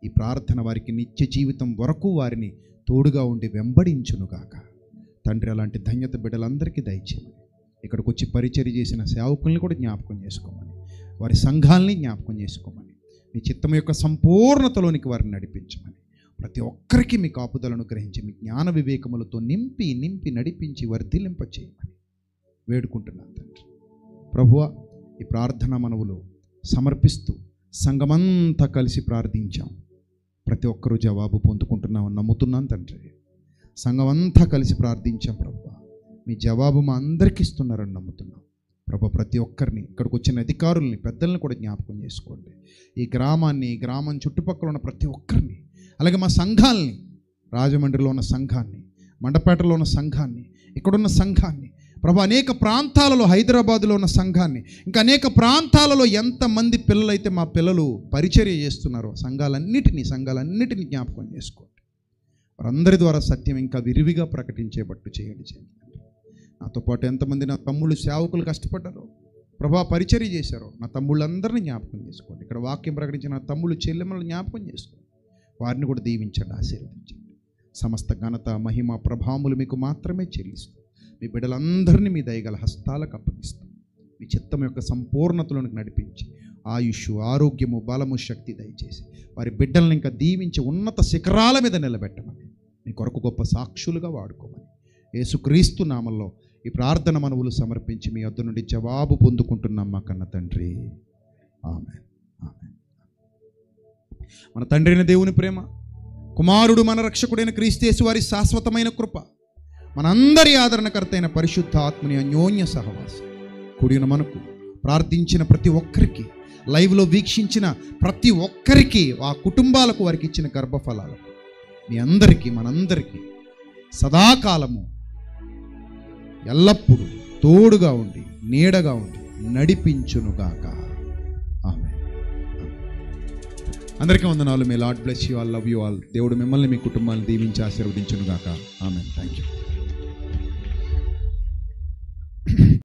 ఈ ప్రార్థన వారికి నిత్య జీవితం వరకు వారిని తోడుగా ఉండి వెంబడించునుగాక. తండ్రి, అలాంటి ధన్యత బిడ్డలందరికీ దయచేయమని, ఇక్కడికి వచ్చి పరిచర్య చేసిన సేవకుల్ని కూడా జ్ఞాపకం చేసుకోమని, వారి సంఘాలని జ్ఞాపకం చేసుకోమని, మీ చిత్తం యొక్క సంపూర్ణతలోనికి వారిని నడిపించమని, ప్రతి ఒక్కరికి మీ కాపుదలను గ్రహించి మీ జ్ఞాన వివేకములతో నింపి నడిపించి వర్ధిల్లింప చేయమని వేడుకుంటున్నాను తండ్రి. ప్రభువా, ఈ ప్రార్థన మనవులు సమర్పిస్తూ సంఘమంతా కలిసి ప్రార్థించాం. ప్రతి ఒక్కరూ జవాబు పొందుకుంటున్నామని నమ్ముతున్నాను తండ్రి. సంఘమంతా కలిసి ప్రార్థించాం ప్రభువా, మీ జవాబు మా అందరికీ ఇస్తున్నారని నమ్ముతున్నాం ప్రభు. ప్రతి ఒక్కరిని, ఇక్కడికి వచ్చిన అధికారుల్ని, పెద్దల్ని కూడా జ్ఞాపకం చేసుకోండి. ఈ గ్రామాన్ని, ఈ గ్రామం చుట్టుపక్కల ఉన్న ప్రతి ఒక్కరిని, అలాగే మా సంఘాలని, రాజమండ్రిలో ఉన్న సంఘాన్ని, మండపేటలో ఉన్న సంఘాన్ని, ఇక్కడున్న సంఘాన్ని ప్రభు, అనేక ప్రాంతాలలో, హైదరాబాదులో ఉన్న సంఘాన్ని, ఇంకా అనేక ప్రాంతాలలో ఎంతమంది పిల్లలైతే మా పిల్లలు పరిచర్య చేస్తున్నారో సంఘాలన్నిటినీ జ్ఞాపకం చేసుకోండి. వారందరి ద్వారా సత్యం ఇంకా విరివిగా ప్రకటించేటట్టు చేయండి. నాతో పాటు ఎంతమంది నా తమ్ముళ్ళు సేవకులు కష్టపడ్డారో ప్రభా, పరిచర్య చేశారో నా తమ్ముళ్ళందరినీ జ్ఞాపకం చేసుకోండి. ఇక్కడ వాక్యం ప్రకటించిన నా తమ్ముళ్ళు, చెల్లెమ్మలను జ్ఞాపకం చేసుకోండి. వారిని కూడా దీవించండి, ఆశీర్వదించండి. సమస్త ఘనత, మహిమ, ప్రభావములు మీకు మాత్రమే చెల్లిస్తూ మీ బిడ్డలందరినీ మీ దయగల హస్తాలకు అప్పగిస్తూ మీ చిత్తం యొక్క సంపూర్ణతలోనికి నడిపించి ఆయుష్, ఆరోగ్యము, బలము, శక్తి దయచేసి వారి బిడ్డలను ఇంకా దీవించి ఉన్నత శిఖరాల మీద నిలబెట్టమని, మీ కొరకు గొప్ప సాక్షులుగా వాడుకోమని యేసుక్రీస్తు నామములో ఈ ప్రార్థన మనవులు సమర్పించి మీ వద్ద నుండి జవాబు పొందుకుంటున్నాం మా కన్న తండ్రి. ఆమేన్. ఆమేన్. మన తండ్రి అయిన దేవుని ప్రేమ, కుమారుడు మన రక్షకుడైన క్రీస్తు యేసు వారి శాశ్వతమైన కృప, మనందరి ఆదరణకర్త అయిన పరిశుద్ధ ఆత్మని అన్యోన్య సహవాసం కూడిన మనకు, ప్రార్థించిన ప్రతి ఒక్కరికి, లైవ్లో వీక్షించిన ప్రతి ఒక్కరికి, ఆ కుటుంబాలకు, వారికి ఇచ్చిన గర్భఫలాలకు, మీ అందరికీ, మనందరికీ సదాకాలము ఎల్లప్పుడూ తోడుగా ఉండి, నీడగా ఉండి నడిపించునుగాక. ఆమేన్. అందరికీ వందనాలు. May Lord bless you all, love you all. దేవుడు మిమ్మల్ని మీ కుటుంబాన్ని దీవించి ఆశీర్వదించును గాక. ఆమేన్. Thank you.